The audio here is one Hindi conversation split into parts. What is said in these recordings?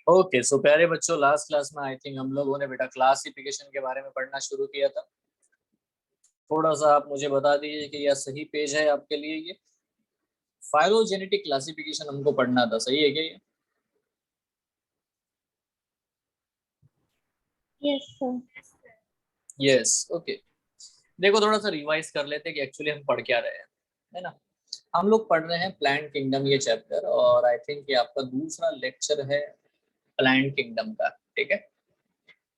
ओके सो प्यारे बच्चों, लास्ट क्लास में आई थिंक हम लोगों ने बेटा क्लासिफिकेशन के बारे में पढ़ना शुरू किया था। थोड़ा सा आप मुझे बता दीजिए कि यह सही पेज है आपके लिए। ये फाइलोजेनेटिक क्लासिफिकेशन हमको पढ़ना था, सही है क्या ये? Yes sir. Yes okay. देखो थोड़ा सा रिवाइज कर लेते हैं कि एक्चुअली हम पढ़ क्या रहे हैं, है ना। हम लोग पढ़ रहे हैं प्लांट किंगडम ये चैप्टर, और आई थिंक ये आपका दूसरा लेक्चर है प्लांट किंगडम का, ठीक है।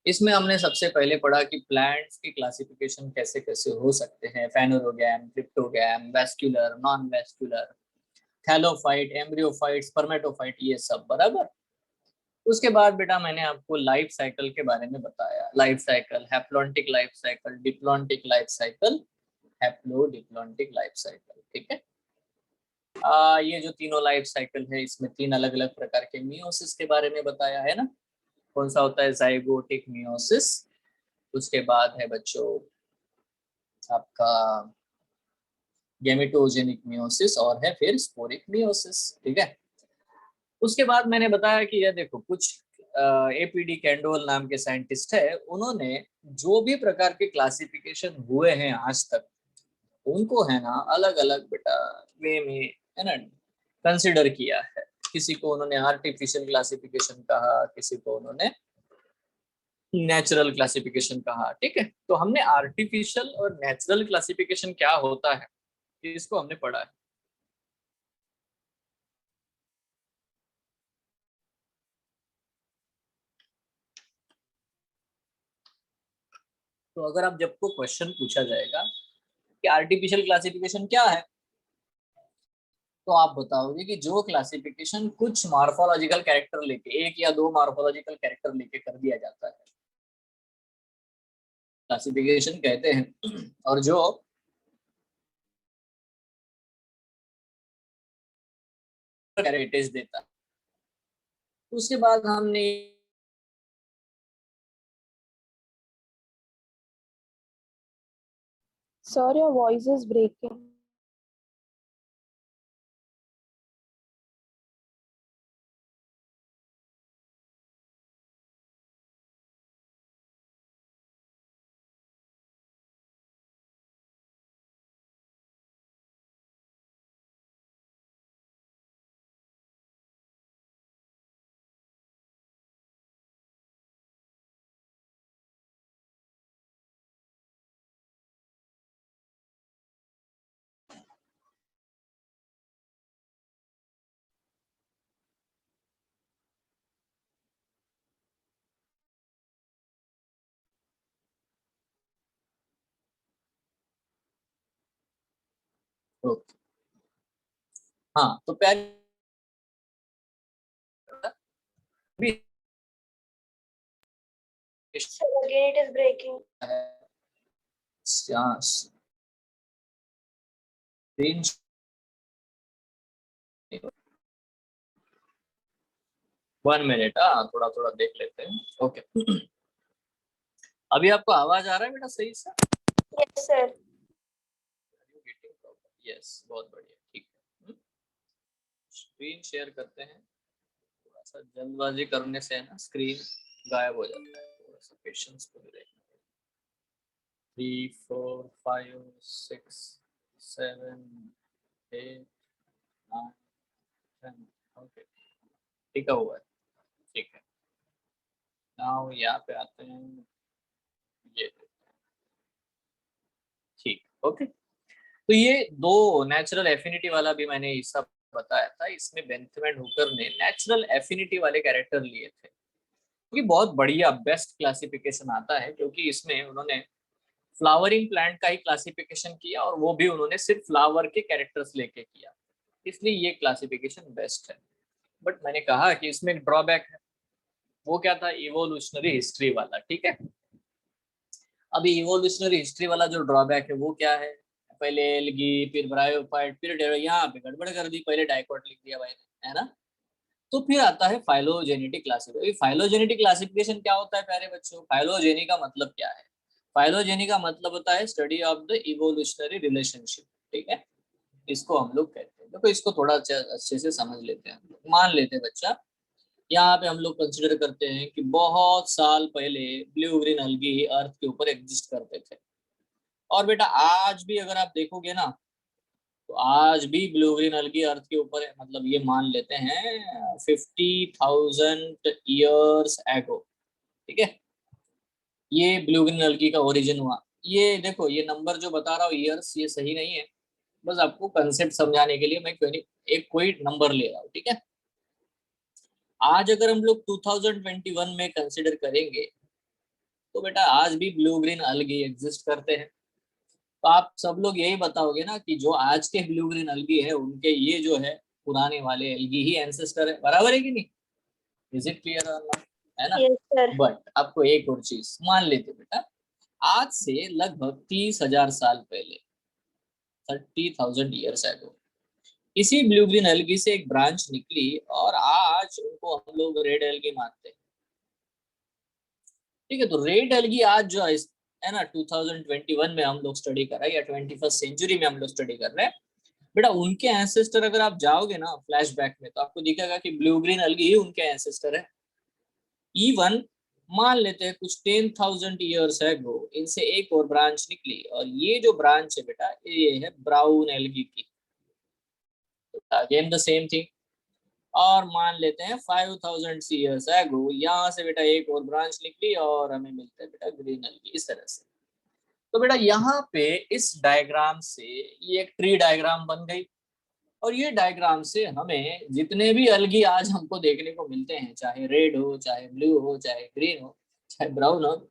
इसमें हमने सबसे पहले पढ़ा कि प्लांट्स की क्लासिफिकेशन कैसे कैसे हो सकते हैं, phanerogam, cryptogam, vascular, non vascular, thallophyte, embryophyte, spermatophyte, ये सब बराबर। उसके बाद बेटा मैंने आपको लाइफ साइकिल के बारे में बताया। Life cycle, haplontic life cycle, diplontic life cycle, haplodiplontic life cycle, ठीक है। ये जो तीनों लाइफ साइकिल है, इसमें तीन अलग अलग प्रकार के मियोसिस के बारे में बताया है ना। कौन सा होता है? Zygotic meiosis. उसके बाद है बच्चों आपका गेमेटोजेनिक मियोसिस, और है फिर स्पोरिक मियोसिस, ठीक है। उसके बाद मैंने बताया कि यह देखो कुछ एपीडी कैंडोल नाम के साइंटिस्ट है, उन्होंने जो भी प्रकार के क्लासिफिकेशन हुए हैं आज तक, उनको है ना अलग अलग बेटा वे में, है ना, कंसिडर किया है। किसी को उन्होंने आर्टिफिशियल क्लासिफिकेशन कहा, किसी को उन्होंने नेचुरल क्लासिफिकेशन कहा, ठीक है। तो हमने आर्टिफिशियल और नेचुरल क्लासिफिकेशन क्या होता है इसको हमने पढ़ा है। तो अगर आप जब को क्वेश्चन पूछा जाएगा कि आर्टिफिशियल क्लासिफिकेशन क्या है, तो आप बताओगे कि जो क्लासिफिकेशन कुछ मॉर्फोलॉजिकल कैरेक्टर लेके, एक या दो मॉर्फोलॉजिकल कैरेक्टर लेके कर दिया जाता है, क्लासिफिकेशन कहते हैं। और जो कैरेक्टर्स देता है, उसके बाद हमने Sorry, your voice is breaking. हाँ तो पहले Sir, again it is breaking. Screen 1 minute, हाँ थोड़ा थोड़ा देख लेते हैं। ओके, अभी आपको आवाज आ रहा है बेटा सही से? Yes, sir. यस, बहुत बढ़िया, ठीक है। स्क्रीन शेयर करते हैं। थोड़ा सा जल्दबाजी करने से है ना स्क्रीन गायब हो जाता है, थोड़ा सा पेशेंस को भी देखना। 3 4 5 6 7 8 9 10, ओके, टिका हुआ है, ठीक है। नाउ यहाँ पे आते हैं, ये ठीक, ओके। तो ये दो नेचुरल एफिनिटी वाला भी मैंने ये सब बताया था। इसमें बेंथमेन हुकर ने नेचुरल एफिनिटी वाले कैरेक्टर लिए थे, क्योंकि बहुत बढ़िया बेस्ट क्लासिफिकेशन आता है, क्योंकि इसमें उन्होंने फ्लावरिंग प्लांट का ही क्लासिफिकेशन किया, और वो भी उन्होंने सिर्फ फ्लावर के कैरेक्टर्स लेके किया, इसलिए ये क्लासिफिकेशन बेस्ट है। बट मैंने कहा कि इसमें एक ड्रॉबैक है। वो क्या था? इवोल्यूशनरी हिस्ट्री वाला, ठीक है। अभी इवोल्यूशनरी हिस्ट्री वाला जो ड्रॉबैक है वो क्या है? पहले एल्गी, फिर ब्रायोफाइट, फिर यहाँ पे गड़बड़ कर दी, पहले डाइकोट लिख दिया भाई ने, है ना। तो फिर आता है फाइलोजेनेटिक क्लासिफिकेशन। फाइलोजेनेटिक क्लासिफिकेशन क्या होता है प्यारे बच्चों? फाइलोजेनी का मतलब क्या है? फाइलोजेनी का मतलब होता है study of the evolutionary relationship, ठीक है। इसको हम लोग कहते हैं। देखो इसको थोड़ा अच्छे से समझ लेते हैं, मान लेते हैं बच्चा यहाँ पे हम लोग कंसिडर करते हैं कि बहुत साल पहले ब्लू ग्रीन अलगी अर्थ के ऊपर एग्जिस्ट करते थे। और बेटा आज भी अगर आप देखोगे ना, तो आज भी ब्लू ग्रीन अलगी अर्थ के ऊपर है। मतलब ये मान लेते हैं 50,000 ईयर्स एगो, ठीक है, ये ब्लू ग्रीन अलगी का ओरिजिन हुआ। ये देखो, ये नंबर जो बता रहा हूँ ईयर्स, ये सही नहीं है, बस आपको कंसेप्ट समझाने के लिए मैं एक कोई नंबर ले रहा हूँ, ठीक है। आज अगर हम लोग 2021 में कंसिडर करेंगे, तो बेटा आज भी ब्लू ग्रीन अलगी एग्जिस्ट करते हैं। तो आप सब लोग यही बताओगे ना कि जो आज के ब्लू ग्रीन अलगी है, उनके ये जो है पुराने वाले अलगी ही एंसेस्टर है। बराबर है कि नहीं? इज इट क्लियर और नॉट? है ना? Yes, sir. बट आपको एक और चीज मान लेते बेटा, आज से लगभग 30,000 साल पहले, 30,000 ईयर्स एगो, इसी ब्लू ग्रीन एल्गी से एक ब्रांच निकली और आज उनको हम लोग रेड एल्गी मानते हैं। ठीक है, तो रेड एल्गी आज जो है ना 2021 में हम लोग स्टडी कर रहे हैं, या 21st सेंचुरी में हम लोग स्टडी कर रहे हैं बेटा, उनके एंसेस्टर अगर आप जाओगे ना फ्लैशबैक में, तो आपको दिखेगा कि ब्लू ग्रीन एल्गी ही उनके एंसेस्टर है। इवन मान लेते हैं कुछ 10,000 ईयर्स एगो इनसे एक और ब्रांच निकली, और ये जो ब्रांच है बेटा, ये है ब्राउन एल्गी की। Again the same thing. और मान लेते हैं 5,000 ईयर्स एगो यहाँ से बेटा एक और ब्रांच निकली और हमें मिलता है बेटा ग्रीन एल्गी, इस तरह से। तो बेटा यहाँ पे इस डायग्राम से ये एक ट्री डायग्राम बन गई, और ये डायग्राम से हमें जितने भी अलगी आज हमको देखने को मिलते हैं, चाहे रेड हो, चाहे ब्लू हो, चाहे ग्रीन हो, चाहे ब्राउन हो,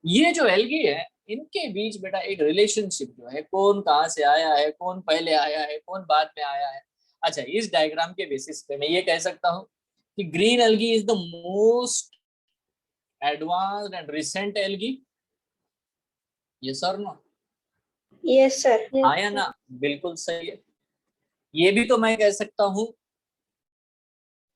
ये जो एल्गी है, इनके बीच बेटा एक रिलेशनशिप जो है, कौन कहाँ से आया है, कौन पहले आया है, कौन बाद में आया है। अच्छा, इस डायग्राम के बेसिस पे मैं ये कह सकता हूँ कि green algae is the most advanced and recent algae. ये सर ना? Yes, sir. आया ना? बिल्कुल सही है। ये भी तो मैं कह सकता हूँ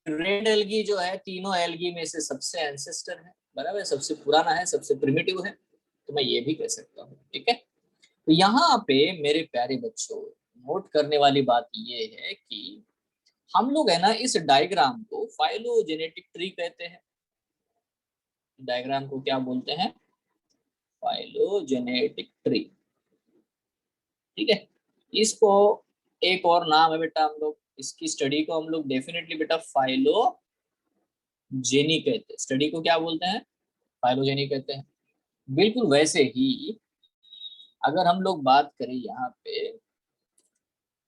रेड एल्गी जो है तीनों एल्गी में से सबसे एंसेस्टर है, बराबर, सबसे पुराना है, सबसे प्रिमिटिव है, तो मैं ये भी कह सकता हूँ। ठीक है, तो यहाँ पे मेरे प्यारे बच्चों, नोट करने वाली बात ये है कि हम लोग है ना इस डायग्राम को फाइलोजेनेटिक ट्री कहते हैं। डायग्राम को क्या बोलते हैं? Phylogenetic tree. ठीक है, इसको एक और नाम है बेटा, हम लोग इसकी स्टडी को हम लोग डेफिनेटली बेटा फाइलोजेनी कहते हैं। स्टडी को क्या बोलते हैं? फाइलोजेनी कहते हैं। बिल्कुल वैसे ही अगर हम लोग बात करें यहाँ पे,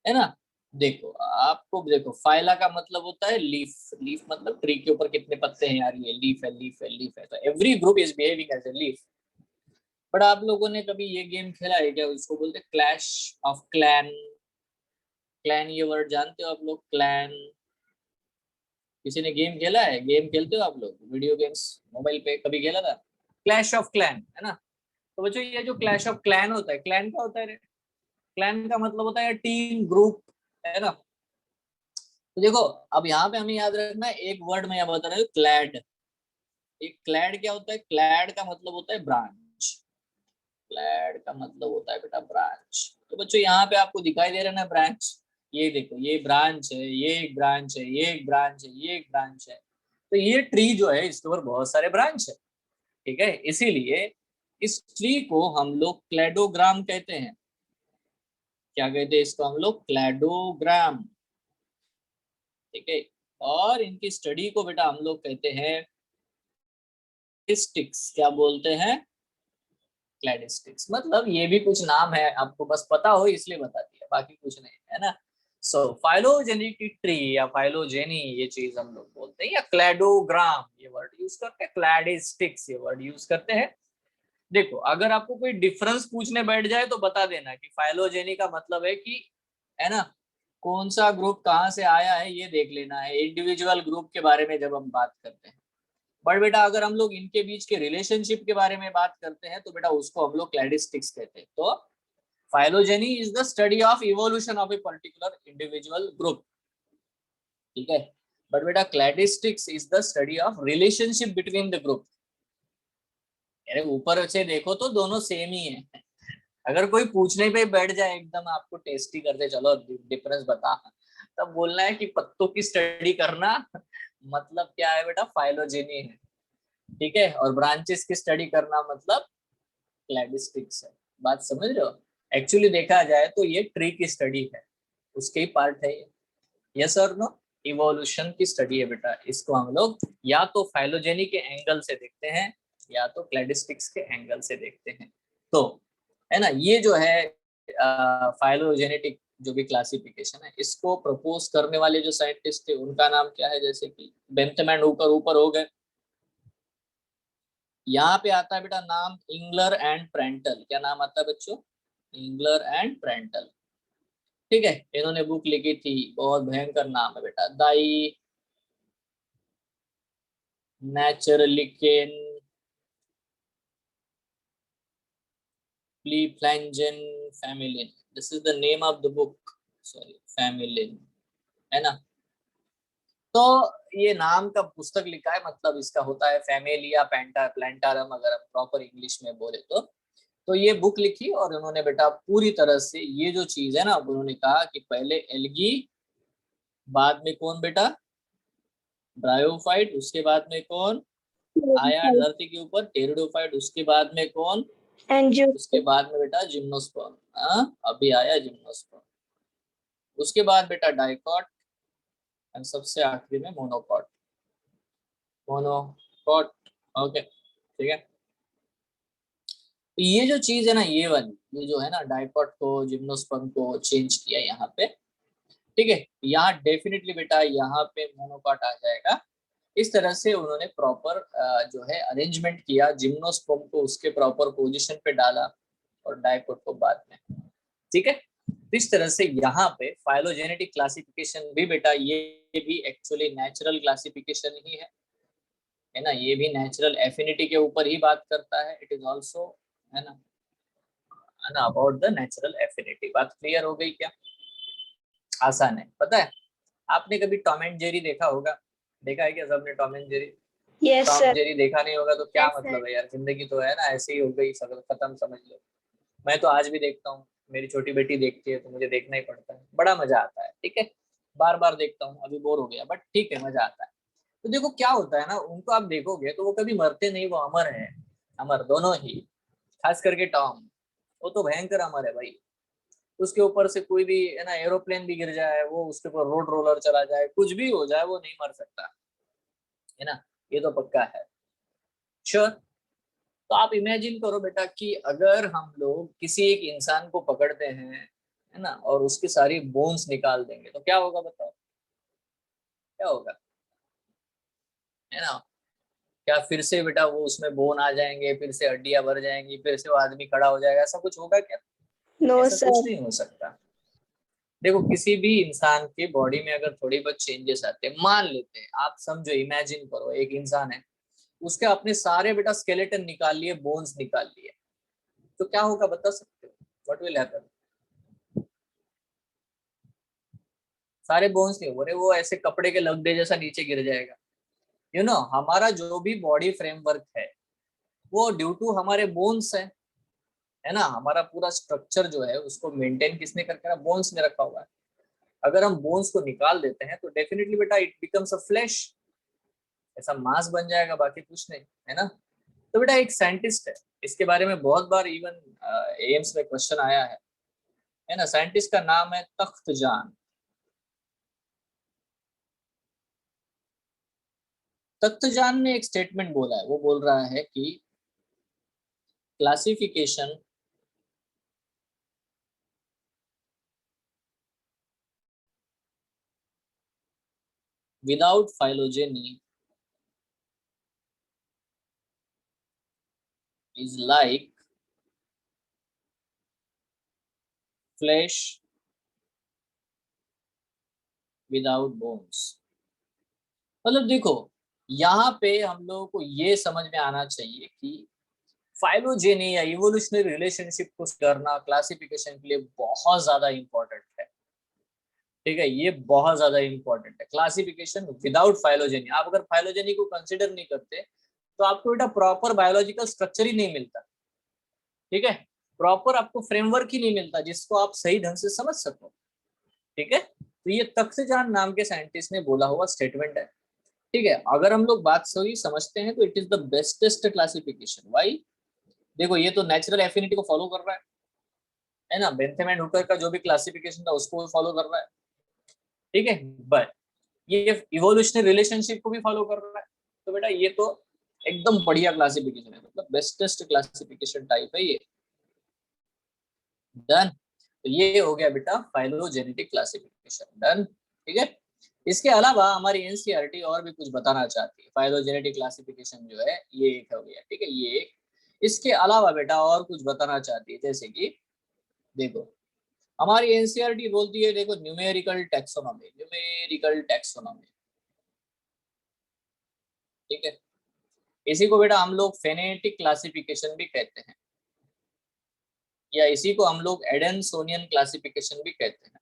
है ना, देखो आपको देखो, फाइला का मतलब होता है लीफ। लीफ मतलब ट्री के ऊपर कितने पत्ते हैं यार, ये लीफ है, लीफ है, लीफ है, तो every group is behaving as a leaf. But आप लोगों ने कभी ये गेम खेला है क्या, उसको बोलते हैं क्लैश ऑफ क्लैन। क्लैन ये वर्ड जानते हो आप लोग? क्लैन, किसी ने गेम खेला है? गेम खेलते हो आप लोग वीडियो गेम्स मोबाइल पे? कभी खेला था क्लैश ऑफ क्लैन, है ना? तो बच्चों ये जो क्लैश ऑफ क्लैन होता है, क्लैन क्या होता है? क्लैन का मतलब होता है टीम, ग्रुप, है ना? तो देखो, अब यहाँ पे हमें याद रखना है एक वर्ड में, यहाँ बता रहा हूँ क्लैड। एक क्लैड क्या होता है? क्लैड का मतलब होता है ब्रांच। क्लैड का मतलब होता है बेटा ब्रांच। तो बच्चों यहाँ पे आपको दिखाई दे रहा है ना ब्रांच, ये देखो, ये ब्रांच है, ये एक ब्रांच है, ये एक ब्रांच है, ये एक ब्रांच है। तो ये ट्री जो है इसके ऊपर बहुत सारे ब्रांच है। ठीक है, इसीलिए इस ट्री को हम लोग क्लैडोग्राम कहते हैं। क्या कहते हैं इसको? हम लोग क्लैडोग्राम। ठीक है, और इनकी स्टडी को बेटा हम लोग कहते हैं क्लैडिस्टिक्स। क्या बोलते हैं? क्लैडिस्टिक्स। मतलब ये भी कुछ नाम है, आपको बस पता हो इसलिए बता दिया, बाकी कुछ नहीं है ना। सो फाइलोजेनिक ट्री या फाइलोजेनी, ये चीज हम लोग बोलते हैं, या क्लैडोग्राम ये वर्ड यूज करते हैं, क्लैडिस्टिक्स ये वर्ड यूज करते हैं। देखो, अगर आपको कोई डिफरेंस पूछने बैठ जाए तो बता देना कि फाइलोजेनी का मतलब है कि, है ना, कौन सा ग्रुप कहाँ से आया है ये देख लेना है, इंडिविजुअल ग्रुप के बारे में जब हम बात करते हैं। बट बेटा अगर हम लोग इनके बीच के रिलेशनशिप के बारे में बात करते हैं, तो बेटा उसको हम लोग क्लैडिस्टिक्स कहते हैं। तो phylogeny is the study of evolution of a particular individual group. ठीक है, बट बेटा cladistics is the study of relationship between the group. अरे ऊपर से देखो तो दोनों सेम ही है। अगर कोई पूछने पे बैठ जाए एकदम आपको टेस्टी करते, चलो डिफरेंस बता, तब बोलना है कि पत्तों की स्टडी करना मतलब क्या है बेटा, फाइलोजेनी है, ठीक है। और ब्रांचेस की स्टडी करना मतलब क्लैडिस्टिक्स है। बात समझ रहे हो? एक्चुअली देखा जाए तो ये ट्री की स्टडी है, उसके ही पार्ट है ये। यस और नो? इवोल्यूशन की स्टडी है बेटा, इसको हम लोग या तो फाइलोजेनी के एंगल से देखते हैं या तो क्लैडिस्टिक्स के एंगल से देखते हैं। तो है ना, ये जो है फाइलोजेनेटिक जो भी क्लासिफिकेशन है, इसको प्रपोज करने वाले जो साइंटिस्ट थे उनका नाम क्या है, जैसे कि बेंथम ऊपर ऊपर हो गए। यहाँ पे आता है बेटा नाम इंगलर एंड प्रेंटल। क्या नाम आता है बच्चों? इंगलर एंड प्रेंटल, ठीक है। इन्होंने बुक लिखी थी, बहुत भयंकर नाम है बेटा, दाई नेचरलिकेन प्लीफ्लैंजन फैमिलिन, this is the name of the book, sorry फैमिलिन, है ना। तो ये नाम का पुस्तक लिखा है, मतलब इसका होता है फैमिलिया प्लांटारम, अगर हम प्रॉपर इंग्लिश में बोले तो ये बुक लिखी और उन्होंने बेटा पूरी तरह से ये जो चीज है ना, उन्होंने कहा कि पहले एल्गी, बाद में कौन बेटा, ब्रायोफाइट, उसके बाद में कौन आया धरती के ऊपर, टेरिडोफाइट, उसके बाद में कौन, एंजियो। उसके बाद में बेटा जिम्नोस्पर्म, अभी आया जिम्नोस्पर्म, उसके बाद बेटा डाइकॉट, एंड सबसे आखिरी में मोनोकॉट, मोनोकॉट, ओके, ठीक है। तो ये जो चीज है ना, ये वाली, ये जो है ना, डाइकॉट को जिम्नोस्पर्म को चेंज किया यहाँ पे, ठीक है। यहाँ डेफिनेटली बेटा यहाँ पे मोनोकॉट आ जाएगा। इस तरह से उन्होंने प्रॉपर जो है अरेंजमेंट किया, जिम्नोस्पर्म को उसके प्रॉपर पोजीशन पे डाला और डाइकॉट को बाद में, ठीक है। इस तरह से यहाँ पे फाइलोजेनेटिक क्लासिफिकेशन भी बेटा ये भी एक्चुअली नेचुरल क्लासिफिकेशन ही है ना। ये भी नेचुरल एफिनिटी के ऊपर ही बात करता है, इट इज ऑल्सो, है ना अबाउट द नेचुरल एफिनिटी। बात क्लियर हो गई क्या? आसान है, पता है। आपने कभी टॉम एंड जेरी देखा होगा, देखा है क्या सबने Tom and Jerry? Yes Tom sir. Jerry देखा नहीं होगा तो क्या यस सर। मतलब है यार, जिंदगी तो है ना ऐसे ही हो गई, खत्म समझ लो। मैं तो आज भी देखता हूँ, मेरी छोटी बेटी देखती है तो मुझे देखना ही पड़ता है, बड़ा मजा आता है, ठीक है। बार बार देखता हूँ, अभी बोर हो गया बट ठीक है, मजा आता है। तो देखो क्या होता है ना, उनको आप देखोगे तो वो कभी मरते नहीं, वो अमर है, अमर दोनों ही। खास करके टॉम, वो तो भयंकर अमर है भाई। उसके ऊपर से कोई भी है ना एरोप्लेन भी गिर जाए, वो उसके ऊपर रोड रोलर चला जाए, कुछ भी हो जाए, वो नहीं मर सकता, है ना। ये तो पक्का है, श्योर। तो आप इमेजिन करो बेटा कि अगर हम लोग किसी एक इंसान को पकड़ते हैं, है ना, और उसकी सारी बोन्स निकाल देंगे तो क्या होगा बताओ, क्या होगा, है ना। क्या फिर से बेटा वो उसमें बोन आ जाएंगे, फिर से हड्डियां भर जाएंगी, फिर से वो आदमी खड़ा हो जाएगा, ऐसा कुछ होगा क्या? नो ऐसा कुछ सर। नहीं हो सकता। देखो किसी भी इंसान के बॉडी में अगर थोड़ी बहुत चेंजेस आते हैं, मान लेते हैं, आप समझो, इमेजिन करो एक इंसान है, उसके अपने सारे बेटा स्केलेटन निकाल लिए, बोन्स निकाल लिए, तो क्या होगा बता सकते हो? What will happen? सारे बोन्स नहीं हो रहे, वो ऐसे कपड़े के लगदे जैसा नीचे गिर जाएगा। हमारा जो भी बॉडी फ्रेमवर्क है वो ड्यू टू हमारे बोन्स है ना। हमारा पूरा स्ट्रक्चर जो है उसको मेंटेन किसने करके रखा? बोन्स ने रखा हुआ है। अगर हम बोन्स को निकाल देते हैं तो डेफिनेटली बेटा इट बिकम्स अ फ्लैश, ऐसा मांस बन जाएगा, बाकी कुछ नहीं, है ना। तो बेटा एक साइंटिस्ट है, इसके बारे में बहुत बार इवन एम्स में क्वेश्चन आया है ना। साइंटिस्ट का नाम है तख्तजान। तख्तजान ने एक स्टेटमेंट बोला है, वो बोल रहा है कि classification without phylogeny is like flesh without bones। मतलब देखो, यहाँ पे हम लोगों को ये समझ में आना चाहिए कि फाइलोजेनी या इवोल्यूशनरी रिलेशनशिप को करना क्लासिफिकेशन के लिए बहुत ज्यादा इंपॉर्टेंट है, ठीक है। ये बहुत ज्यादा इंपॉर्टेंट है क्लासिफिकेशन विदाउट फाइलोजेनी। आप अगर फाइलोजेनी को कंसिडर नहीं करते तो आपको बेटा प्रॉपर बायोलॉजिकल स्ट्रक्चर ही नहीं मिलता, ठीक है। प्रॉपर आपको फ्रेमवर्क ही नहीं मिलता जिसको आप सही ढंग से समझ सको, ठीक है। तो ये तख्तजान नाम के साइंटिस्ट ने बोला हुआ स्टेटमेंट है। ठीक है, अगर हम लोग बात सही समझते हैं तो it is the bestest classification. Why? देखो ये तो नेचुरल एफिनिटी को फॉलो कर रहा है ना, बेंथम एंड हुकर का जो भी क्लासिफिकेशन था उसको फॉलो कर रहा है। ठीक है, बट ये इवोल्यूशनरी रिलेशनशिप को भी फॉलो कर रहा है। तो बेटा ये तो एकदम बढ़िया क्लासिफिकेशन है, मतलब बेस्टेस्ट क्लासिफिकेशन टाइप है ये। डन। तो ये हो गया बेटा फाइलोजेनेटिक क्लासिफिकेशन। डन। ठीक है, इसके अलावा हमारी एनसीईआरटी और भी कुछ बताना चाहती है। फाइलोजेनेटिक क्लासिफिकेशन जो है ये एक हो गया, ठीक है, ये एक। इसके अलावा बेटा और कुछ बताना चाहती है, जैसे कि देखो हमारी एनसीईआरटी बोलती है, देखो न्यूमेरिकल टैक्सोनॉमी, न्यूमेरिकल टैक्सोनॉमी। ठीक है, इसी को बेटा हम लोग फेनेटिक क्लासिफिकेशन भी कहते हैं, या इसी को हम लोग एडेनसोनियन क्लासिफिकेशन भी कहते हैं,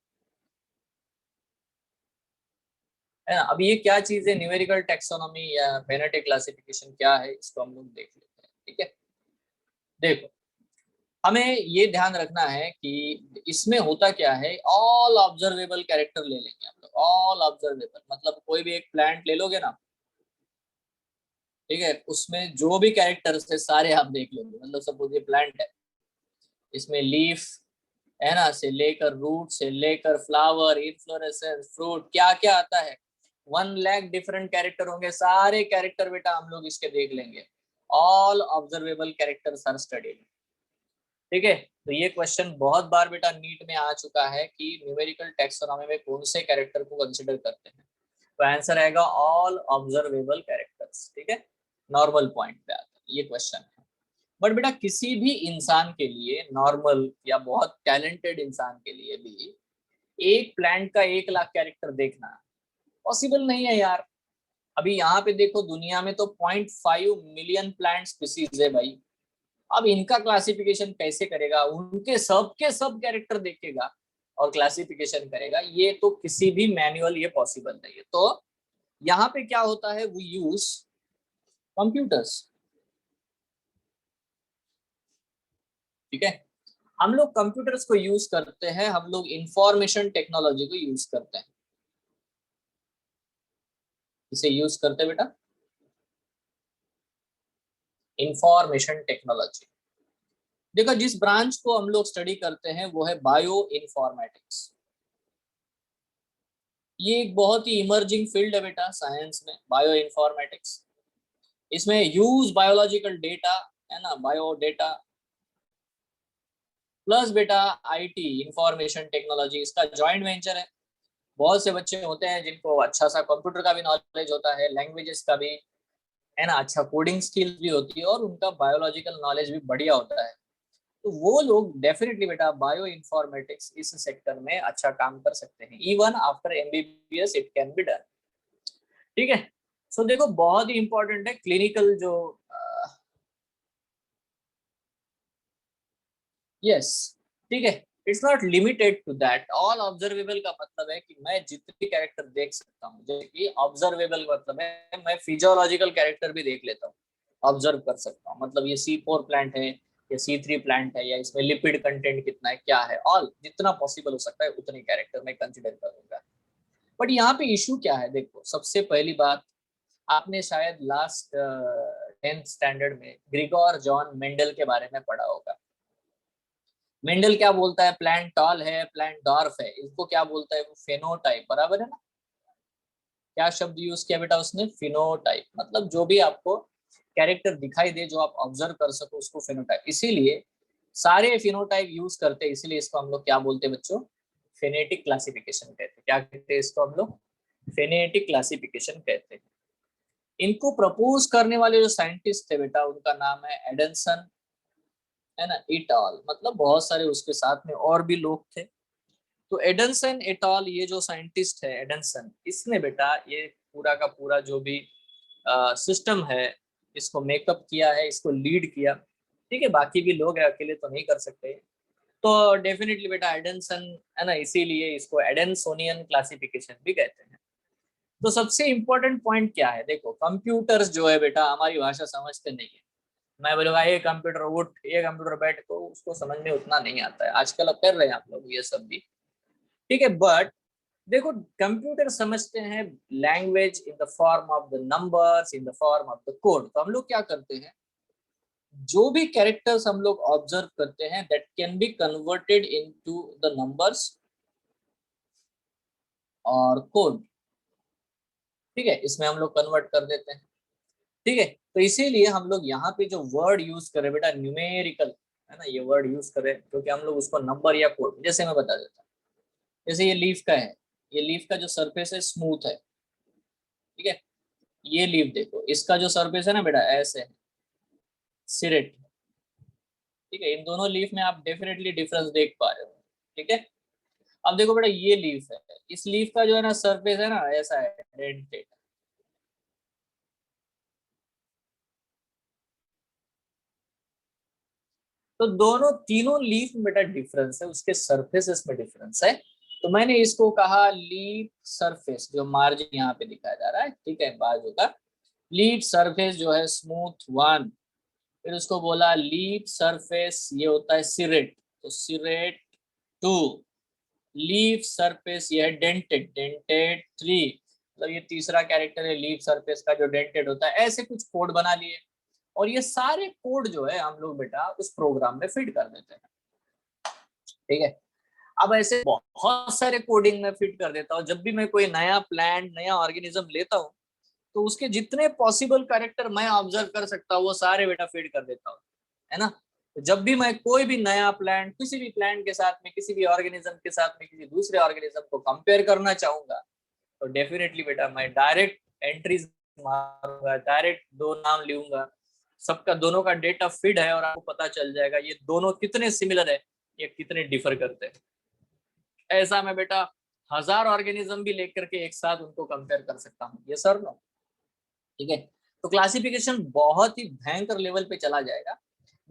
है ना। अब ये क्या चीज है न्यूमेरिकल टैक्सोनॉमी या फेनेटिक क्लासिफिकेशन, क्या है इसको हम लोग देख लेते हैं। ठीक है, देखो हमें ये ध्यान रखना है कि इसमें होता क्या है, ऑल ऑब्जर्वेबल कैरेक्टर ले लेंगे हम लोग। ऑल ऑब्जर्वेबल मतलब कोई भी एक प्लांट ले लोगे ना, ठीक है, उसमें जो भी कैरेक्टर्स है सारे आप देख लोगे। मतलब सपोज ये प्लांट है, इसमें लीफ है ना से लेकर रूट से लेकर फ्लावर, इन्फ्लोरेसेंस, फ्रूट, क्या क्या आता है, 1 लाख डिफरेंट कैरेक्टर होंगे। सारे कैरेक्टर बेटा हम लोग इसके देख लेंगे। All observable characters are studied. ठीक है, तो ये क्वेश्चन बहुत बार बेटा नीट में आ चुका है कि न्यूमेरिकल टैक्सोनॉमी में कौन से कैरेक्टर को कंसिडर करते हैं। तो आंसर आएगा ऑल ऑब्जर्वेबल कैरेक्टर्स। ठीक है, नॉर्मल पॉइंट पे आता है ये क्वेश्चन है। बट बेटा किसी भी इंसान के लिए, नॉर्मल या बहुत टैलेंटेड इंसान के लिए भी एक प्लांट का 1 लाख कैरेक्टर देखना पॉसिबल नहीं है यार। अभी यहाँ पे देखो दुनिया में तो 0.5 मिलियन प्लांट स्पीसीज है भाई। अब इनका क्लासिफिकेशन कैसे करेगा, उनके सब कैरेक्टर देखेगा और क्लासिफिकेशन करेगा, ये तो किसी भी मैनुअल ये पॉसिबल नहीं है। तो यहाँ पे क्या होता है, वी यूज कंप्यूटर्स। ठीक है, हम लोग कंप्यूटर्स को यूज करते हैं, हम लोग इंफॉर्मेशन टेक्नोलॉजी को यूज करते हैं। इसे यूज करते हैं बेटा इंफॉर्मेशन टेक्नोलॉजी। देखो जिस ब्रांच को हम लोग स्टडी करते हैं वो है बायो इन्फॉर्मेटिक्स। ये एक बहुत ही इमर्जिंग फील्ड है बेटा साइंस में, बायो इन्फॉर्मेटिक्स। इसमें यूज बायोलॉजिकल डेटा, है ना, बायो डेटा प्लस बेटा आईटी इंफॉर्मेशन टेक्नोलॉजी, इसका जॉइंट वेंचर है। बहुत से बच्चे होते हैं जिनको अच्छा सा कंप्यूटर का भी नॉलेज होता है, लैंग्वेजेस का भी, है ना, अच्छा कोडिंग स्किल्स भी होती है और उनका बायोलॉजिकल नॉलेज भी बढ़िया होता है। तो वो लोग डेफिनेटली बेटा बायो इन्फॉर्मेटिक्स इस सेक्टर में अच्छा काम कर सकते हैं। Even after MBBS it can be done. ठीक है, सो देखो बहुत ही इंपॉर्टेंट है क्लिनिकल जो यस, ठीक है, it's not limited to that. All observable का मतलब है कि मैं जितने कैरेक्टर देख सकता हूँ, जैसे कि ऑब्जर्वेबल मतलब है मैं फिजियोलॉजिकल कैरेक्टर भी देख लेता हूँ, ऑब्जर्व कर सकता हूँ। मतलब ये C4 प्लांट है या C3 प्लांट है, या इसमें लिपिड कंटेंट कितना है, क्या है, ऑल जितना पॉसिबल हो सकता है उतने कैरेक्टर मैं कंसिडर करूंगा। बट यहाँ पे इशू क्या है, देखो सबसे पहली बात, आपने शायद लास्ट 10th स्टैंडर्ड में ग्रिगोर जॉन मेंडल के बारे में पढ़ा होगा। मेंडल क्या बोलता है, प्लांट टॉल है, प्लांट डॉर्फ है, इसको क्या बोलता है वो फेनोटाइप, बराबर है ना। क्या शब्द यूज किया बेटा उसने, फिनोटाइप, मतलब जो भी आपको कैरेक्टर दिखाई दे, जो आप ऑब्जर्व कर सको उसको फेनोटाइप। इसीलिए सारे फिनोटाइप यूज करते हैं, इसीलिए इसको हम लोग क्या बोलते हैं बच्चों, फेनेटिक क्लासिफिकेशन कहते हैं। क्या कहते हैं इसको हम लोग, फेनेटिक क्लासिफिकेशन कहते हैं। इनको प्रपोज करने वाले जो साइंटिस्ट थे बेटा उनका नाम है एडनसन, है ना, इट मतलब बहुत सारे उसके साथ में और भी लोग थे। तो एडनसन एटॉल, ये जो साइंटिस्ट है एडनसन, इसने बेटा ये पूरा का पूरा जो भी सिस्टम है इसको मेकअप किया है, इसको लीड किया। ठीक है, बाकी भी लोग अकेले तो नहीं कर सकते। तो डेफिनेटली बेटा एडनसन, है ना, इसीलिए इसको एडेनसोनियन क्लासिफिकेशन भी कहते हैं। तो सबसे इंपॉर्टेंट पॉइंट क्या है, देखो कंप्यूटर्स जो है बेटा हमारी भाषा समझते नहीं है। मैं बोलूंगा ये कंप्यूटर उठ, ये कंप्यूटर बैठ, तो उसको समझ में उतना नहीं आता है। आजकल अब कर रहे हैं आप लोग ये सब भी, ठीक है, बट देखो कंप्यूटर समझते हैं language in the form of the numbers, in the form of the code. तो हम लोग क्या करते हैं, जो भी कैरेक्टर्स हम लोग ऑब्जर्व करते हैं that can be converted into the numbers और कोड, ठीक है, इसमें हम लोग कन्वर्ट कर देते हैं। ठीक है, तो इसीलिए हम लोग यहाँ पे जो वर्ड यूज करें बेटा न्यूमेरिकल, है ना, ये वर्ड यूज करें क्योंकि हम लोग उसको नंबर या कोड, जैसे मैं बता देता हूँ, जैसे ये लीफ का है, ये लीफ का जो सरफेस है स्मूथ है, ठीक है। ये लीफ देखो, इसका जो सरफेस है ना बेटा ऐसे है, सिरेट, ठीक है। इन दोनों लीफ में आप डेफिनेटली डिफरेंस देख पा रहे हो, ठीक है। अब देखो बेटा ये लीफ है, इस लीफ का जो है ना सरफेस है ना ऐसा है, डेंटेड। तो दोनों तीनों लीफ में बेटा डिफरेंस है, उसके सरफेसेस में डिफरेंस है। तो मैंने इसको कहा लीफ सरफेस, जो मार्जिन यहाँ पे दिखाया जा रहा है, ठीक है, बाजू का लीफ सरफेस जो है स्मूथ वन। फिर उसको बोला लीफ सरफेस ये होता है सिरेट, तो सिरेट टू। लीफ सरफेस ये है डेंटेड, डेंटेड थ्री, मतलब ये तीसरा कैरेक्टर है लीफ सरफेस का जो डेंटेड होता है। ऐसे कुछ कोड बना लिए और ये सारे कोड जो है हम लोग बेटा उस प्रोग्राम में फिट कर देते हैं, ठीक है। अब ऐसे बहुत सारे कोडिंग में फिट कर देता हूँ। जब भी मैं कोई नया प्लांट, नया ऑर्गेनिज्म लेता हूँ तो उसके जितने पॉसिबल कैरेक्टर मैं ऑब्जर्व कर सकता हूँ वो सारे बेटा फिट कर देता हूँ, है ना। तो जब भी मैं कोई भी नया प्लांट किसी भी प्लांट के साथ में, किसी भी ऑर्गेनिज्म के साथ में, किसी दूसरे ऑर्गेनिज्म को कंपेयर करना चाहूंगा तो डेफिनेटली बेटा मैं डायरेक्ट एंट्रीज मारूंगा, डायरेक्ट दो नाम लूंगा, सबका दोनों का डेटा फीड है और आपको पता चल जाएगा ये दोनों कितने सिमिलर है, ये कितने डिफर करते हैं। ऐसा मैं बेटा 1000 ऑर्गेनिज्म भी लेकर के एक साथ उनको कंपेयर कर सकता हूँ, ये सर नो, ठीक है। तो क्लासिफिकेशन बहुत ही भयंकर लेवल पे चला जाएगा।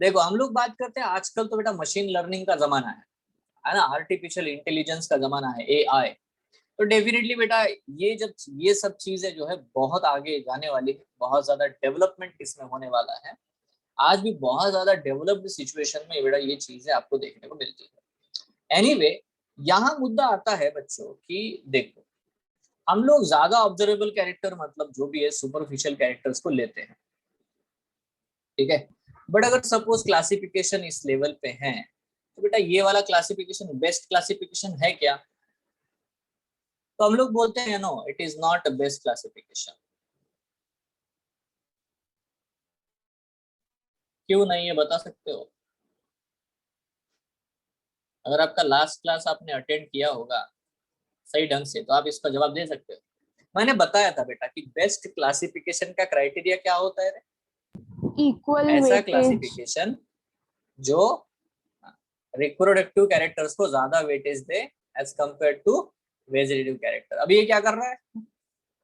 देखो हम लोग बात करते हैं आजकल तो बेटा मशीन लर्निंग का जमाना है ना, आर्टिफिशियल इंटेलिजेंस का जमाना है, एआई। तो डेफिनेटली बेटा ये जब ये सब चीजें जो है बहुत आगे जाने वाली है, बहुत ज्यादा डेवलपमेंट इसमें होने वाला है। आज भी बहुत ज्यादा डेवलप्ड सिचुएशन में बेटा ये चीजें आपको देखने को मिलती है। एनीवे यहाँ मुद्दा आता है बच्चों कि देखो हम लोग ज्यादा ऑब्जर्वेबल कैरेक्टर, मतलब जो भी है सुपरफिशियल कैरेक्टर्स को लेते हैं, ठीक है। बट अगर सपोज क्लासिफिकेशन इस लेवल पे है तो बेटा ये वाला क्लासिफिकेशन बेस्ट क्लासिफिकेशन है क्या? तो हम लोग बोलते हैं no, it is not a best classification. क्यों नहीं है बता सकते हो? अगर आपका लास्ट क्लास आपने अटेंड किया होगा सही ढंग से तो आप इसका जवाब दे सकते हो। मैंने बताया था बेटा कि बेस्ट क्लासिफिकेशन का क्राइटेरिया क्या होता है? इक्वल ऐसा वेटेज। क्लासिफिकेशन जो रिप्रोडक्टिव कैरेक्टर्स को ज्यादा वेटेज दे as compare to vegetative character. अभी ये क्या कर रहा है,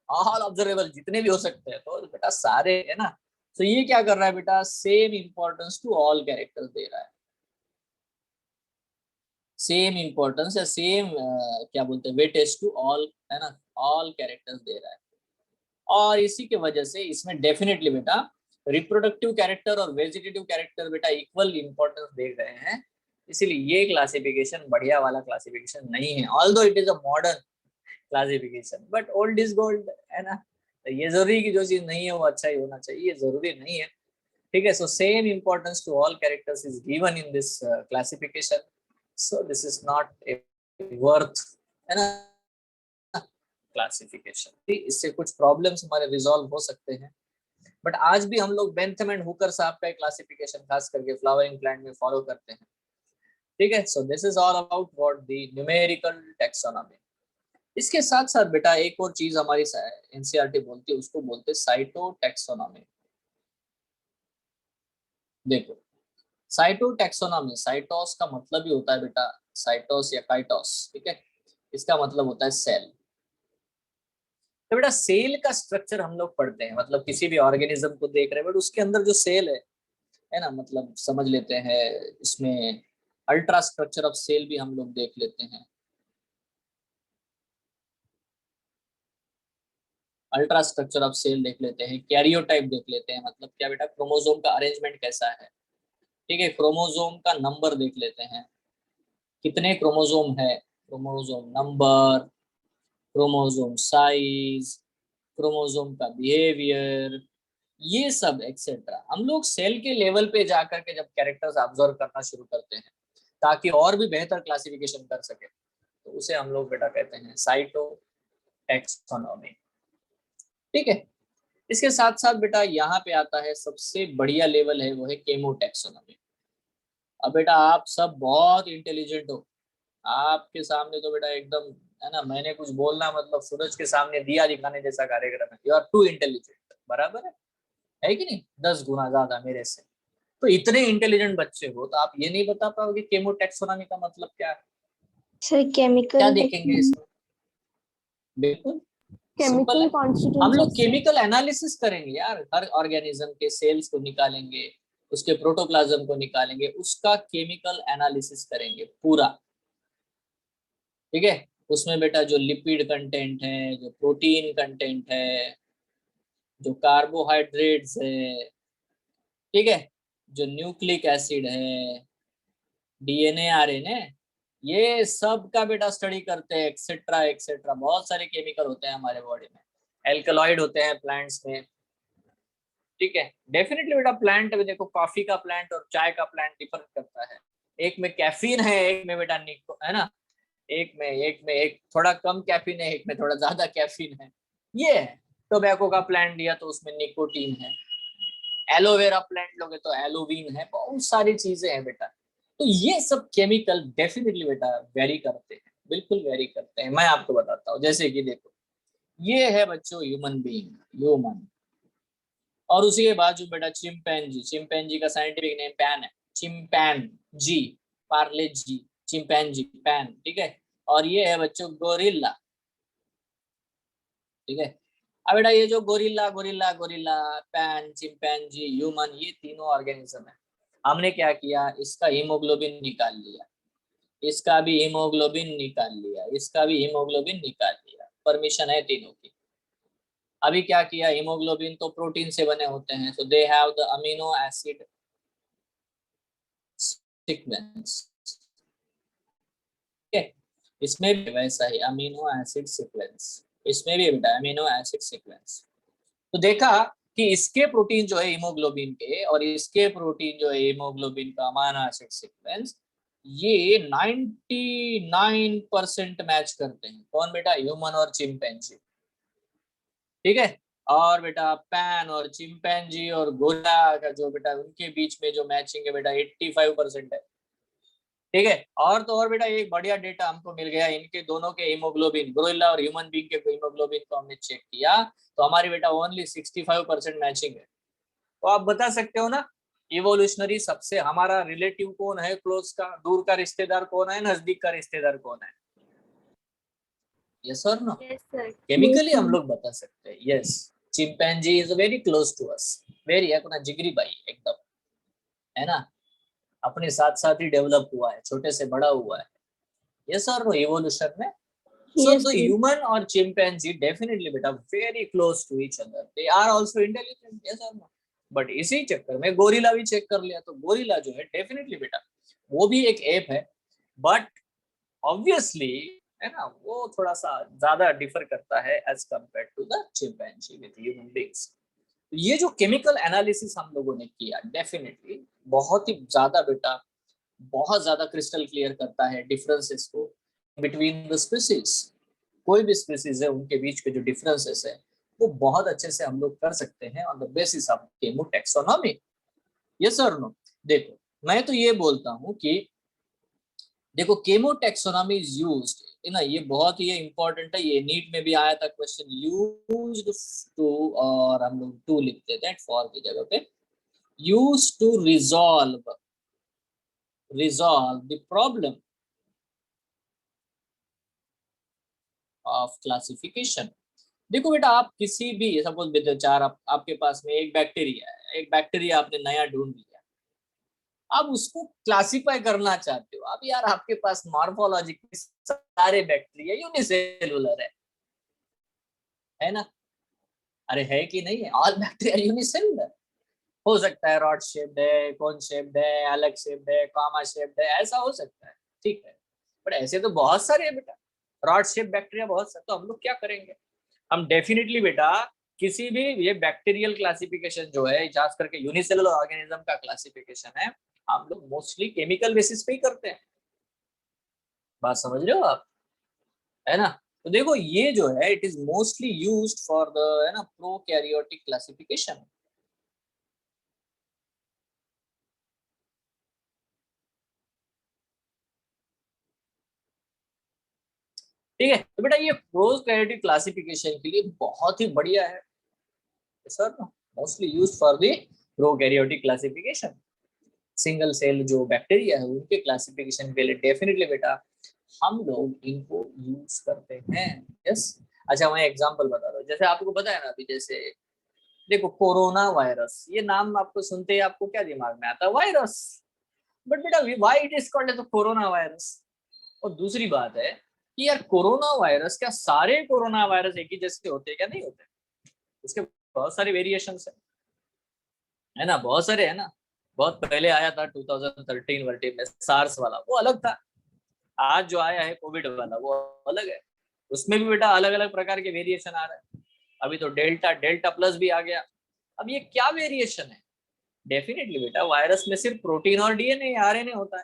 ऑल ऑब्जर्वेबल जितने भी हो सकते हैं, तो बेटा सारे है ना। तो ये क्या कर रहा है बेटा, same importance to all characters दे रहा है, सेम इंपॉर्टेंस या सेम क्या बोलते हैं वेटेज टू ऑल, है ना, ऑल कैरेक्टर्स दे रहा है। और इसी के वजह से इसमें डेफिनेटली बेटा रिप्रोडक्टिव कैरेक्टर और वेजिटेटिव कैरेक्टर बेटा इक्वल इंपॉर्टेंस दे रहे हैं। इसीलिए ये क्लासिफिकेशन बढ़िया वाला क्लासिफिकेशन नहीं है, although it is a modern classification, but old is gold, है ना। तो ये जरूरी कि जो चीज नहीं है वो अच्छा ही होना चाहिए, ये जरूरी नहीं है, ठीक है। So same importance to all characters is given in this classification, so this is not a worth, है ना, क्लासिफिकेशन। इससे कुछ प्रॉब्लम्स हमारे रिजॉल्व हो सकते हैं। बट आज भी हम लोग बेंथम एंड हुकर साहब का क्लासिफिकेशन खास करके फ्लावरिंग प्लांट में फॉलो करते हैं, ठीक है। सो this is all about what the numerical taxonomy. इसके साथ साथ बेटा एक और चीज हमारी एनसीईआरटी बोलती है, उसको बोलते हैं साइटो टैक्सोनॉमी। देखो साइटो टैक्सोनॉमी, साइटोस का मतलब ही होता है बेटा साइटोस या काइटोस, ठीक है। इसका मतलब होता है सेल। तो बेटा सेल का स्ट्रक्चर हम लोग पढ़ते हैं, मतलब किसी भी ऑर्गेनिज्म को देख रहे हैं बट उसके अंदर जो सेल है ना, मतलब समझ लेते हैं इसमें अल्ट्रा स्ट्रक्चर ऑफ सेल भी हम लोग देख लेते हैं। अल्ट्रा स्ट्रक्चर ऑफ सेल देख लेते हैं, कैरियोटाइप देख लेते हैं, मतलब क्या बेटा क्रोमोसोम का अरेंजमेंट कैसा है, ठीक है। क्रोमोसोम का नंबर देख लेते हैं, कितने क्रोमोसोम है, chromosome number, chromosome size, chromosome का बिहेवियर, ये सब एक्सेट्रा हम लोग सेल के लेवल पे जाकर के जब कैरेक्टर्स ऑब्जर्व करना शुरू करते हैं ताकि और भी बेहतर क्लासिफिकेशन कर सके, तो उसे हम लोग बेटा कहते हैं साइटो टैक्सोनॉमी। ठीक है, इसके साथ साथ बेटा यहाँ पे आता है सबसे बढ़िया लेवल है, वो है केमो टैक्सोनॉमी। अब बेटा आप सब बहुत इंटेलिजेंट हो, आपके सामने तो बेटा एकदम, है ना, मैंने कुछ बोलना मतलब सूरज के सामने दिया दिखाने जैसा कार्यक्रम है। यू आर टू इंटेलिजेंट, बराबर है कि नहीं, 10 गुना ज्यादा मेरे से। तो इतने इंटेलिजेंट बच्चे हो तो आप ये नहीं बता पाओगे केमो टैक्सोनॉमी का मतलब क्या है? सर क्या केमिकल देखेंगे इसमें? बिल्कुल सिंपल केमिकल है, हम कॉन्स्टिट्यूएंट्स ऑफ लोग केमिकल एनालिसिस करेंगे यार, हर ऑर्गेनिज्म के सेल्स को निकालेंगे, उसके प्रोटोप्लाज्म को निकालेंगे, उसका केमिकल एनालिसिस करेंगे पूरा। ठीक है, उसमें बेटा जो लिपिड कंटेंट है, जो प्रोटीन कंटेंट है, जो कार्बोहाइड्रेट्स है, ठीक है, जो न्यूक्लिक एसिड है, डीएनए, आरएनए, ये सब का बेटा स्टडी करते हैं, एक्सेट्रा एक्सेट्रा। बहुत सारे केमिकल होते हैं हमारे बॉडी में, एल्कलॉइड होते हैं प्लांट्स में। ठीक है, डेफिनेटली बेटा प्लांट में देखो, कॉफी का प्लांट और चाय का प्लांट डिफर करता है। एक में कैफीन है, एक में बेटा निको, है ना, एक थोड़ा कम कैफीन है, एक में थोड़ा ज्यादा कैफीन है। ये है, टोबैको का प्लांट लिया तो उसमें निकोटीन है, एलोवेरा प्लांट लोगे तो एलोवीन है, बहुत सारी चीजें हैं बेटा। तो ये सब केमिकल डेफिनेटली बेटा वेरी करते हैं, बिल्कुल वेरी करते हैं। मैं आपको बताता हूँ, जैसे कि देखो, ये है बच्चों ह्यूमन बीइंग, ह्यूमन, और उसी के बाजू बेटा चिंपैंजी। चिंपैंजी का साइंटिफिक नेम पैन है, चिंपैन जी, पार्ले जी, चिंपैंजी पैन। ठीक है, और ये है बच्चों गोरिल्ला। ठीक है, अब बेटा ये जो gorilla gorilla gorilla, pan, chimpanzee, human, ये तीनों ऑर्गेनिज्म है। हमने क्या किया, इसका हीमोग्लोबिन निकाल लिया, इसका भी हीमोग्लोबिन निकाल लिया, इसका भी हीमोग्लोबिन निकाल लिया, परमिशन है तीनों की। अभी क्या किया, हीमोग्लोबिन तो प्रोटीन से बने होते हैं, so they have the amino acid sequence. ठीक है, इसमें भी वैसा ही अमीनो एसिड सीक्वेंस, इसमें भी बेटा अमीनो एसिड सीक्वेंस। तो देखा कि इसके प्रोटीन जो है हीमोग्लोबिन के, और इसके प्रोटीन जो है हीमोग्लोबिन का अमीनो एसिड सीक्वेंस, ये 99% मैच करते हैं। कौन बेटा, ह्यूमन और चिंपैंजी। ठीक है, और बेटा पैन और चिंपैंजी और गोरिल्ला का जो बेटा उनके बीच में जो मैचिंग है बेटा 85% है। ठीक है, और तो और बेटा एक बढ़िया डेटा हमको मिल गया, इनके दोनों के हीमोग्लोबिन, गोरिल्ला और ह्यूमन बीइंग के हीमोग्लोबिन को हमने चेक किया, तो हमारी बेटा ओनली 65% मैचिंग है। तो आप बता सकते हो ना, इवोल्यूशनरी सबसे हमारा रिलेटिव कौन है, क्लोज का, दूर का रिश्तेदार कौन है, नजदीक का रिश्तेदार कौन है? यस और नो? Yes sir. केमिकली हम लोग बता सकते हैं, yes, chimpanzee is very close to us, very, अपना जिगरी भाई एकदम, है ना, अपने साथ साथ ही डेवलप हुआ है, छोटे से बड़ा हुआ है। यस और नो, इवोल्यूशन में। So yes the sir. human or chimpanzee definitely beta very close to each other. They are also intelligent, yes or no? But इसी चक्कर में गोरिल्ला भी चेक कर लिया, तो गोरिल्ला जो है डेफिनेटली बेटा वो भी एक एप है, बट ऑब्वियसली, है ना, वो थोड़ा सा ज्यादा डिफर करता है as compared to the chimpanzee with human beings. तो ये जो केमिकल एनालिसिस हम लोगों ने किया, डेफिनेटली बहुत ही ज्यादा बेटा, बहुत ज्यादा क्रिस्टल क्लियर करता है डिफरेंसेस को बिटवीन द स्पीसीज। कोई भी स्पीसीज है उनके बीच के जो डिफरेंसेस है वो बहुत अच्छे से हम लोग कर सकते हैं on the basis of chemo taxonomy. Yes और नो? देखो, मैं तो ये बोलता हूँ कि देखो, केमो टैक्सोनॉमी इज यूज्ड, ना, ये बहुत ही इंपॉर्टेंट है, ये नीट में भी आया था क्वेश्चन, यूज्ड टू, और हम लोग टू लिख देते हैं फॉर की जगह पे, used to resolve the problem of classification. देखो बेटा, आप किसी भी, सपोज चार आपके पास में एक बैक्टीरिया है, एक बैक्टीरिया आपने नया ढूंढ लिया, आप उसको क्लासिफाई करना चाहते हो, अब यार आपके पास मॉर्फोलॉजी सारे बैक्टीरिया यूनिसेलुलर है ना, अरे है कि नहीं है, ऑल बैक्टीरिया यूनिसेलुलर। हो सकता है रॉड शेप्ड है, कोन शेप्ड है, अलग शेप्ड है, कॉमा शेप्ड है, ऐसा हो सकता है, ठीक है, बट ऐसे तो बहुत सारे है बेटा, रॉड शेप बैक्टीरिया बहुत सा, तो हम लोग क्या करेंगे, हम डेफिनेटली बेटा किसी भी ये बैक्टीरियल क्लासिफिकेशन जो है, खास करके यूनिसेलुलर ऑर्गेनिज्म का क्लासिफिकेशन है, हम लोग मोस्टली केमिकल बेसिस पे ही करते हैं। बात समझ रहे हो आप, है ना। तो देखो ये जो है it is mostly used for the, है ना, प्रोकैरियोटिक क्लासिफिकेशन। ठीक है, तो बेटा ये प्रोकैरियोटिक क्लासिफिकेशन के लिए बहुत ही बढ़िया है sir, mostly used for the prokaryotic classification. Single cell जो बैक्टीरिया है उनके क्लासिफिकेशन के लिए डेफिनेटली बेटा हम लोग इनको यूज करते हैं। यस। अच्छा मैं एग्जांपल बता रहा हूँ, जैसे आपको पता है ना अभी, जैसे देखो कोरोना वायरस, ये नाम आपको सुनते ही आपको क्या दिमाग में आता है, वायरस। बट बेटा why it is called as corona virus. और दूसरी बात है कि यार कोरोना वायरस, क्या सारे कोरोना वायरस एक ही जैसे होते हैं क्या, नहीं होते, उसके बहुत सारे वेरिएशन है ना, बहुत सारे है ना। बहुत पहले आया था 2013 वर्टी में सार्स वाला, वो अलग था। आज जो आया है कोविड वाला वो अलग है, उसमें भी बेटा अलग अलग प्रकार के वेरिएशन आ रहे हैं। अभी तो डेल्टा डेल्टा प्लस भी आ गया। अब ये क्या वेरिएशन डेफिनेटली बेटा वायरस में सिर्फ प्रोटीन और डीएनए आरएनए होता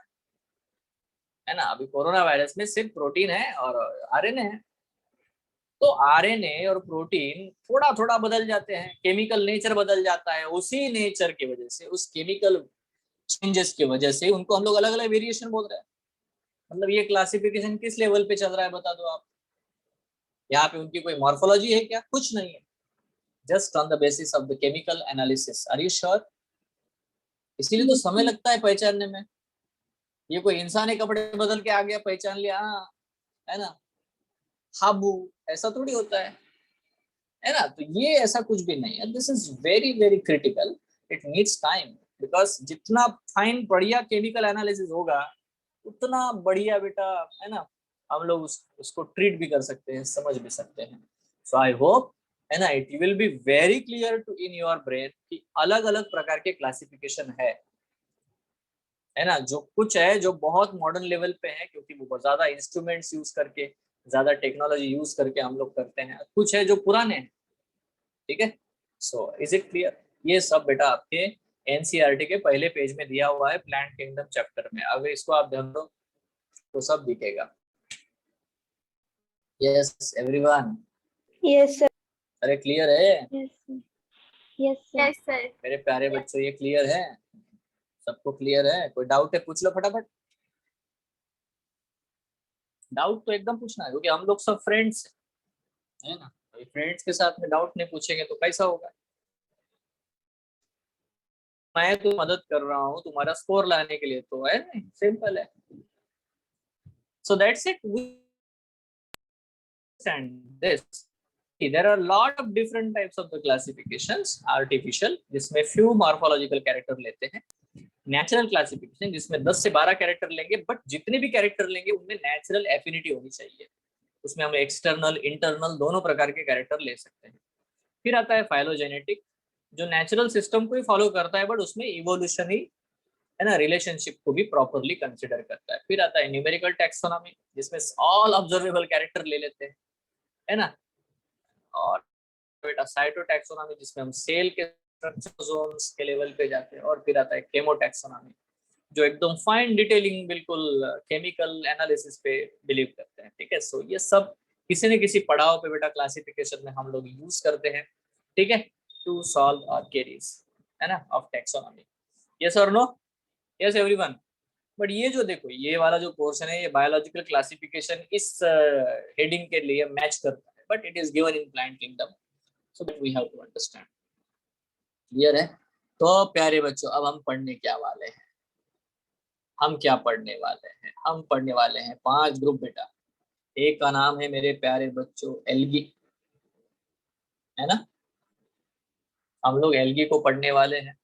है ना। अभी कोरोना वायरस में सिर्फ प्रोटीन है और आरएनए है। तो आरएनए और प्रोटीन थोड़ा थोड़ा बदल जाते हैं, केमिकल नेचर बदल जाता है, उसी नेचर की वजह से, उस केमिकल चेंजेस की वजह से उनको हम लोग अलग अलग वेरिएशन बोल रहे हैं। मतलब ये क्लासिफिकेशन किस लेवल पे चल रहा है बता दो आप। यहाँ पे उनकी कोई मॉर्फोलॉजी है क्या, कुछ नहीं है, just on the basis of the chemical analysis. Are you sure. इसीलिए तो समय लगता है पहचानने में। ये कोई इंसान के कपड़े बदल के आ गया पहचान लिया, हाँ, है ना, हाबू, ऐसा थोड़ी होता है ना। तो ये ऐसा कुछ भी नहीं है, this is very very critical, it needs time. Because जितना फाइन बढ़िया केमिकल एनालिसिस होगा उतना बढ़िया बेटा, है ना, हम लोग उसको ट्रीट भी कर सकते हैं, समझ भी सकते हैं। सो आई होप, है ना, it will be very clear to in your brain कि अलग अलग प्रकार के क्लासिफिकेशन है ना। जो कुछ है जो बहुत मॉडर्न लेवल पे है, क्योंकि वो बहुत ज्यादा इंस्ट्रूमेंट्स यूज करके, ज्यादा टेक्नोलॉजी यूज करके हम लोग करते हैं, कुछ है जो पुराने हैं। ठीक है, सो इज इट क्लियर। ये सब बेटा आपके एनसीईआरटी के पहले पेज में दिया हुआ है, प्लांट किंगडम चैप्टर में, अगर इसको आप ध्यान दो तो सब दिखेगा। Yes everyone. Yes sir. अरे क्लियर है यस सर। Yes sir. मेरे प्यारे बच्चों, ये क्लियर है, सबको क्लियर है, कोई डाउट है पूछ लो फटाफट। डाउट तो एकदम पूछना है, क्योंकि हम लोग सब फ्रेंड्स है ना। फ्रेंड्स के साथ में डाउट नहीं पूछेंगे तो कैसा होगा। मैं तो मदद कर रहा हूँ तुम्हारा स्कोर लाने के लिए, तो है नहीं, सिंपल है। So that's it, we understand this. There are a lot of different types of the classifications, artificial जिसमें few morphological character लेते हैं, नेचुरल क्लासिफिकेशन जिसमें 10 से 12 कैरेक्टर लेंगे, बट जितने भी कैरेक्टर लेंगे उनमें नेचुरल एफिनिटी होनी चाहिए, उसमें हम एक्सटर्नल इंटरनल दोनों प्रकार के कैरेक्टर ले सकते हैं। फिर आता है फाइलोजेनेटिक, जो नेचुरल सिस्टम को ही फॉलो करता है, बट उसमें इवोल्यूशन ही, है ना, रिलेशनशिप को भी प्रॉपरली कंसिडर करता है। फिर आता है न्यूमेरिकल टैक्सोनॉमी, जिसमें ऑल ऑब्जर्वेबल कैरेक्टर ले लेते हैं, है ना। और बेटा साइटोटैक्सोनॉमी, जिसमें हम सेल के जोन्स के लेवल पे जाते हैं। और फिर आता है केमोटैक्सोनॉमी, जो एकदम फाइन डिटेलिंग बिल्कुल केमिकल एनालिसिस पे बिलीव करते हैं। ठीक है, सो ये सब किसी न किसी पड़ाव पे बेटा क्लासिफिकेशन में हम लोग यूज करते हैं। ठीक है, टू सॉल्व आवर क्वेरीज, है ना, ऑफ टैक्सोनॉमी। यस और नो। Yes everyone. बट ये जो देखो ये वाला जो पोर्शन है, ये बायोलॉजिकल क्लासिफिकेशन इस हेडिंग के लिए मैच करता है, but it is given in plant kingdom, so that we have to understand. Clear है। तो प्यारे बच्चों अब हम पढ़ने क्या वाले हैं, हम क्या पढ़ने वाले हैं, हम पढ़ने वाले हैं 5 ग्रुप बेटा। एक का नाम है मेरे प्यारे बच्चों एल्गी, है ना, हम लोग एल्गी को पढ़ने वाले हैं।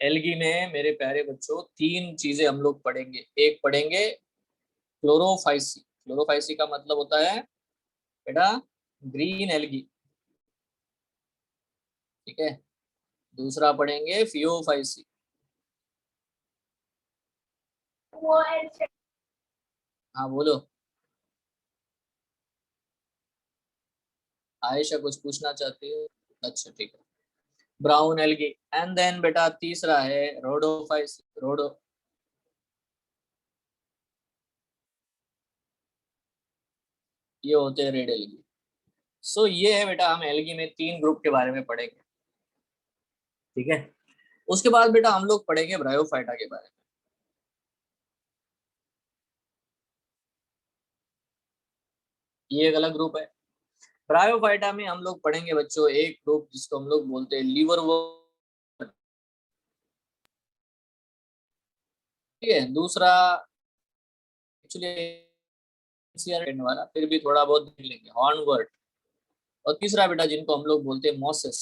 एल्गी में मेरे प्यारे बच्चों 3 चीजें हम लोग पढ़ेंगे। एक पढ़ेंगे क्लोरोफाइसी, क्लोरोफाइसी का मतलब होता है बेटा ग्रीन एल्गी। ठीक है, दूसरा पढ़ेंगे फियोफाइसी, हाँ बोलो, आयशा कुछ पूछना चाहती है? अच्छा ठीक है। Brown algae. एंड देन बेटा तीसरा है रोडोफाइस रोडो, ये होते हैं रेड एल्गी। सो ये है बेटा, हम एल्गी में 3 ग्रुप के बारे में पढ़ेंगे, ठीक है। उसके बाद बेटा हम लोग पढ़ेंगे ब्रायोफाइटा के बारे में। ये एक अलग ग्रुप है। ब्रायोफाइटा में हम लोग पढ़ेंगे बच्चों एक ग्रुप जिसको हम लोग बोलते हैं लीवर वर्म, ठीक है। दूसरा एक्चुअली वाला फिर भी थोड़ा बहुत देख लेंगे, हॉर्नवर्ट। और तीसरा बेटा जिनको हम लोग बोलते हैं मोसेस,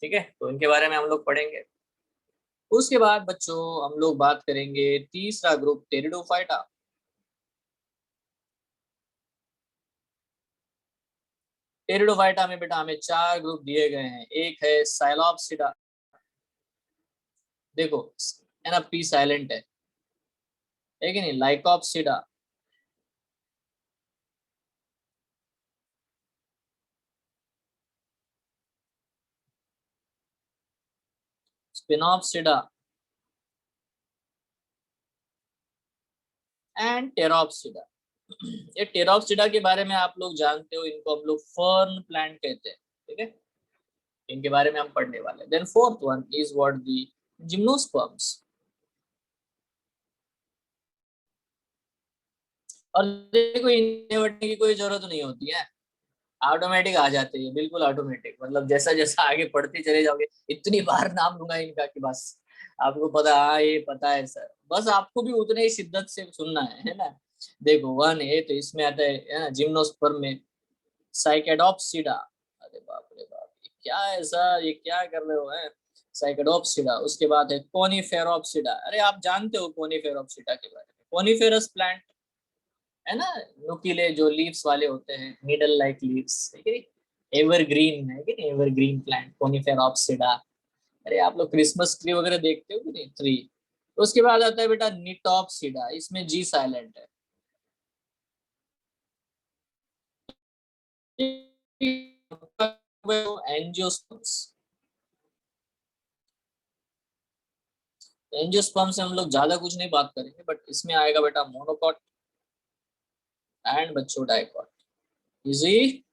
ठीक है। तो इनके बारे में हम लोग पढ़ेंगे। उसके बाद बच्चों हम लोग बात करेंगे तीसरा ग्रुप टेरिडोफाइटा। टेरिडोफाइटा में बेटा हमें 4 ग्रुप दिए गए हैं। एक है साइलोप्सिडा, देखो है ना, पी साइलेंट है कि नहीं। Lycopsida, sphenopsida and pteropsida. ये टेरोप्सिडा के बारे में आप लोग जानते हो, इनको हम लोग फर्न प्लांट कहते हैं, ठीक है। इनके बारे में हम पढ़ने वाले हैं। Then fourth one is what the gymnosperms. और देखो इन्हें बढ़ने की कोई जरूरत नहीं होती है, ऑटोमेटिक आ जाते हैं, बिल्कुल ऑटोमेटिक। मतलब जैसा जैसा आगे पढ़ते चले जाओगे इतनी बार नाम लूंगा इनका कि बस आपको पता, हाँ ये पता है सर, बस आपको भी उतने ही शिद्दत से सुनना है ना। देखो वन है तो इसमें आता है ना जिम्नोस्पर्म में साइकेडोप्सिडा। अरे बाप रे बाप, ये क्या है सर, ये क्या कर रहे हो है। साइकेडोप्सिडा। उसके बाद है कोनिफेरोप्सिडा। अरे आप जानते हो कोनिफेरोप्सिडा के बारे में, कोनिफेरस प्लांट है ना, नुकीले जो लीव्स वाले होते हैं, नीडल लाइक लीव्स, है कि नहीं। एवरग्रीन है कि नहीं, एवरग्रीन प्लांट कोनिफेरोप्सिडा। अरे आप लोग क्रिसमस ट्री वगैरह देखते हो कि नहीं, ट्री। उसके बाद आता है बेटा निटॉप्सिडा, इसमें जी साइलेंट है। एंजियोस्पर्म्स, एंजियोस्पर्म से हम लोग ज्यादा कुछ नहीं बात करेंगे, बट इसमें आएगा बेटा मोनोकॉट एंड बच्चों डाइकॉट। इजी,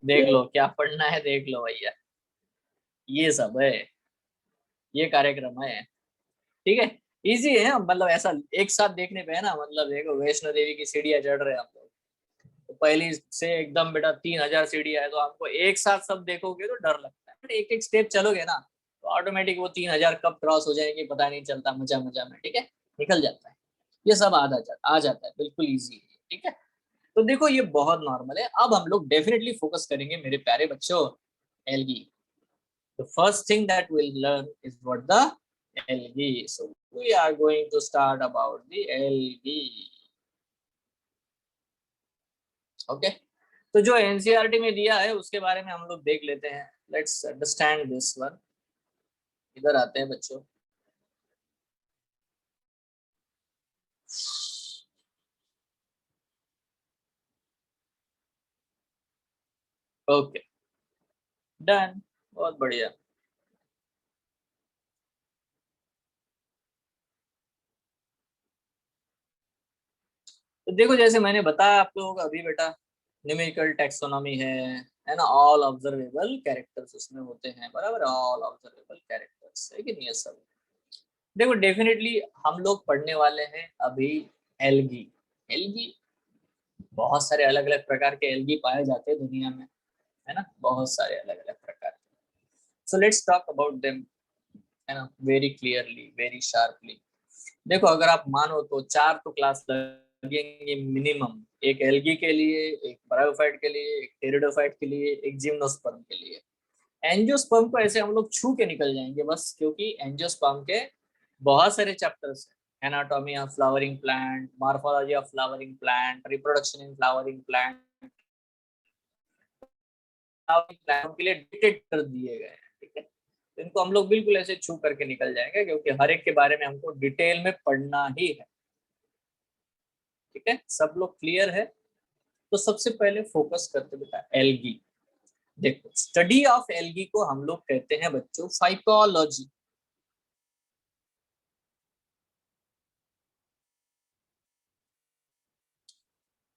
देख लो क्या पढ़ना है, देख लो भैया, ये सब है, ये कार्यक्रम है, ठीक है। इजी है, मतलब ऐसा एक साथ देखने पे है ना, मतलब देखो वैष्णो देवी की सीढ़ियां चढ़ रहे हैं हम लोग, तो पहली से एकदम बेटा 3000 सीढ़ियां है, तो आपको एक साथ सब देखोगे तो डर लगता है, बट एक एक स्टेप चलोगे ना तो ऑटोमेटिक वो 3000 कब क्रॉस हो जाएंगे पता नहीं चलता, मजा मजा में, ठीक है, निकल जाता है। ये सब आ जाता है, बिल्कुल ईजी है, ठीक है। तो देखो ये बहुत नॉर्मल है। अब हम लोग डेफिनेटली फोकस करेंगे मेरे प्यारे बच्चों algae. The first thing that we'll learn is what the algae. So we are going to start about the algae. Okay. तो जो एनसीईआरटी में दिया है उसके बारे में हम लोग देख लेते हैं। Let's understand this one. इधर आते हैं बच्चों। ओके, डन, बहुत बढ़िया। तो देखो जैसे मैंने बताया आप लोगों को अभी बेटा, न्यूमेरिकल टैक्सोनॉमी है ना, ऑल ऑब्जर्वेबल कैरेक्टर्स उसमें होते हैं, बराबर, ऑल ऑब्जर्वेबल कैरेक्टर्स है कि नहीं, ये सब। देखो डेफिनेटली हम लोग पढ़ने वाले हैं अभी एल्गी। एल्गी, बहुत सारे अलग अलग प्रकार के एल्गी पाए जाते हैं दुनिया में, है ना, बहुत सारे अलग अलग प्रकार के। So let's talk about them, है ना, वेरी क्लियरली, वेरी शार्पली। देखो अगर आप मानो तो 4 तो क्लास लगेंगे मिनिमम, एक एल्गी के लिए, एक ब्रायोफाइट के लिए, एक टेरिडोफाइट के लिए, एक जिम्नोस्पर्म के लिए। एंजियोस्पर्म को ऐसे हम लोग छू के निकल जाएंगे बस, क्योंकि एंजियोस्पर्म के बहुत सारे चैप्टर्स हैं। Anatomy of flowering plant, morphology of flowering plant, reproduction in flowering plant, flowering plant के लिए डिटेक्ट कर दिए गए हैं, ठीक है। तो इनको हम लोग बिल्कुल ऐसे छू करके निकल जाएंगे, क्योंकि हर एक के बारे में हमको डिटेल में पढ़ना ही है, ठीक है। सब लोग क्लियर है? तो सबसे पहले फोकस करते बेटा एल्गी। देखो स्टडी ऑफ एल्गी को हम लोग कहते हैं बच्चों फाइकोलॉजी।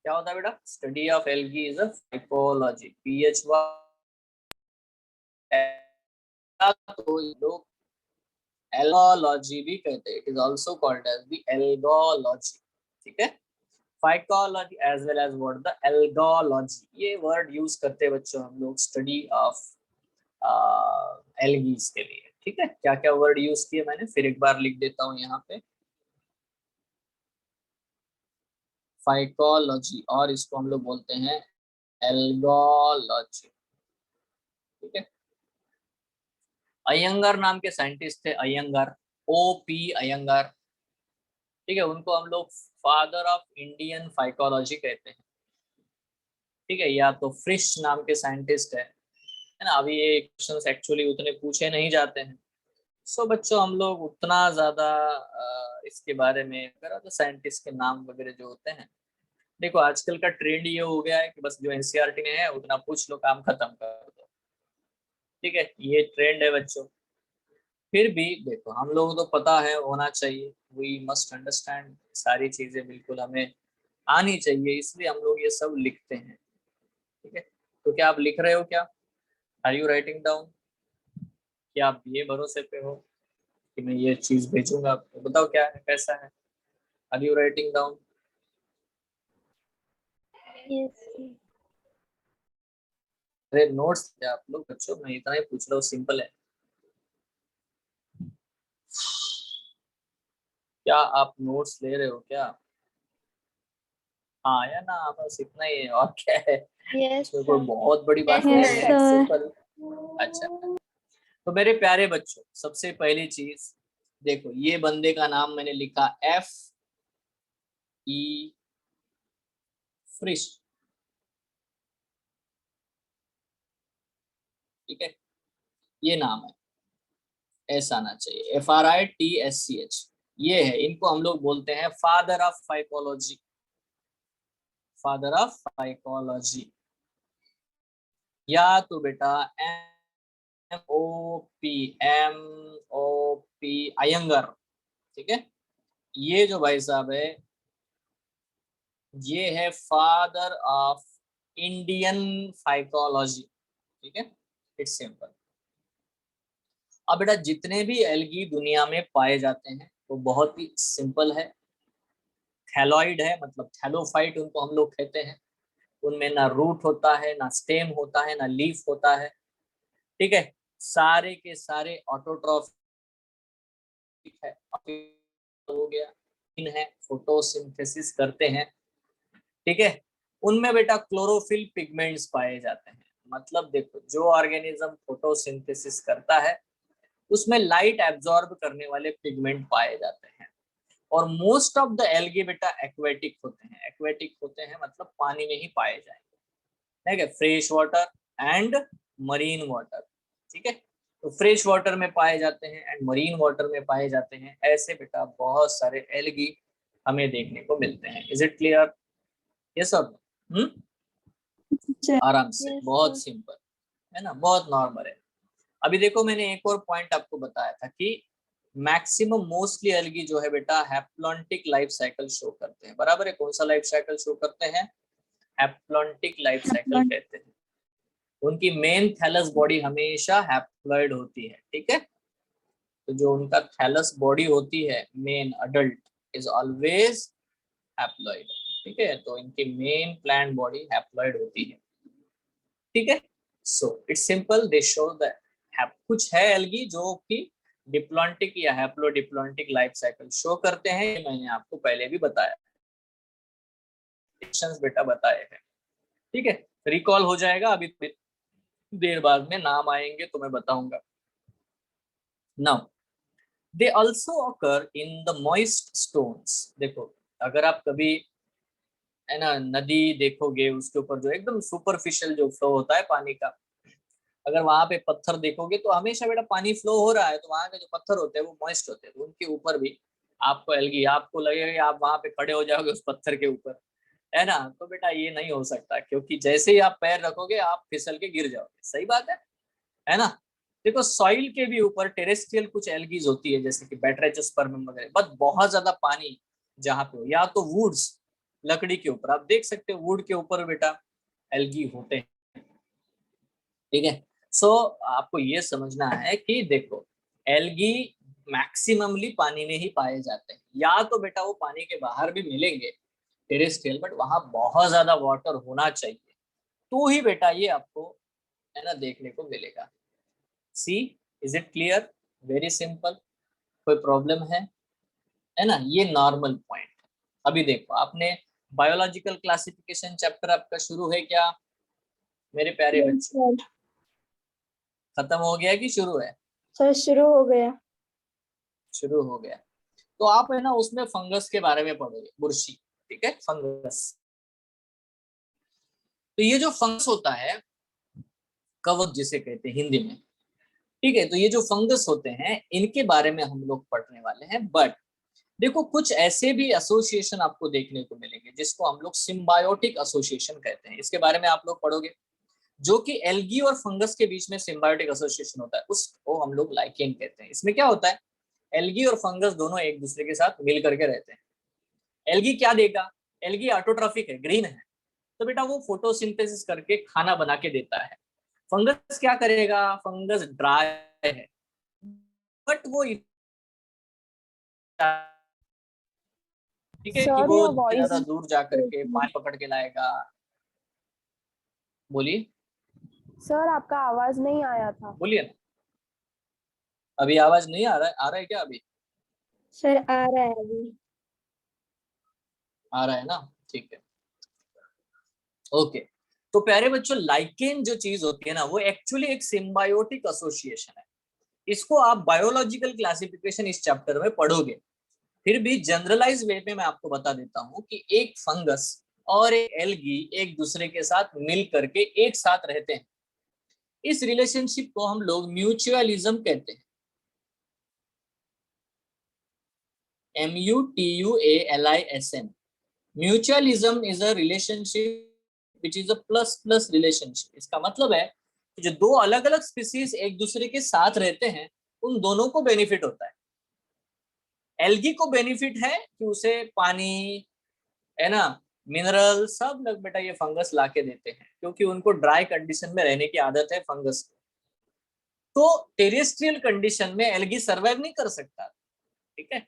क्या होता है बेटा? Study of algae is a phycology, तो लोग एल्गोलॉजी भी कहते हैं, it is also called as the algology. ठीक है, phycology as well as what the algology, ये वर्ड यूज करते हैं बच्चों हम लोग स्टडी ऑफ एल्गीज के लिए। ठीक है, क्या क्या वर्ड यूज किए मैंने फिर एक बार लिख देता हूँ यहाँ पे, फाइकोलॉजी, और इसको हम लोग बोलते हैं एल्गोलॉजी। ठीक है, अयंगार नाम के साइंटिस्ट थे, अयंगार, O.P. अयंगार। ठीक है, उनको हम लोग फादर ऑफ इंडियन फाइकोलॉजी कहते हैं। ठीक है, या तो फ्रिश नाम के साइंटिस्ट है ना। अभी ये क्वेश्चंस एक्चुअली उतने पूछे नहीं जाते हैं, सो बच्चों हम लोग उतना ज्यादा इसके बारे में अगर तो साइंटिस्ट के नाम वगैरह जो होते हैं, देखो आजकल का ट्रेंड ये हो गया है कि बस जो एनसीईआरटी में है उतना पूछ लो, काम खत्म कर दो। ठीक है, ये ट्रेंड है बच्चों। फिर भी देखो हम लोग तो पता है होना चाहिए, वी मस्ट अंडरस्टैंड, सारी चीजें बिल्कुल हमें आनी चाहिए, इसलिए हम लोग ये सब लिखते हैं। ठीक है, तो क्या आप लिख रहे हो क्या? Are you writing down? क्या आप ये भरोसे पे हो कि मैं ये चीज भेजूंगा आपको? बताओ क्या है, कैसा है? Are you writing down? Yes, sir. अरे नोट्स आप लोग बच्चों, मैं इतना ही पूछ रहा हूँ, सिंपल है। क्या आप नोट्स ले रहे हो क्या? हाँ या ना, बस इतना ही है, और क्या है? Yes, इसमें कोई sir. बहुत बड़ी बात Yes, नहीं है, sir. सिंपल। अच्छा, तो मेरे प्यारे बच्चों सबसे पहली चीज देखो, ये बंदे का नाम मैंने लिखा F.E. फ्रिश। ठीक है, ये नाम है, ऐसा आना चाहिए, FRITSCH। ये है, इनको हम लोग बोलते हैं father of phycology, father of phycology. या तो बेटा M.O.P. अयंगर। ठीक है, ये जो भाई साहब है ये है फादर ऑफ इंडियन फाइकोलॉजी। ठीक है, इट्स सिंपल। अब बेटा जितने भी एल्गी दुनिया में पाए जाते हैं वो बहुत ही सिंपल है, थैलॉइड है, मतलब थैलोफाइट उनको हम लोग कहते हैं। उनमें ना रूट होता है, ना स्टेम होता है, ना लीफ होता है। ठीक है, सारे के सारे ऑटोट्रॉफिक है, हो गया, इन है, फोटोसिंथेसिस करते हैं। ठीक है, उनमें बेटा क्लोरोफिल पिगमेंट्स पाए जाते हैं। मतलब देखो जो ऑर्गेनिज्म फोटोसिंथेसिस करता है उसमें लाइट एब्जॉर्ब करने वाले पिगमेंट पाए जाते हैं। और मोस्ट ऑफ द एल्गी बेटा एक्वेटिक होते हैं, एक्वेटिक होते हैं मतलब पानी में ही पाए जाएंगे। ठीक है, fresh water and marine water. ठीक है, तो फ्रेश वाटर में पाए जाते हैं एंड मरीन वाटर में पाए जाते हैं, ऐसे बेटा बहुत सारे एल्गी हमें देखने को मिलते हैं। Is it clear? ये सब आराम से, Yes, बहुत sir. सिंपल है ना, बहुत नॉर्मल है। अभी देखो मैंने एक और पॉइंट आपको बताया था कि मैक्सिमम मोस्टली एल्गी जो है बेटा हैप्लॉन्टिक लाइफ साइकिल शो करते हैं। बराबर है, कौन सा लाइफ साइकिल शो करते हैं? हैप्लॉन्टिक लाइफ साइकिल कहते हैं। उनकी मेन थैलस बॉडी हमेशा हैप्लॉइड होती है। ठीक है, तो जो उनका थैलस बॉडी होती है main adult is always haploid. ठीक है, तो इनकी मेन प्लांट बॉडी हैप्लॉइड होती है। ठीक है, so it's simple, they show that कुछ है एल्गी जो कि डिप्लॉन्टिक या हैप्लोडिप्लॉन्टिक लाइफ साइकिल शो करते हैं, ये मैंने आपको पहले भी बताया, बेटा बताए हैं। ठीक है, रिकॉल हो जाएगा, अभी देर बाद में नाम आएंगे तो मैं बताऊंगा। Now they also occur in the moist stones. देखो अगर आप कभी है ना नदी देखोगे, उसके ऊपर जो एकदम सुपरफिशियल जो फ्लो होता है पानी का, अगर वहां पे पत्थर देखोगे तो हमेशा बेटा पानी फ्लो हो रहा है, तो वहां के जो पत्थर होते हैं वो मॉइस्ट होते हैं, तो उनके ऊपर भी आपको एल्गी, आपको लगेगा कि आप वहां पे खड़े हो जाओगे उस पत्थर के ऊपर, है ना। तो बेटा ये नहीं हो सकता, क्योंकि जैसे ही आप पैर रखोगे आप फिसल के गिर जाओगे। सही बात है ना। देखो सॉइल के भी ऊपर टेरेस्ट्रियल कुछ एल्गीज होती है, जैसे कि बैट्रेचोस्पर्म वगैरह, बट बहुत ज्यादा पानी जहाँ पे हो, या तो वुड्स, लकड़ी के ऊपर आप देख सकते हो, वुड के ऊपर बेटा एल्गी होते हैं। ठीक है। सो आपको ये समझना है कि देखो एल्गी मैक्सिममली पानी में ही पाए जाते हैं, या तो बेटा वो पानी के बाहर भी मिलेंगे टेरेस्ट्रियल, बट वहां बहुत ज्यादा वाटर होना चाहिए, तो ही बेटा ये आपको है ना देखने को मिलेगा। See, is it clear? Very simple. कोई प्रॉब्लम है ना। ये नॉर्मल पॉइंट। अभी देखो आपने बायोलॉजिकल क्लासिफिकेशन चैप्टर आपका शुरू है क्या मेरे प्यारे यस बच्चों? सर। खत्म हो गया कि शुरू है? सर शुरू हो गया। शुरू हो गया। तो आप है ना उसमें फंगस के बारे में पढ़ोगे, बुर्शी। ठीक है, फंगस। तो ये जो फंगस होता है, कवक जिसे कहते हैं हिंदी में, ठीक है, तो ये जो फंगस होते हैं इनके बारे में हम लोग पढ़ने वाले हैं। बट देखो कुछ ऐसे भी एसोसिएशन आपको देखने को मिलेंगे जिसको हम लोग सिम्बायोटिक एसोसिएशन कहते हैं, इसके बारे में आप लोग पढ़ोगे। जो कि एल्गी और फंगस के बीच में सिम्बायोटिक एसोसिएशन होता है, उसको हम लोग लाइकेन कहते हैं। इसमें क्या होता है, एल्गी और फंगस दोनों एक दूसरे के साथ मिल करके रहते हैं। एल्गी क्या देगा, एल्गी ऑटोट्रॉफिक है, ग्रीन है, तो बेटा वो फोटोसिंथेसिस करके खाना बना के देता है। फंगस क्या करेगा, फंगस ड्राई है, बट वो ठीक है कि सर वो योर वॉइस ज्यादा दूर जा करके पानी पकड़ के लाएगा। बोलिए। सर आपका आवाज नहीं आया था। बोलिए ना। अभी आवाज नहीं आ रहा है क्या अभी? सर आ रहा है अभी। आ रहा है ना, ठीक है। ओके। तो प्यारे बच्चों लाइकेन जो चीज होती है ना, वो एक्चुअली एक सिम्बायोटिक एसोसिएशन है। इसको आप बायोलॉजिकल क्लासिफिकेशन इस चैप्टर में पढ़ोगे। फिर भी जनरलाइज वे में मैं आपको बता देता हूँ कि एक फंगस और एक एल्गी एक दूसरे के साथ मिल करके एक साथ रहते हैं। इस रिलेशनशिप को हम लोग म्यूचुअलिज्म कहते हैं। MUTUALISM। Mutualism is a relationship which is a plus plus relationship. इसका मतलब है कि जो दो अलग अलग स्पीसीज एक दूसरे के साथ रहते हैं उन दोनों को बेनिफिट होता है। एल्गी को बेनिफिट है कि उसे पानी, है ना, मिनरल सब लोग बेटा ये फंगस ला के देते हैं, क्योंकि उनको ड्राई कंडीशन में रहने की आदत है फंगस को। तो टेरेस्ट्रियल कंडीशन में एल्गी सर्वाइव नहीं कर सकता। ठीक है।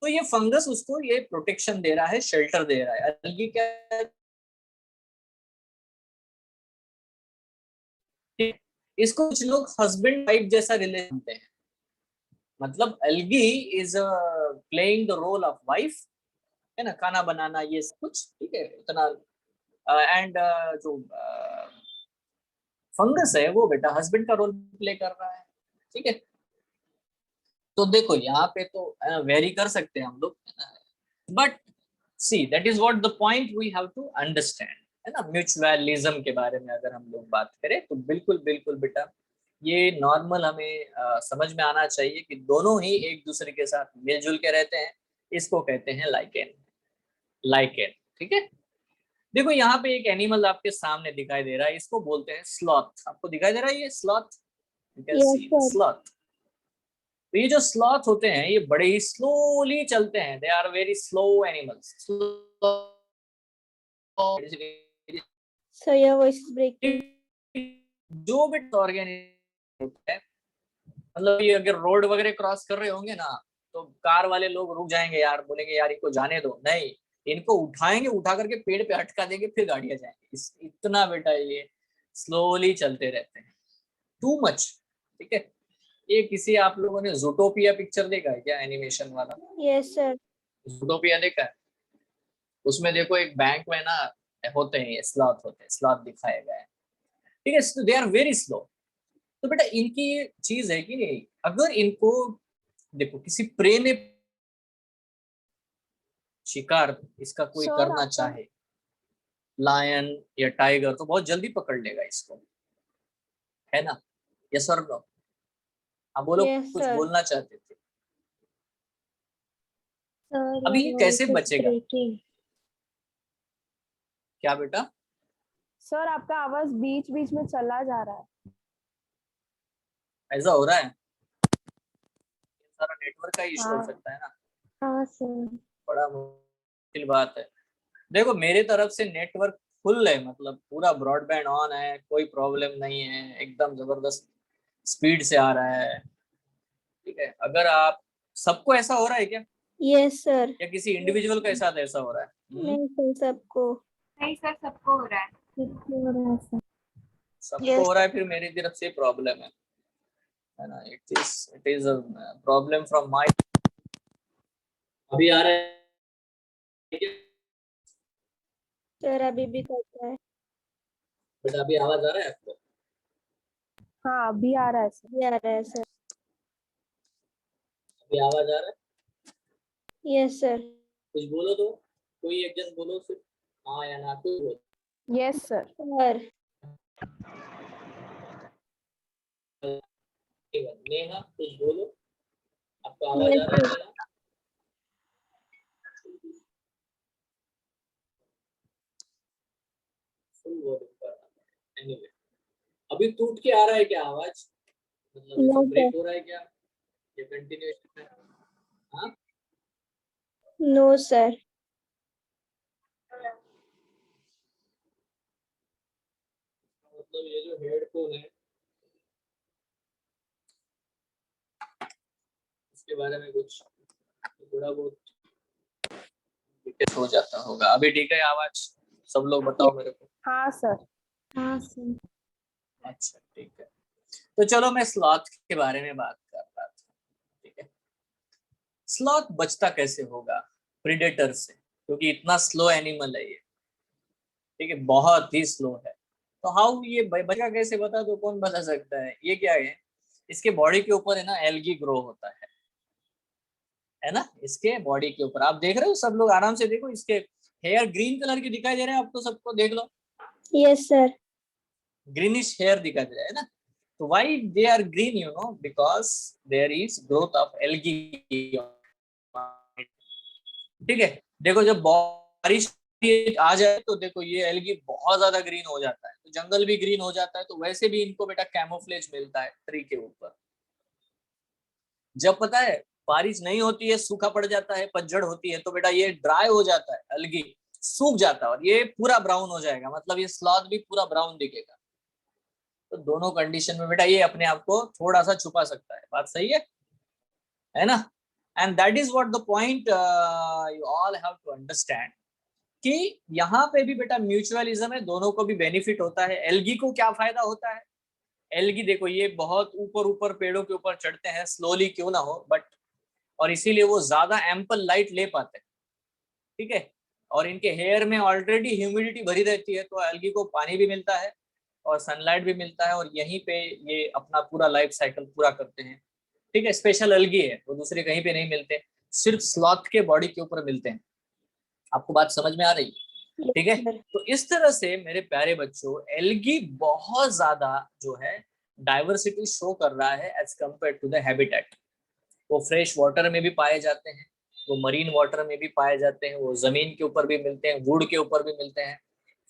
तो ये फंगस उसको ये प्रोटेक्शन दे रहा है, शेल्टर दे रहा है। एल्गी क्या, इसको कुछ लोग हस्बैंड वाइफ जैसा रिलेशन हैं। मतलब algae is playing the role of wife, है ना, खाना बनाना ये सब कुछ, ठीक है इतना। एंड जो फंगस है वो बेटा हस्बैंड का रोल प्ले कर रहा है। ठीक है। तो देखो यहाँ पे तो वेरी कर सकते हैं हम लोग, but see that is what the point we have to understand, है ना। म्यूचुअलिज्म के बारे में अगर हम लोग बात करें तो बिल्कुल बिल्कुल बेटा ये नॉर्मल हमें समझ में आना चाहिए कि दोनों ही एक दूसरे के साथ मिलजुल के रहते हैं। इसको कहते हैं लाइकेन। लाइकेन, ठीक है। देखो यहाँ पे एक एनिमल आपके सामने दिखाई दे रहा है, इसको बोलते हैं स्लॉथ। आपको दिखाई दे रहा है ये sloth? You can yes see sir. Sloth. तो ये जो स्लॉथ होते हैं ये बड़े ही स्लोली चलते हैं, they are very slow animals. Sir your voice is breaking. जो भी ऑर्गेनिज्म होता है, मतलब ये अगर रोड वगैरह क्रॉस कर रहे होंगे ना, तो कार वाले लोग रुक जाएंगे यार, बोलेंगे यार इनको जाने दो, नहीं, इनको उठाएंगे, उठा करके पेड़ पे अटका देंगे, फिर गाड़ियां जाएंगी। इतना बेटा ये स्लोली चलते रहते हैं, टू मच। ठीक है। ये किसी आप लोगों ने जूटोपिया पिक्चर देखा है क्या, एनिमेशन वाला? Yes sir. जूटोपिया देखा है? उसमें देखो एक बैंक में ना होते हैं, स्लॉथ होते हैं, स्लॉथ दिखाए गए हैं। ठीक है। They are very slow. तो बेटा इनकी ये चीज है कि नहीं, अगर इनको देखो किसी प्रे ने शिकार इसका कोई सर करना आपका चाहे, लायन या टाइगर, तो बहुत जल्दी पकड़ लेगा इसको, है ना। यस और नो? हाँ बोलो, यस कुछ सर। बोलना चाहते थे। सर अभी योर ये कैसे वॉइस इज बचेगा? ब्रेकिंग। क्या बेटा? सर आपका आवाज बीच बीच में चला जा रहा है। ऐसा हो रहा है? सारा नेटवर्क का इशू हो हाँ। सकता है ना। हाँ सर। बड़ा मुश्किल बात है। देखो मेरे तरफ से नेटवर्क फुल है, मतलब पूरा ब्रॉडबैंड ऑन है, कोई प्रॉब्लम नहीं है, एकदम जबरदस्त स्पीड से आ रहा है। ठीक है, अगर आप सबको ऐसा हो रहा है क्या, यस सर। या किसी इंडिविजुअल के साथ ऐसा हो रहा है? नहीं सर, सबको। नहीं सर, सबको हो रहा है। सबको हो रहा है सर। सबको यस। हो रहा है, फिर मेरी तरफ से प्रॉब्लम है ना। It is a problem from my. अभी आ रहा है क्या? सर अभी भी करता है। बेटा अभी आवाज आ रहा है आपको? हाँ अभी आ रहा है सर। अभी आ रहा है सर। अभी आवाज आ रहा है? Yes sir. कुछ बोलो तो, कोई एक जन बोलो सिर्फ, हाँ या ना, कोई बोलो। Yes sir. सर नेहा कुछ बोलो, आपको आवाज आ यस रहा है सर। मेरा? फुल वॉल्यूम पर। एनीवे, अभी टूट के आ रहा है क्या आवाज? मतलब नो ऐसे सर। ब्रेक हो रहा है क्या, ये कंटिन्यूएशन है? हाँ, नो सर। मतलब ये जो हेडफोन है इसके बारे में कुछ थोड़ा बहुत दिक्कत हो जाता होगा। अभी ठीक है आवाज? सब लोग बताओ मेरे को। हाँ सर। हाँ सर। अच्छा ठीक है, तो चलो मैं स्लॉथ के बारे में बात कर रहा था। ठीक है, स्लॉथ बचता कैसे होगा प्रीडेटर से, क्योंकि इतना स्लो एनिमल है ये। ठीक है, बहुत ही स्लो है। तो हाउ ये बचेगा कैसे, बता दो, कौन बता सकता है? ये क्या है, इसके बॉडी के ऊपर है ना एल्गी ग्रो होता है ना। इसके बॉडी के ऊपर आप देख रहे हो, सब लोग आराम से देखो, इसके हेयर ग्रीन कलर के दिखाई दे रहे हैं आपको, सबको देख लो, यस सर। ग्रीनिश हेयर दिखाई दे रहा है ना। तो why they are green, you know, because there is growth of algae. ठीक है, देखो जब बारिश आ जाए तो देखो ये एल्गी बहुत ज्यादा ग्रीन हो जाता है, तो जंगल भी ग्रीन हो जाता है। तो वैसे भी इनको बेटा कैमोफ्लेज मिलता है ट्री के ऊपर। जब पता है बारिश नहीं होती है, सूखा पड़ जाता है, पतझड़ होती है, तो बेटा ये ड्राई हो जाता है, एल्गी सूख जाता है और ये पूरा ब्राउन हो जाएगा, मतलब ये स्लॉथ भी पूरा ब्राउन दिखेगा। तो दोनों कंडीशन में बेटा ये अपने आप को थोड़ा सा छुपा सकता है, बात सही है ना। And that is what the point you all have to understand, कि यहाँ पे भी बेटा म्यूचुअलिज्म है, दोनों को भी बेनिफिट होता है। एल्गी को क्या फायदा होता है? एल्गी देखो ये बहुत ऊपर ऊपर पेड़ों के ऊपर चढ़ते हैं, स्लोली क्यों ना हो बट, और इसीलिए वो ज्यादा एम्पल लाइट ले पाते हैं। ठीक है, और इनके हेयर में ऑलरेडी ह्यूमिडिटी भरी रहती है, तो एल्गी को पानी भी मिलता है और सनलाइट भी मिलता है, और यहीं पे ये अपना पूरा लाइफ साइकिल पूरा करते हैं। ठीक है, स्पेशल एल्गी है, वो दूसरे कहीं पे नहीं मिलते, सिर्फ स्लॉथ के बॉडी के ऊपर मिलते हैं। आपको बात समझ में आ रही है? ठीक है, यस सर। तो इस तरह से मेरे प्यारे बच्चों, एल्गी बहुत ज्यादा जो है डाइवर्सिटी शो कर रहा है as compared to the habitat. वो फ्रेश वाटर में भी पाए जाते हैं, वो मरीन वाटर में भी पाए जाते हैं, वो जमीन के ऊपर भी मिलते हैं, वुड के ऊपर भी मिलते हैं,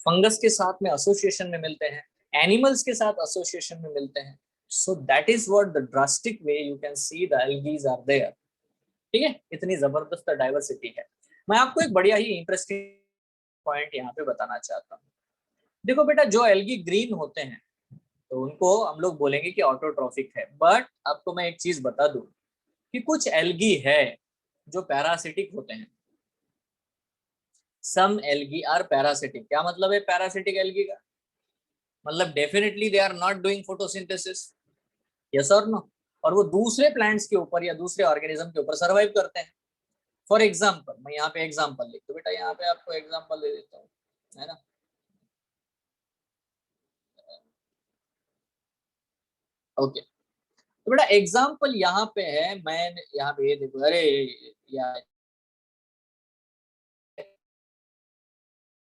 फंगस के साथ में एसोसिएशन में मिलते हैं, एनिमल्स के साथ एसोसिएशन में मिलते हैं। So that is what the drastic way you can see the algaes are there. ठीक है, इतनी जबरदस्त डाइवर्सिटी है। मैं आपको एक बढ़िया ही इंटरेस्टिंग पॉइंट यहाँ पे बताना चाहता हूँ। देखो बेटा, जो एल्गी ग्रीन होते हैं तो उनको हम लोग बोलेंगे कि ऑटोट्रॉफिक है, बट आपको मैं एक चीज बता दूं कि कुछ एल्गी है जो पैरासिटिक होते हैं। Some algae are parasitic. क्या मतलब है पैरासिटिक एल्गी का? मतलब definitely they are not doing photosynthesis, yes और नो, और वो दूसरे प्लांट्स के ऊपर या दूसरे ऑर्गेनिज्म के ऊपर सर्वाइव करते हैं। फॉर एग्जाम्पल, मैं यहाँ पे एग्जाम्पल लिख, तो बेटा यहाँ पे आपको एग्जाम्पल दे देता हूँ, है ना। ओके, तो बेटा एग्जाम्पल यहाँ पे है, मैं यहाँ पे ये देखो, अरे यार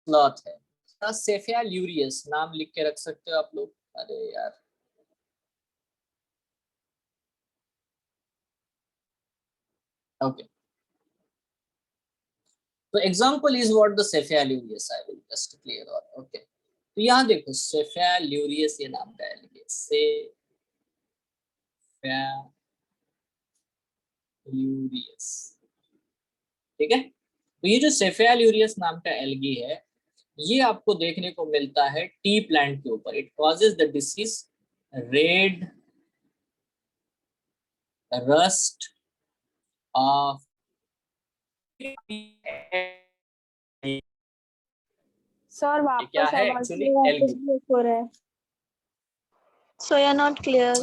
स्लॉथ है, सेफिया ल्यूरियस नाम लिख के रख सकते हो आप लोग। अरे यार, ओके, तो example is what the cephaleuros, I will just clear all. Okay, तो यहाँ देखो सेफेलुरियस ये नाम का एल्गी, सेफेलुरियस, ठीक है। तो ये जो सेफेलुरियस नाम का एल्गी है, ये आपको देखने को मिलता है टी प्लांट के ऊपर। It causes the disease red rust of, sir क्या वापस है आवाज एक्चुअली नहीं, वापस एल्गी। ब्रेक हो रहा है। So you're not clear.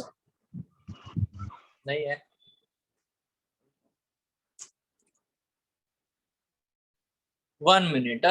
नहीं है, वन मिनट।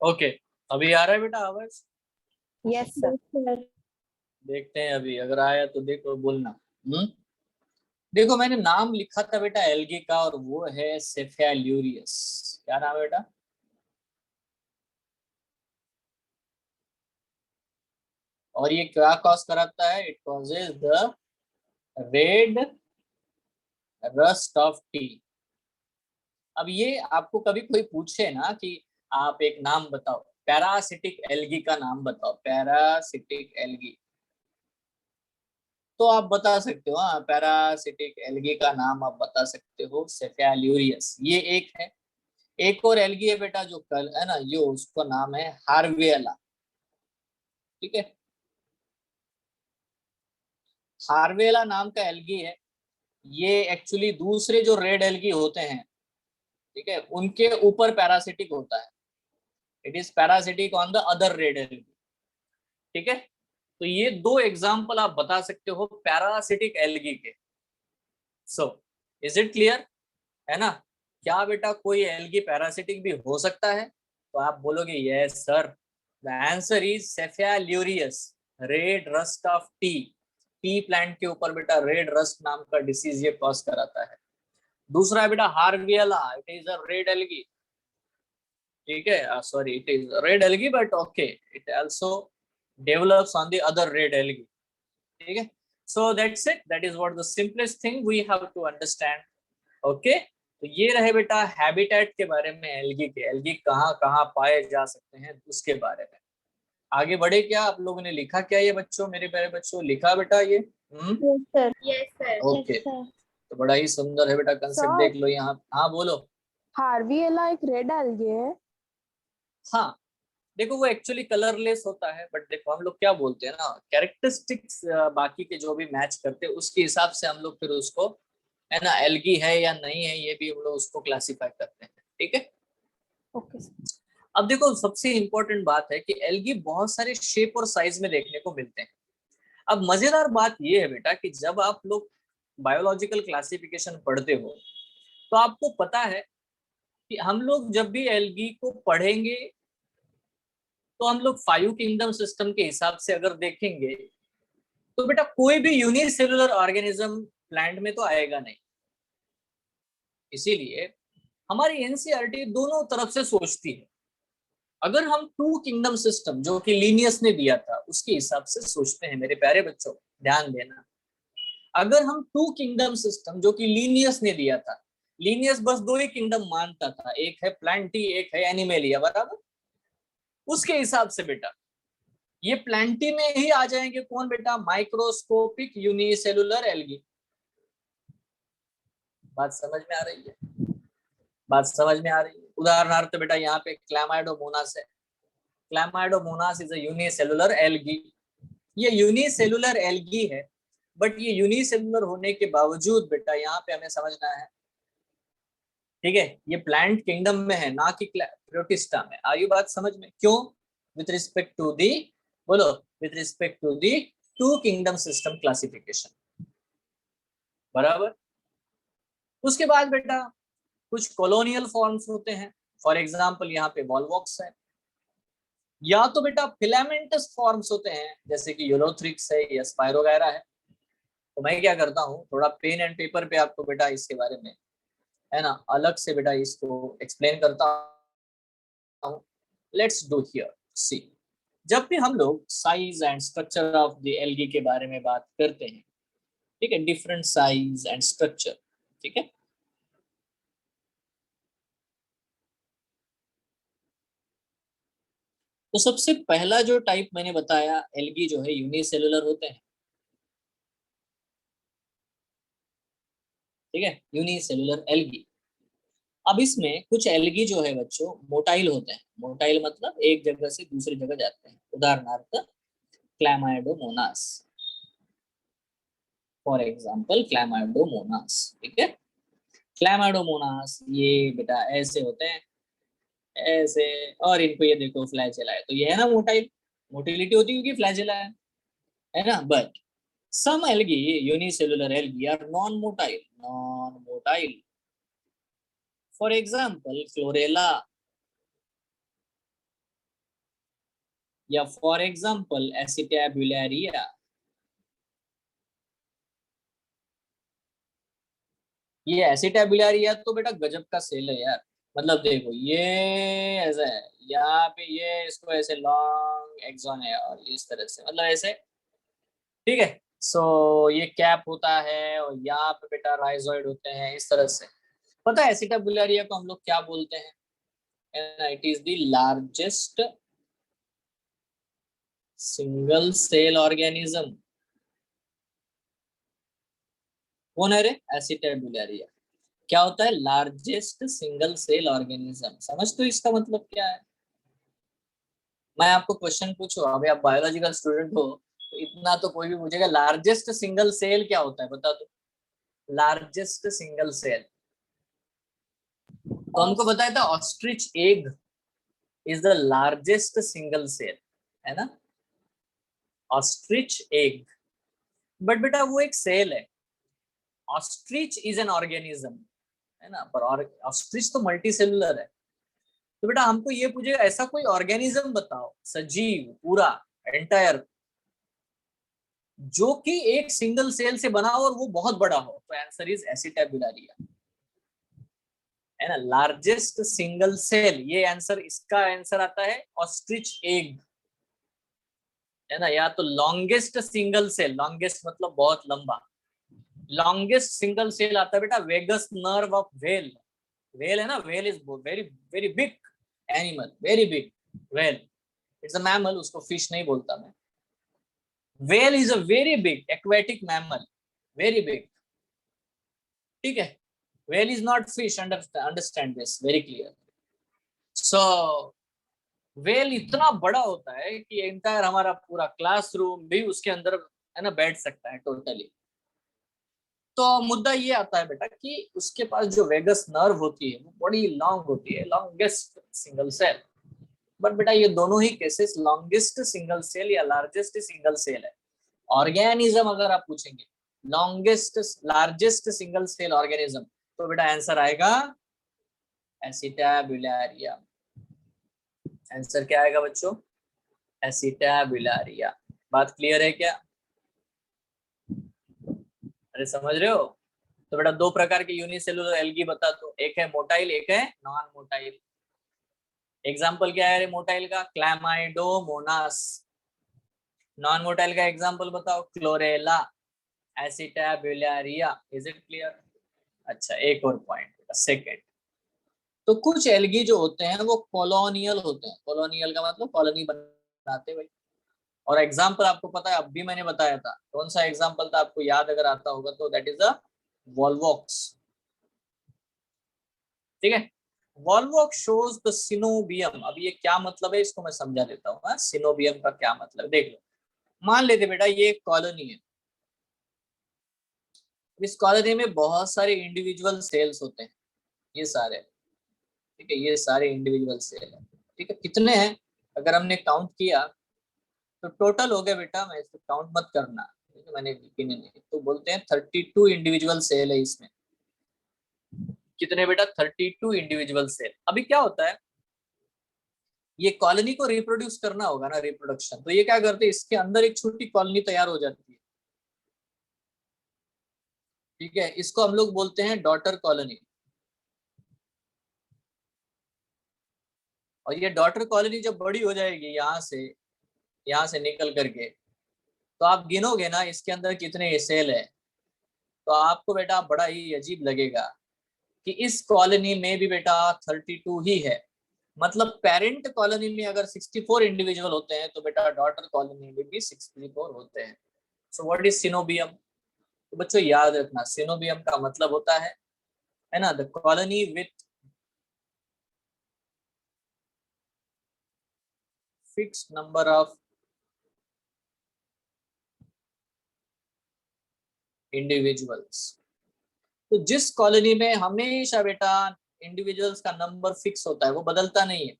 ओके, अभी आ रहा है बेटा आवाज? Yes sir. Sir. देखते हैं अभी, अगर आया तो देखो बोलना। देखो मैंने नाम लिखा था बेटा एल्गी का, और वो है सेफेलुरियस। क्या नाम है बेटा? और ये क्या कॉज कराता है? It causes the red rust of T. अब ये आपको कभी कोई पूछे ना कि आप एक नाम बताओ, पैरासिटिक एल्गी का नाम बताओ, पैरासिटिक एल्गी, तो आप बता सकते हो। हाँ, पैरासिटिक एल्गी का नाम आप बता सकते हो, सेफेलुरियस ये एक है। एक और एल्गी है बेटा जो कल है ना, ये उसका नाम है हार्वियला, ठीक है। हार्वियला नाम का एल्गी है, ये एक्चुअली दूसरे जो रेड एल्गी होते हैं, ठीक है, उनके ऊपर पैरासिटिक होता है। It is parasitic on the other red algae, ठीक है। तो ये दो एग्जाम्पल आप बता सकते हो पैरासिटिक एल्गी के। सो इज इट क्लियर, है ना? क्या बेटा कोई एल्गी पैरासिटिक भी हो सकता है? तो आप बोलोगे yes sir, the answer is cephaleuros, red rust of tea. Tea plant के ऊपर बेटा रेड रस्ट नाम का डिसीज ये कॉज कराता है। दूसरा है बेटा harveyella, it is a red algae, ठीक है। Sorry, it is red algae but okay, it also develops on the other red algae, ठीक है। So that's it, that is what the simplest thing we have to understand. Okay, तो ये रहे बेटा हैबिटेट के बारे में, एल्गी के, एल्गी कहाँ कहाँ पाए जा सकते हैं उसके बारे में। आगे बढ़े क्या? आप लोगों ने लिखा क्या ये बच्चों, मेरे प्यारे बच्चों, लिखा बेटा ये? Yes, sir. Yes, sir. Okay, Yes, sir. तो बड़ा ही सुंदर है बेटा, कंसेप्ट सर देख लो यहाँ। हाँ बोलो। हार्वियला एक रेड एल्गी है। हाँ देखो, वो एक्चुअली कलरलेस होता है, बट देखो हम लोग क्या बोलते हैं ना, कैरेक्टरिस्टिक्स बाकी के जो भी मैच करते हैं उसके हिसाब से हम लोग फिर उसको, है ना, एल्गी है या नहीं है, ये भी हम लोग उसको क्लासिफाई करते हैं, ठीक है। Okay sir. अब देखो सबसे इंपॉर्टेंट बात है कि एल्गी बहुत सारे शेप और साइज में देखने को मिलते हैं। अब मजेदार बात ये है बेटा कि जब आप लोग बायोलॉजिकल क्लासिफिकेशन पढ़ते हो तो आपको पता है कि हम लोग जब भी एल्गी को पढ़ेंगे तो हम लोग 5 किंगडम सिस्टम के हिसाब से अगर देखेंगे तो बेटा कोई भी यूनिसेलुलर ऑर्गेनिज्म प्लांट में तो आएगा नहीं। इसीलिए हमारी एनसीईआरटी दोनों तरफ से सोचती है। अगर हम टू किंगडम सिस्टम जो कि लीनियस ने दिया था उसके हिसाब से सोचते हैं मेरे प्यारे बच्चों, ध्यान देना, अगर हम टू किंगडम सिस्टम जो कि लीनियस ने दिया था, लीनियस बस दो ही किंगडम मानता था, एक है प्लांटी एक है एनिमेलिया, बराबर, उसके हिसाब से बेटा ये प्लांटी में ही आ जाएंगे कौन बेटा, माइक्रोस्कोपिक यूनिसेलुलर एल्गी। बात समझ में आ रही है? बात समझ में आ रही है? उदाहरणार्थ बेटा यहाँ पे क्लैमाइडोमोनास है, Chlamydomonas is a unicellular algae. ये यूनिसेलुलर एल्गी है, बट ये यूनिसेलुलर होने के बावजूद बेटा यहाँ पे हमें समझना है, ठीक है, ये प्लांट किंगडम में है ना कि प्रोटिस्टा में। आयु बात समझ में? क्यों? विथ रिस्पेक्ट टू दी, बोलो, with respect to the two kingdom system classification, बराबर। उसके बाद बेटा कुछ कॉलोनियल फॉर्म्स होते हैं, फॉर एग्जांपल यहाँ पे वॉल्वॉक्स है, या तो बेटा फिलामेंटस फॉर्म्स होते हैं जैसे कि यूलोथ्रिक्स है या स्पाइरोगायरा है। तो मैं क्या करता हूँ, थोड़ा पेन एंड पेपर पे आपको बेटा इसके बारे में, है ना, अलग से बेटा इसको एक्सप्लेन करता हूँ। लेट्स डू हियर, सी, जब भी हम लोग size and structure of the algae के बारे में बात करते हैं, ठीक है, डिफरेंट साइज एंड स्ट्रक्चर, ठीक है, तो सबसे पहला जो टाइप मैंने बताया एल्गी जो है यूनिसेलुलर होते हैं, ठीक है, यूनिसेलुलर एल्गी। अब इसमें कुछ एल्गी जो है बच्चों मोटाइल होते हैं, मोटाइल मतलब एक जगह से दूसरी जगह जाते हैं, उदाहरणार्थ क्लैमाइडोमोनास, फॉर एग्जांपल क्लैमाइडोमोनास, ठीक है, क्लैमाइडोमोनास ये बेटा ऐसे होते हैं, ऐसे, और इनको ये देखो फ्लैजेला है, तो ये है ना मोटाइल, मोटिलिटी होती है क्योंकि फ्लैजेला है ना। But some algae, unicellular algae are non motile, non motile, for example chlorella, या फॉर एग्जांपल एसिटाब्युलारिया। ये एसिटाब्युलारिया तो बेटा गजब का सेल है यार, मतलब देखो ये ऐसा है, यहाँ पे ये इसको ऐसे लॉन्ग एक्सॉन है और इस तरह से, मतलब ऐसे, ठीक है। सो ये कैप होता है और यहाँ पे बेटा राइजोइड होते हैं इस तरह से। पता है एसिटाब्युलारिया को हम लोग क्या बोलते हैं? It is the largest single cell organism. कौन है रे? एसिटाब्युलारिया। क्या होता है? Largest single cell organism. समझ तो इसका मतलब क्या है? मैं आपको क्वेश्चन पूछूं, अभी आप बायोलॉजिकल स्टूडेंट हो तो इतना तो कोई भी पूछेगा, लार्जेस्ट सिंगल सेल क्या होता है बता दो। लार्जेस्ट सिंगल सेल तो हमको बताया था ostrich egg is the largest single cell, है ना, ऑस्ट्रिच एग। बट बेटा वो एक सेल है, ऑस्ट्रिच इज एन ऑर्गेनिज्म, है ना, पर ऑस्ट्रिच तो मल्टी सेलुलर है। तो बेटा हमको ये पूछेगा ऐसा कोई ऑर्गेनिज्म बताओ सजीव पूरा एंटायर जो कि एक सिंगल सेल से बना हो और वो बहुत बड़ा हो, तो आंसर इज एसिटाब्युलारिया, है ना, लार्जेस्ट सिंगल सेल। ये आंसर, इसका आंसर आता है ऑस्ट्रिच एग, है ना, या तो लॉन्गेस्ट सिंगल सेल, लॉन्गेस्ट मतलब बहुत लंबा, लॉन्गेस्ट सिंगल सेल आता है बेटा vagus nerve of whale. Whale है ना, whale is very very big animal, very big whale, it's a mammal, उसको फिश नहीं बोलता मैं। Whale is a very big aquatic mammal, very big, ठीक है, whale is not fish, understand this very clear. So whale इतना बड़ा होता है कि एंटायर हमारा पूरा क्लासरूम भी उसके अंदर, है ना, बैठ सकता है टोटली। तो मुद्दा ये आता है बेटा कि उसके पास जो वेगस नर्व होती है वो बड़ी लॉन्ग होती है, लॉन्गेस्ट सिंगल सेल। बट बेटा ये दोनों ही केसेस लॉन्गेस्ट सिंगल सेल या लार्जेस्ट सिंगल सेल है। ऑर्गेनिज्म अगर आप पूछेंगे longest largest single cell organism, तो बेटा आंसर आएगा एसिटाब्युलारिया। आंसर क्या आएगा बच्चों? एसिटाब्युलारिया। बात क्लियर है क्या? अरे समझ रहे हो? तो बेटा दो प्रकार के यूनिसेलुलर एल्गी बता दो, एक है मोटाइल, एक है नॉन मोटाइल। एग्जाम्पल क्या है मोटाइल का? क्लैमाइडोमोनास। नॉन मोटाइल का एग्जाम्पल बताओ, chlorella, acetabularia. Is it clear? अच्छा, एक और पॉइंट सेकेंड, तो कुछ एल्गी जो होते हैं वो कॉलोनियल होते हैं। कॉलोनियल का मतलब कॉलोनी बनाते हैं भाई। और एग्जाम्पल आपको पता है, अब भी मैंने बताया था, कौन सा एग्जाम्पल था आपको याद अगर आता होगा तो, दैट इज द वॉल्वॉक्स। ठीक है, वॉल्वॉक्स शोज द सिनोबियम। अब ये क्या मतलब है इसको मैं समझा देता हूँ। सिनोबियम का क्या मतलब, देख लो। मान लेते बेटा ये एक कॉलोनी है, इस कॉलोनी में बहुत सारे इंडिविजुअल सेल्स होते हैं, ये सारे, ठीक है, ये सारे इंडिविजुअल सेल है। ठीक है, कितने हैं अगर हमने काउंट किया तो टोटल हो गया बेटा, मैं इसको काउंट मत करना, ठीक है, मैंने गिने नहीं, तो बोलते हैं 32 इंडिविजुअल सेल है इसमें। कितने बेटा? 32 इंडिविजुअल सेल। अभी क्या होता है, ये कॉलोनी को रिप्रोड्यूस करना होगा ना, रिप्रोडक्शन, तो ये क्या करते हैं, इसके अंदर एक छोटी कॉलोनी तैयार हो जाती है। ठीक है, इसको हम लोग बोलते हैं डॉटर कॉलोनी। और ये डॉटर कॉलोनी जब बड़ी हो जाएगी यहाँ से निकल करके, तो आप गिनोगे ना इसके अंदर कितने सेल है, तो आपको बेटा बड़ा ही अजीब लगेगा कि इस कॉलोनी में भी बेटा 32 ही है। मतलब पेरेंट कॉलोनी में अगर 64 इंडिविजुअल होते हैं तो बेटा डॉटर कॉलोनी में भी 64 होते हैं। So what is coenobium? तो बच्चों याद रखना, सिनोबियम का मतलब होता है ना, the colony with fixed number of individuals. तो जिस कॉलोनी में हमेशा बेटा इंडिविजुअल्स का नंबर फिक्स होता है, वो बदलता नहीं है।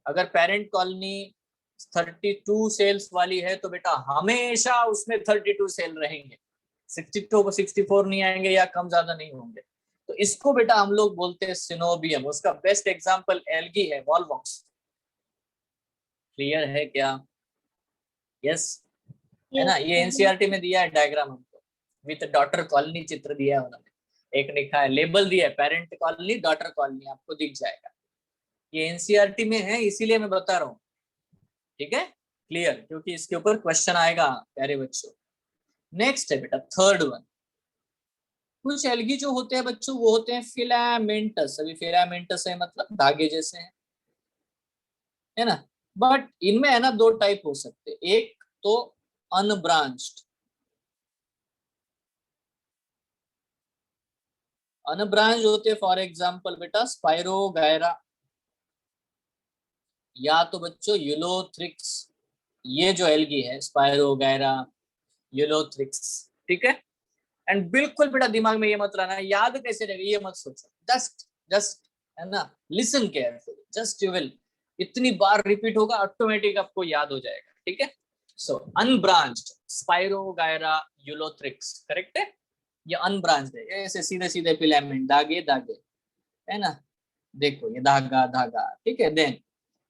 अगर पेरेंट कॉलोनी 32 सेल्स वाली है तो बेटा हमेशा उसमें 32 सेल रहेंगे, 62 को 64 नहीं आएंगे या कम ज्यादा नहीं होंगे। तो इसको बेटा हम लोग बोलते हैं सिनोबियम। उसका बेस्ट एग्जांपल एल्गी है, वॉल्वॉक्स। क्लियर है क्या? यस, है ना? Yes, ये sir. एनसीईआरटी में दिया है डायग्राम हमको, विद डॉटर कॉलोनी चित्र दिया है उन्होंने, एक लिखा है, लेबल दिया है, पेरेंट कॉलोनी, डॉटर कॉलोनी, आपको दिख जाएगा। ये एनसीईआरटी में है इसीलिए मैं बता रहा हूँ। ठीक है, क्लियर? क्योंकि इसके ऊपर क्वेश्चन आएगा प्यारे बच्चों। नेक्स्ट है बेटा थर्ड वन। कुछ एल्गी जो होते हैं बच्चों वो होते हैं फिलामेंटस। अभी फिलामेंटस है मतलब धागे जैसे हैं, है ना? बट इनमें है ना दो टाइप हो सकते हैं, एक तो अनब्रांच्ड। अनब्रांच होते हैं फॉर एग्जांपल बेटा स्पाइरोगायरा, या तो बच्चों यूलोथ्रिक्स। ये जो एल्गी है स्पाइरोगायरा, यूलोथ्रिक्स, ठीक है। एंड बिल्कुल बेटा दिमाग में ये मत लाना याद कैसे रहेगा, ये मत सोचो, जस्ट जस्ट है ना, listen carefully, just you will, इतनी बार रिपीट होगा ऑटोमेटिक आपको याद हो जाएगा। ठीक है, सो अनब्रांच्ड स्पाइरोगायरा यूलोथ्रिक्स, करेक्ट है। ये अनब्रांच्ड है, ऐसे सीधे सीधे फिलामेंट, धागे धागे, है ना, देखो ये धागा धागा, ठीक है। Then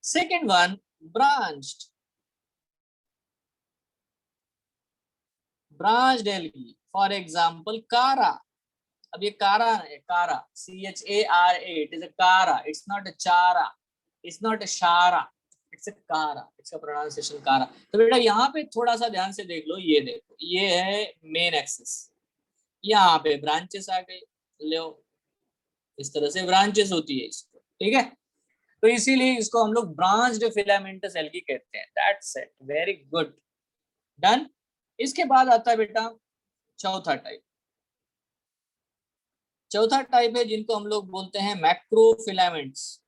second one, branched, branched algae for example chara. अब ये कारा है, कारा, CHARA, इट इज अ कारा, इट्स नॉट अ चारा, इट्स नॉट अ शारा, इट्स अ कारा, इसका प्रोनाउंसिएशन कारा। तो बेटा यहाँ पे थोड़ा सा ध्यान से देख लो, ये देखो ये है मेन एक्सिस, यहाँ पे ब्रांचेस आ गए, लो इस तरह से ब्रांचेस होती है इसको, ठीक है। तो इसीलिए इसको हम लोग ब्रांच्ड फिलामेंटस एल्गी कहते हैं। That's it, very good, done. इसके बाद आता है बेटा चौथा टाइप। चौथा टाइप है जिनको हम लोग बोलते हैं मैक्रोफिलामेंट्स।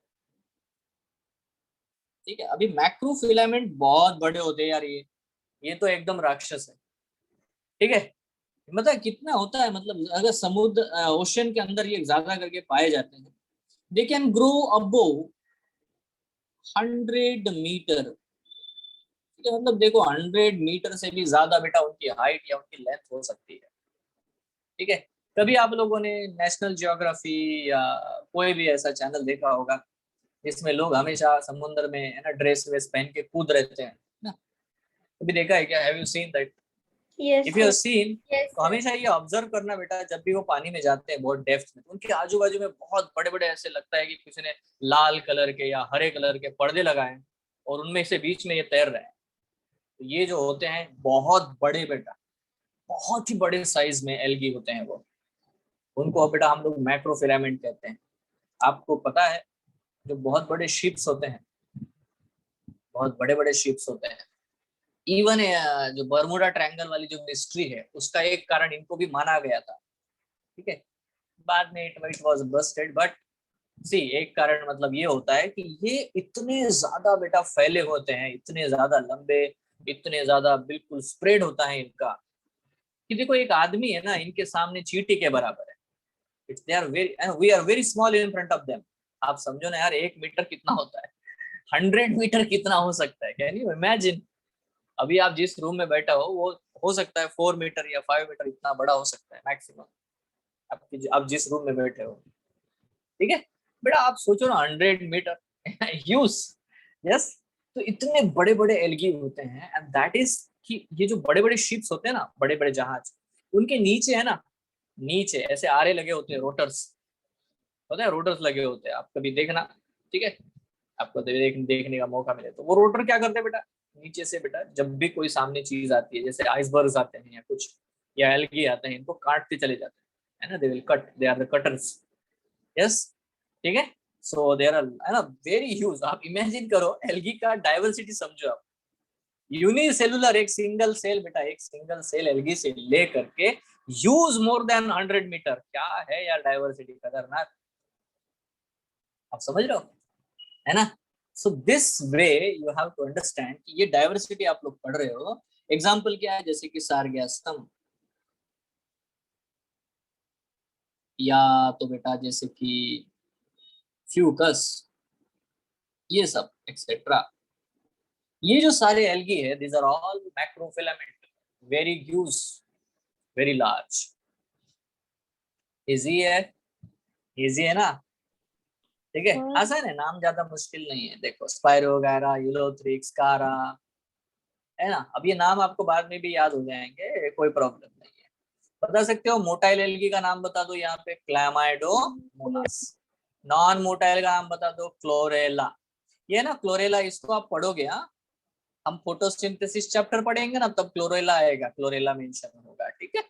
ठीक है, अभी मैक्रोफिलामेंट बहुत बड़े होते हैं यार, ये तो एकदम राक्षस है। ठीक है, मतलब कितना होता है, मतलब अगर समुद्र ओशन के अंदर ये ज्यादा करके पाए जाते हैं, they can grow above 100 meter. ठीक है, मतलब देखो 100 मीटर से भी ज्यादा बेटा उनकी हाइट या उनकी लेंथ हो सकती है। ठीक है, कभी आप लोगों ने नेशनल ज्योग्राफी या कोई भी ऐसा चैनल देखा होगा जिसमें लोग हमेशा समुद्र में है ना ड्रेस वेस पहन के कूद रहते हैं ना, कभी देखा है क्या? Have you seen that? Yes, if you have sir. Seen, Yes, तो sir. हमेशा ये ऑब्जर्व करना बेटा, जब भी वो पानी में जाते हैं बहुत डेप्थ में, तो उनके आजू बाजू में बहुत बड़े बड़े, ऐसे लगता है कि किसी ने लाल कलर के या हरे कलर के पर्दे लगाए हैं और उनमें से बीच में ये तैर रहे हैं। तो ये जो होते हैं बहुत बड़े बेटा, बहुत ही बड़े साइज में एल्गी होते हैं वो। उनको बेटा हम लोग मैक्रोफिलामेंट कहते हैं। आपको पता है, जो बहुत बड़े शिप्स होते हैं, बहुत बड़े बड़े शिप्स होते हैं, इवन जो बर्मुडा ट्रायंगल वाली जो मिस्ट्री है, उसका एक कारण इनको भी माना गया था, ठीक है। बाद में इट वाज बस्टेड, बट सी एक कारण मतलब ये होता है कि ये इतने ज्यादा बेटा फैले होते हैं, इतने ज्यादा लंबे, इतने ज्यादा बिल्कुल स्प्रेड होता है इनका, कि देखो एक आदमी है ना, इनके सामने चींटी के बराबर है। It's they are very and we are very small in front of them. आप समझो ना यार, 1 मीटर कितना होता है, 100 मीटर कितना हो सकता है, कैन यू इमेजिन। अभी आप जिस रूम में बैठा वो हो सकता है 4 मीटर या 5 मीटर, इतना बड़ा हो सकता है मैक्सिमम, आपकी आप जिस रूम में बैठे हो, ठीक है। बेटा आप सोचो ना, 100 मीटर ह्यूज, यस। तो इतने बड़े बड़े एल्गी होते हैं, एंड दैट इज कि ये जो बड़े बड़े शिप्स होते हैं ना, बड़े बड़े जहाज, उनके नीचे है ना, नीचे ऐसे आरे लगे होते हैं, रोटर्स, पता है रोटर्स लगे होते हैं, आप कभी देखना, ठीक है। आपको देखने का मौका मिले तो वो रोटर क्या करते हैं बेटा, नीचे से बेटा जब भी कोई सामने चीज आती है, जैसे आइसबर्ग्स आते हैं या कुछ, या एल्गी आते हैं, इनको काटते चले जाते हैं, है ना, they will cut, they are the cutters, yes, ठीक है। सो देयर आर, है ना, वेरी ह्यूज। आप इमेजिन करो, एल्गी का डाइवर्सिटी समझो आप, यूनिसेलुलर, एक सिंगल सेल बेटा, एक सिंगल सेल एल्गी से ले करके यूज मोर देन 100 मीटर, क्या है यार डाइवर्सिटी, खतरनाक। आप समझ रहे हो, है ना। So this way you have to understand कि ये डाइवर्सिटी आप लोग पढ़ रहे हो। एग्जाम्पल क्या है, जैसे कि सारगैस्टम, या तो बेटा जैसे कि फ्यूकस, ये सब एक्सेट्रा, ये जो सारे एल्गी है, these are all macrofilament, very huge, very large. Easy है, इजी है ना, ठीक है, आसान है, नाम ज्यादा मुश्किल नहीं है। देखो स्पायरोगायरा, यूलोथ्रिक्स, कारा, है ना। अब ये नाम आपको बाद में भी याद हो जाएंगे, कोई प्रॉब्लम नहीं है। बता सकते हो मोटाइल एल्गी का नाम बता दो यहाँ पे, क्लैमाइडोमोनास। नॉन मोटाइल का नाम बता दो, क्लोरेला। ये ना क्लोरेला, इसको आप पढ़ोगे, हाँ, हम फोटोसिंथेसिस चैप्टर पढ़ेंगे ना, तब क्लोरेला आएगा, क्लोरेला मेंशन होगा, ठीक है,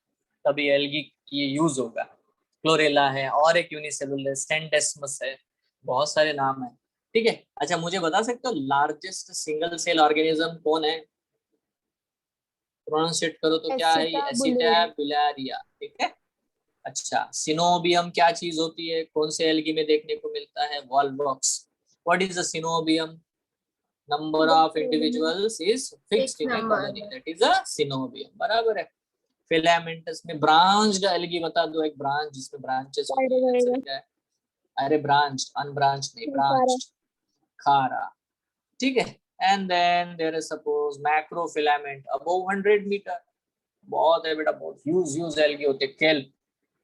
तभी एल्गी ये यूज होगा। क्लोरेला है, और एक यूनिसेलुलर स्टेंडेस्मस है, बहुत सारे नाम है, ठीक है। अच्छा मुझे बता सकते हो लार्जेस्ट सिंगल सेल ऑर्गेनिज्म कौन है, प्रोनाउंसिएट करो तो क्या है ये, एसिटाब्युलारिया, ठीक है। अच्छा सिनोबियम क्या चीज होती है, कौन से एल्गी में देखने को मिलता है, Volvox. What is the coenobium, number of individuals is fixed in a colony, that is a synovium, बराबर है। फिलामेंटस में ब्रांच्ड एल्गी बता दो, एक ब्रांच जिसमें ब्रांचेस होती है, आंसर क्या है, अरे ब्रांच्ड, अनब्रांच्ड नहीं, ब्रांच्ड, खारा, ठीक है। And then there is suppose macrofilament above 100 metre, बहुत है बेटा, बहुत ह्यूज ह्यूज एल्गी होते हैं, केल्प,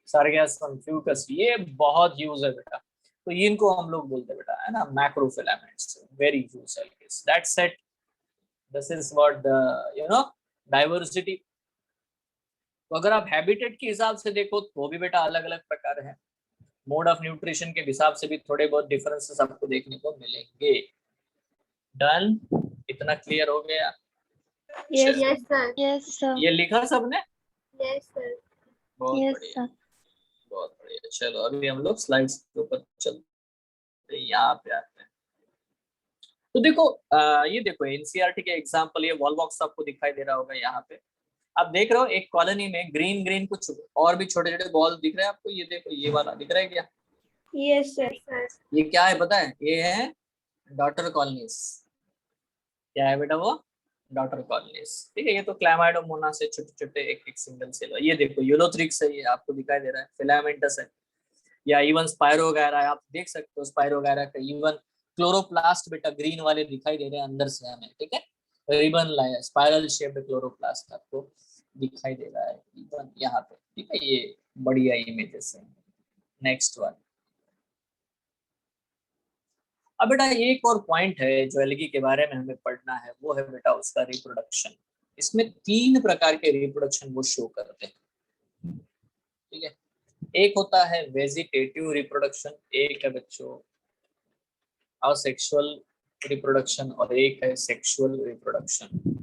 सार्गैस्सम, फ्यूकस, ये बहुत ह्यूज है बेटा। तो इनको हम लोग बोलते हैं बेटा, है ना, macrofilaments, very huge algaes, that's it. This is what the diversity. तो अगर आप हैबिटेट के हिसाब से देखो तो भी बेटा अलग अलग प्रकार है, मोड ऑफ न्यूट्रिशन के हिसाब से भी थोड़े बहुत डिफरेंसेस आपको देखने को मिलेंगे। डन, इतना क्लियर हो गया। Yes, Yes, sir. yes, sir. ये लिखा सबने, Yes, sir. बहुत Yes, बढ़िया, sir. बहुत बढ़िया। चलो अभी हम लोग स्लाइड्स के ऊपर चलते हैं, यहाँ पे आते हैं। तो देखो ये देखो एनसीईआरटी के एग्जांपल, ये वॉलवॉक्स आपको दिखाई दे रहा होगा यहाँ पे। आप देख रहे हो एक कॉलोनी में ग्रीन ग्रीन कुछ और भी छोटे छोटे बॉल दिख रहे हैं आपको, ये देखो ये वाला दिख रहा है क्या, Yes, sir. Yes, sir. ये क्या है पता है, ये है डॉटर कॉलोनीज। क्या है बेटा वो, डॉटर कॉलोनीज, ठीक है। ये तो क्लैमाइडोमोना से छोटे छोटे एक एक सिंगल सेल, ये देखो यूलोथ्रिक्स है, ये आपको दिखाई दे रहा है, फिलामेंटस है, या इवन स्पायरोगायरा, आप देख सकते हो स्पायरोगायरा का इवन क्लोरोप्लास्ट बेटा ग्रीन वाले दिखाई दे रहे हैं अंदर से हमें, ठीक है। रिबन लाया स्पाइरल शेप्ड क्लोरोप्लास्ट आपको दिखाई दे रहा है इवन यहाँ पे, ठीक है। ये बढ़िया इमेजेस है। Next one. अब बेटा एक और पॉइंट है जो एल्गी के बारे में हमें पढ़ना है, वो है बेटा उसका रिप्रोडक्शन, इसमें 3 प्रकार के रिप्रोडक्शन वो शो करते हैं, ठीक है। एक होता है वेजिटेटिव रिप्रोडक्शन, एक है बच्चों असेक्सुअल रिप्रोडक्शन और एक है सेक्सुअल रिप्रोडक्शन।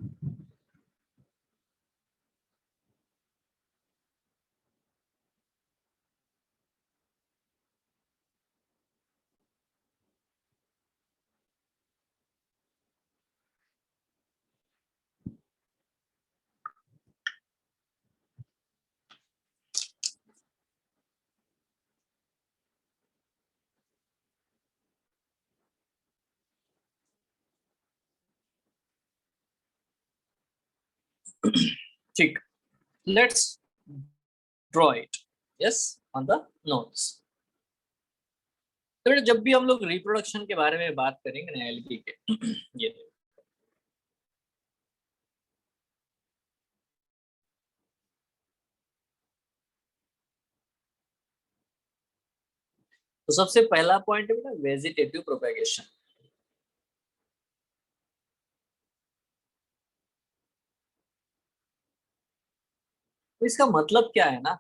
ठीक, let's draw it yes on the notes. तो जब भी हम लोग रिप्रोडक्शन के बारे में बात करेंगे ना एल्गी के ये देखो, तो सबसे पहला पॉइंट है बेटा वेजिटेटिव प्रोपेगेशन। तो इसका मतलब क्या है ना,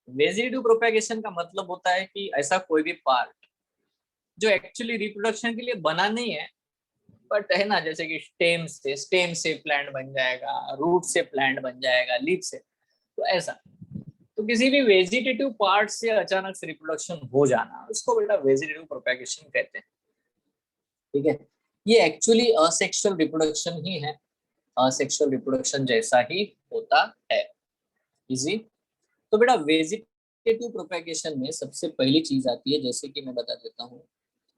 वेजिटेटिव प्रोपेगेशन का मतलब होता है कि ऐसा कोई भी पार्ट जो एक्चुअली रिप्रोडक्शन के लिए बना नहीं है, बट है ना, जैसे कि स्टेम से प्लांट बन जाएगा, रूट से प्लांट बन जाएगा, लीफ से, तो ऐसा। तो किसी भी वेजिटेटिव पार्ट से अचानक से रिप्रोडक्शन हो जाना, उसको बेटा वेजिटेटिव प्रोपेगेशन कहते हैं, ठीक है। ये एक्चुअली असेक्सुअल रिप्रोडक्शन ही है, असेक्सुअल रिप्रोडक्शन जैसा ही होता है। इजी। तो बेटा वेजिटेटिव प्रोपेगेशन में सबसे पहली चीज आती है, जैसे कि मैं बता देता हूँ,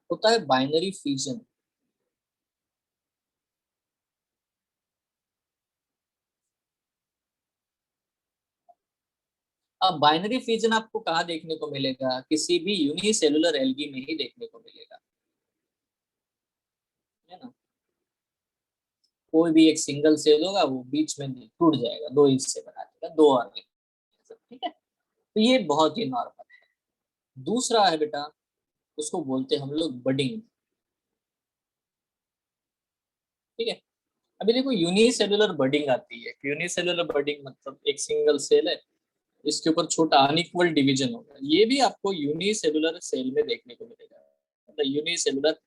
होता है बाइनरी फ्यूजन। अब बाइनरी फ्यूजन आपको कहाँ देखने को मिलेगा, किसी भी यूनिसेलुलर एल्गी में ही देखने को मिलेगा, है ना। कोई भी एक सिंगल सेल होगा, वो बीच में टूट जाएगा, 2 हिस्से बना देगा, 2 ऑर्गेनिज्म, ठीक है। तो ये बहुत ही नॉर्मल है। दूसरा है बेटा, उसको बोलते हैं हम लोग बडिंग, ठीक है। अभी देखो यूनिसेलुलर बडिंग आती है, यूनिसेलुलर बडिंग मतलब एक सिंगल सेल है, इसके ऊपर छोटा अनइक्वल डिवीजन होगा, ये भी आपको यूनिसेलुलर सेल में देखने को मिलेगा, मतलब यूनिसेलुलर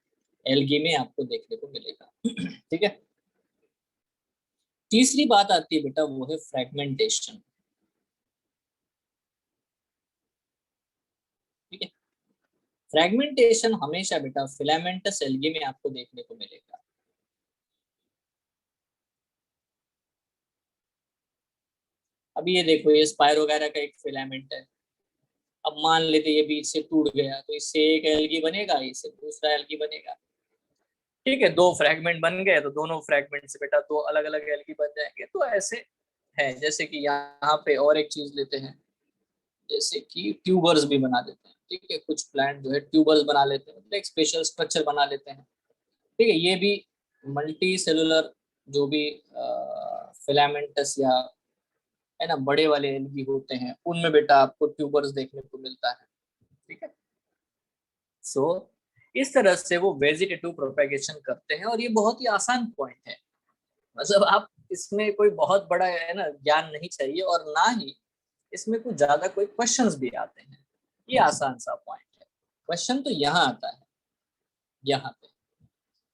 एल्गी में आपको देखने को मिलेगा ठीक है। तीसरी बात आती है बेटा, वो है फ्रेगमेंटेशन, ठीक है। फ्रेगमेंटेशन हमेशा बेटा फिलामेंटस एल्गी में आपको देखने को मिलेगा। अब ये देखो, ये स्पाइर वगैरह का एक फिलामेंट है, अब मान लेते ये बीच से टूट गया, तो इससे एक एल्गी बनेगा, इससे दूसरा एल्गी बनेगा, ठीक है। 2 फ्रैगमेंट बन गए, तो दोनों फ्रैगमेंट से बेटा 2 अलग अलग एल्गी बन जाएंगे। तो ऐसे है, जैसे कि यहाँ पे और एक चीज लेते हैं, जैसे कि ट्यूबर्स भी बना देते हैं, ठीक है। कुछ प्लांट जो है ट्यूबर्स बना लेते हैं, मतलब एक स्पेशल स्ट्रक्चर बना लेते हैं, ठीक है। ये भी मल्टी सेलुलर जो भी फिलामेंटस या है ना बड़े वाले एल्गी होते हैं, उनमें बेटा आपको ट्यूबर्स देखने को मिलता है, ठीक है। सो इस तरह से वो वेजिटेटिव प्रोपेगेशन करते हैं, और ये बहुत ही आसान पॉइंट है, मतलब आप इसमें कोई बहुत बड़ा है ना ज्ञान नहीं चाहिए, और ना ही इसमें कुछ ज्यादा कोई क्वेश्चंस भी आते हैं, ये आसान सा पॉइंट है। क्वेश्चन तो यहाँ आता है, यहाँ पे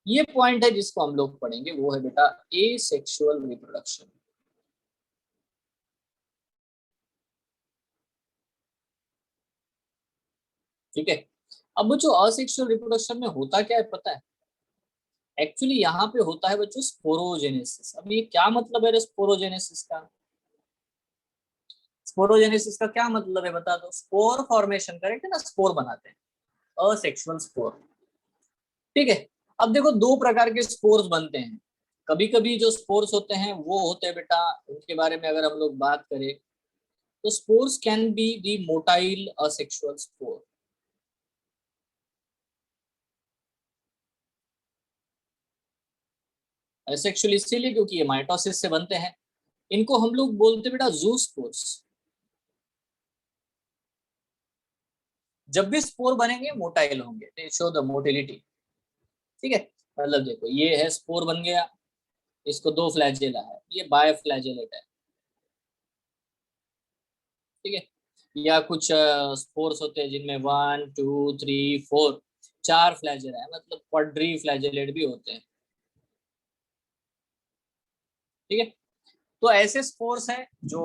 ये पॉइंट है जिसको हम लोग पढ़ेंगे, वो है बेटा एसेक्सुअल रिप्रोडक्शन, ठीक है। अब जो असेक्सुअल रिप्रोडक्शन में होता क्या है पता है, एक्चुअली यहाँ पे होता है बच्चों स्पोरोजेनेसिस। अब ये क्या मतलब है स्पोरोजेनेसिस का, स्पोरोजेनेसिस का क्या मतलब है बता दो। स्पोर फॉर्मेशन, करेक्ट है ना, स्पोर बनाते हैं, असेक्सुअल स्पोर, ठीक है। अब देखो 2 प्रकार के स्पोर्स बनते हैं, कभी कभी जो स्पोर्स होते हैं वो होते हैं बेटा, उनके बारे में अगर हम लोग बात करें, तो spores can be the motile asexual spore, asexual इसीलिए क्योंकि ये माइटोसिस से बनते हैं, इनको हम लोग बोलते हैं बेटा जू स्पोर्स। जब भी स्पोर बनेंगे मोटाइल होंगे, दे शो द मोटिलिटी, ठीक है। मतलब देखो ये है स्पोर बन गया, इसको 2 फ्लैजेला है, ये बायफ्लैजेलेट है, ठीक है। या कुछ स्पोर्स होते हैं जिनमें 1 2 3 4 4 फ्लैजेला है, मतलब क्वाड्री फ्लैजेलेट भी होते हैं, ठीक है। तो ऐसे स्पोर्स हैं जो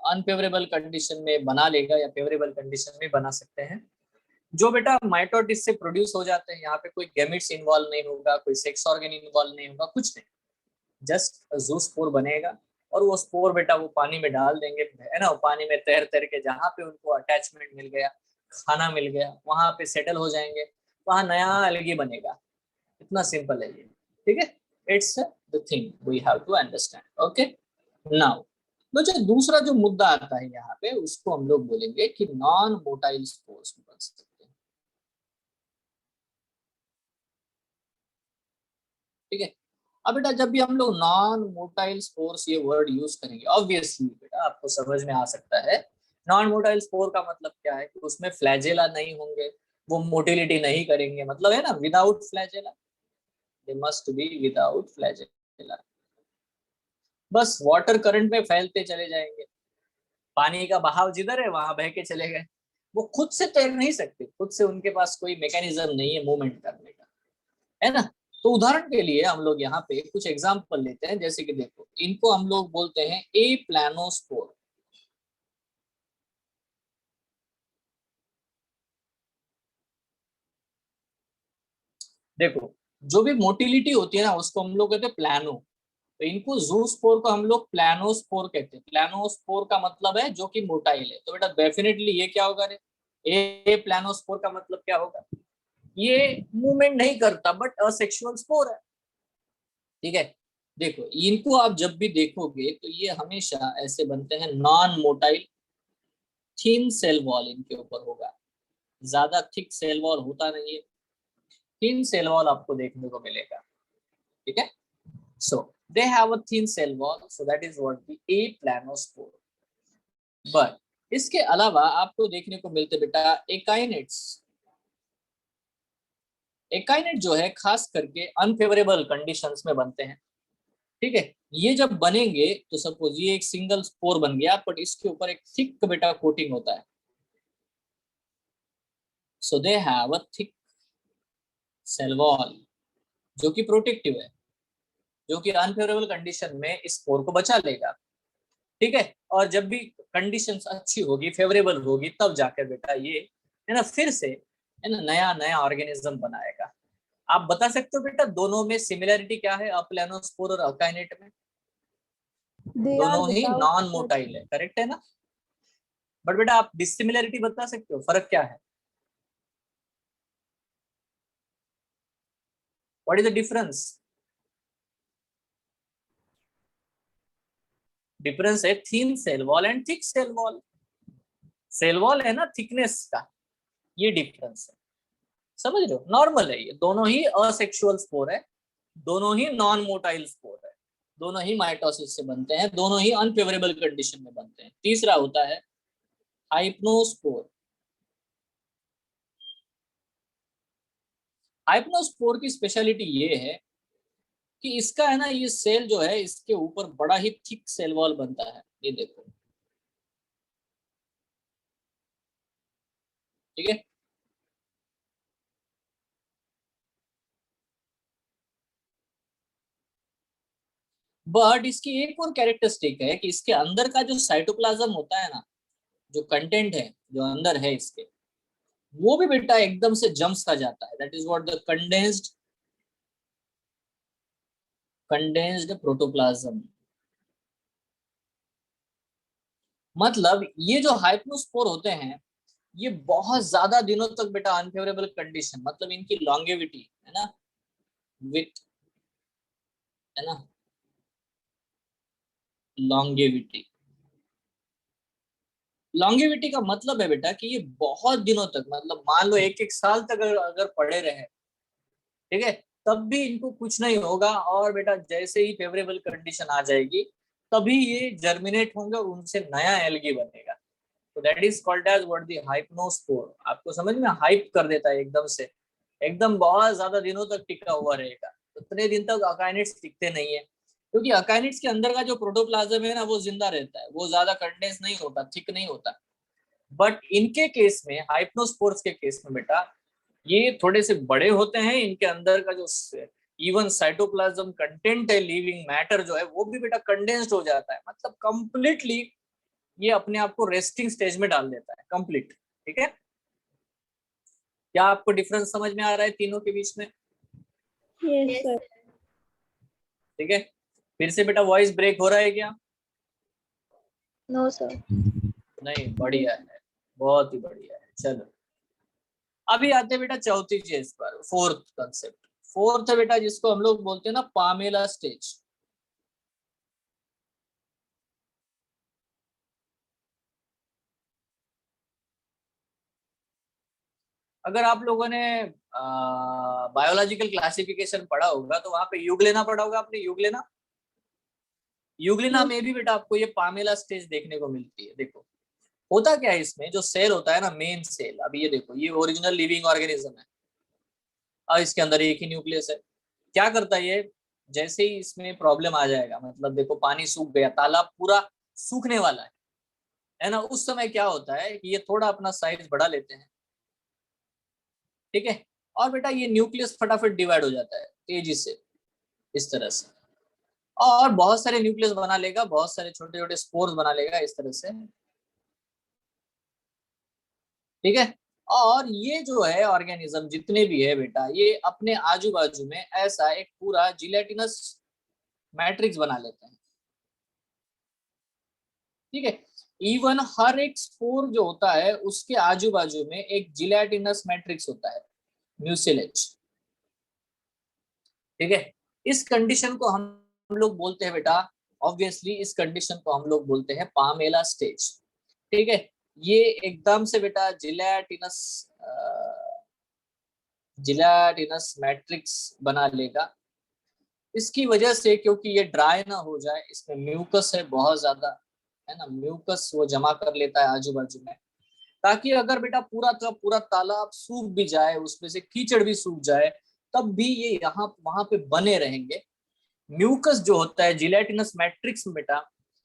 अनफेवरेबल कंडीशन में बना लेगा या फेवरेबल कंडीशन में बना सकते हैं, जो बेटा माइटोटिस से प्रोड्यूस हो जाते हैं। यहाँ पे कोई गैमेट्स इन्वॉल्व नहीं होगा, कोई सेक्स ऑर्गन इन्वॉल्व नहीं होगा, कुछ नहीं, जस्ट जूस्पोर बनेगा और वो स्पोर बेटा वो पानी में डाल देंगे, है ना, वो पानी में तैर तैर के जहाँ पे उनको अटैचमेंट मिल गया, खाना मिल गया, वहां पे सेटल हो जाएंगे, वहां नया अलगी बनेगा। इतना सिंपल है ये, ठीक है। It's the thing we have to understand, okay. Now तो जो दूसरा जो मुद्दा आता है यहाँ पे, उसको हम लोग बोलेंगे कि नॉन मोटाइल स्पोर्स बन सकते हैं, ठीक है। अब बेटा जब भी हम लोग नॉन मोटाइल स्पोर्स ये वर्ड यूज करेंगे, ऑब्वियसली बेटा आपको समझ में आ सकता है नॉन मोटाइल स्पोर का मतलब क्या है, कि उसमें फ्लैजेला नहीं होंगे, वो मोटिलिटी नहीं करेंगे, मतलब है ना without flagella, they must be without flagella, बस वाटर करंट में फैलते चले जाएंगे, पानी का बहाव जिधर है वहां बह के चले गए, वो खुद से तैर नहीं सकते, खुद से उनके पास कोई मैकेनिज्म नहीं है मूवमेंट करने का, है ना। तो उदाहरण के लिए हम लोग यहाँ पे कुछ एग्जांपल लेते हैं, जैसे कि देखो इनको हम लोग बोलते हैं ए प्लानोस्पोर, देखो जो भी मोटिलिटी होती है ना उसको हम लोग कहते हैं प्लानो, तो इनको जूस्पोर को हम लोग प्लानोस्पोर कहते हैं। प्लानोस्पोर का मतलब है जो कि मोटाइल है, तो बेटा डेफिनेटली ये क्या होगा रे, ए प्लानोस्पोर का मतलब क्या होगा, ये मूवमेंट नहीं करता बट असेक्सुअल स्पोर है, ठीक है। देखो इनको आप जब भी देखोगे तो ये हमेशा ऐसे बनते हैं non motile, thin cell wall इनके ऊपर होगा, ज्यादा थिक सेल वॉल होता नहीं है, थिन सेल वॉल आपको देखने को मिलेगा, ठीक है। So they have a thin cell wall, so that is what the A planospore. But इसके अलावा आपको देखने को मिलते बेटा एकाइनेट्स, एकाइनेट जो है खास करके अनफेवरेबल कंडीशंस में बनते हैं, ठीक है। ये जब बनेंगे तो सपोज ये एक सिंगल स्पोर बन गया, बट इसके ऊपर एक थिक बेटा कोटिंग होता है, so they have a thick cell wall जो कि प्रोटेक्टिव है, जो कि अनफेवरेबल कंडीशन में इस स्पोर को बचा लेगा, ठीक है। और जब भी कंडीशंस अच्छी होगी, फेवरेबल होगी, तब जाकर बेटा ये है ना फिर से है ना नया नया ऑर्गेनिज्म बनाएगा। आप बता सकते हो बेटा दोनों में सिमिलरिटी क्या है, अप्लानोस्पोर और अकाइनेट में? दे आर दोनों ही नॉन विदाउट, मोटाइल है, करेक्ट है ना। बट बेटा आप डिसिमिलरिटी बता सकते हो, फर्क क्या है, what is the difference? Difference है thin cell wall and thick cell wall, cell wall है ना थिकनेस का, ये डिफरेंस है, समझ रहे हो। नॉर्मल है, ये दोनों ही असेक्सुअल स्पोर है, दोनों ही नॉन मोटाइल स्पोर है, दोनों ही माइटोसिस से बनते हैं, दोनों ही अनफेवरेबल कंडीशन में बनते हैं। तीसरा होता है हाइप्नोस्पोर। हाइप्नोस्पोर की स्पेशलिटी ये है कि इसका है ना ये सेल जो है इसके ऊपर बड़ा ही थिक सेल वॉल बनता है, ये देखो, ठीक है। बट इसकी एक और कैरेक्टरिस्टिक है कि इसके अंदर का जो साइटोप्लाज्म होता है ना, जो कंटेंट है जो अंदर है इसके, वो भी बेटा एकदम से जम सा जाता है, that is what the condensed protoplasm. मतलब ये जो हाइप्नोस्पोर होते हैं ये बहुत ज्यादा दिनों तक बेटा अनफेवरेबल कंडीशन, मतलब इनकी लॉन्गेविटी है ना, विथ है ना लॉन्गेविटी, लॉन्गेविटी का मतलब है बेटा कि ये बहुत दिनों तक, मतलब मान लो एक एक साल तक अगर अगर पड़े रहे, ठीक है, तब भी इनको कुछ नहीं होगा, और बेटा जैसे ही फेवरेबल कंडीशन आ जाएगी तभी ये जर्मिनेट होंगे और उनसे नया एल्गी बनेगा। तो that is called as what the hypnospore. आपको समझ में हाइप कर देता है एकदम से, एकदम बहुत ज्यादा दिनों तक टिका हुआ रहेगा, तो उतने दिन तक अकाइनेट्स टिकते नहीं है, क्योंकि अकाइनेट्स के अंदर का जो प्रोटोप्लाज्म है ना वो जिंदा रहता है, वो ज्यादा कंडेंस नहीं होता, थिक नहीं होता। बट इनके केस में, हाइप्नोस्पोर्स के केस में बेटा, ये थोड़े से बड़े होते हैं, इनके अंदर का जो इवन साइटोप्लाज्म कंटेंट है, लिविंग मैटर जो है वो भी बेटा कंडेंस्ड हो जाता है, मतलब कंप्लीटली ये अपने आप को रेस्टिंग स्टेज में डाल देता है कंप्लीट। ठीक है, क्या आपको डिफरेंस समझ में आ रहा है तीनों के बीच में? Yes, sir. ठीक है, फिर से बेटा वॉइस ब्रेक हो रहा है क्या? No, sir. नहीं, बढ़िया है, बहुत ही बढ़िया है। चलो अभी आते हैं बेटा चौथी चीज पर, फोर्थ कंसेप्ट। फोर्थ है बेटा जिसको हम लोग बोलते हैं ना पामेला स्टेज। अगर आप लोगों ने बायोलॉजिकल क्लासिफिकेशन पढ़ा होगा तो वहां पे युगलेना पढ़ा होगा आपने, युगलेना। युगलेना में भी बेटा आपको ये पामेला स्टेज देखने को मिलती है। देखो होता क्या है इसमें, जो सेल होता है ना, मेन सेल, अभी ये देखो ये ओरिजिनल लिविंग ऑर्गेनिज्म है और इसके अंदर एक ही न्यूक्लियस है। क्या करता है ये, जैसे ही इसमें प्रॉब्लम आ जाएगा, मतलब देखो पानी सूख गया, तालाब पूरा सूखने वाला है ना, उस समय क्या होता है कि ये थोड़ा अपना साइज बढ़ा लेते हैं। ठीक है, और बेटा ये न्यूक्लियस फटाफट डिवाइड हो जाता है तेजी से, इस तरह से, और बहुत सारे न्यूक्लियस बना लेगा, बहुत सारे छोटे छोटे स्पोर्स बना लेगा इस तरह से। ठीक है, और ये जो है ऑर्गेनिज्म जितने भी है बेटा, ये अपने आजू बाजू में ऐसा एक पूरा जिलेटिनस मैट्रिक्स बना लेते हैं। ठीक है, इवन हर एक स्पोर जो होता है उसके आजू बाजू में एक जिलेटिनस मैट्रिक्स होता है, म्यूसिलेज। ठीक है, इस कंडीशन को हम लोग बोलते हैं बेटा, ऑब्वियसली इस कंडीशन को हम लोग बोलते हैं पामेला स्टेज। ठीक है, ये एकदम से बेटा जिलेटिनस मैट्रिक्स बना लेगा। इसकी वजह से, क्योंकि ये ड्राई ना हो जाए, इसमें म्यूकस है बहुत ज्यादा, है ना, म्यूकस वो जमा कर लेता है आजू बाजू में, ताकि अगर बेटा पूरा का पूरा तालाब सूख भी जाए, उसमें से कीचड़ भी सूख जाए, तब भी ये यहाँ वहां पे बने रहेंगे। म्यूकस जो होता है जिलेटिनस मैट्रिक्स में बेटा,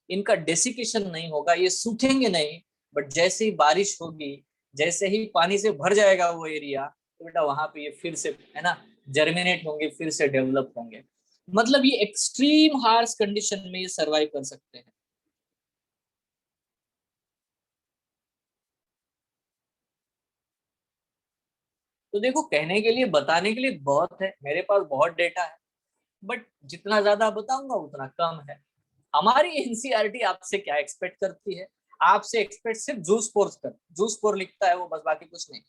इनका डेसिकेशन नहीं होगा, ये सूखेंगे नहीं, बट जैसे ही बारिश होगी, जैसे ही पानी से भर जाएगा वो एरिया, तो बेटा वहां पे ये फिर से, है ना, जर्मिनेट होंगे, फिर से डेवलप होंगे। मतलब ये एक्सट्रीम हार्श कंडीशन में ये सरवाइव कर सकते हैं। तो देखो कहने के लिए, बताने के लिए बहुत है, मेरे पास बहुत डेटा है, बट जितना ज्यादा बताऊंगा उतना कम है। हमारी एनसीईआरटी आपसे क्या एक्सपेक्ट करती है? आपसे एक्सपेक्ट सिर्फ जूस पोर्स कर, जूस पोर लिखता है वो, बस, बाकी कुछ नहीं।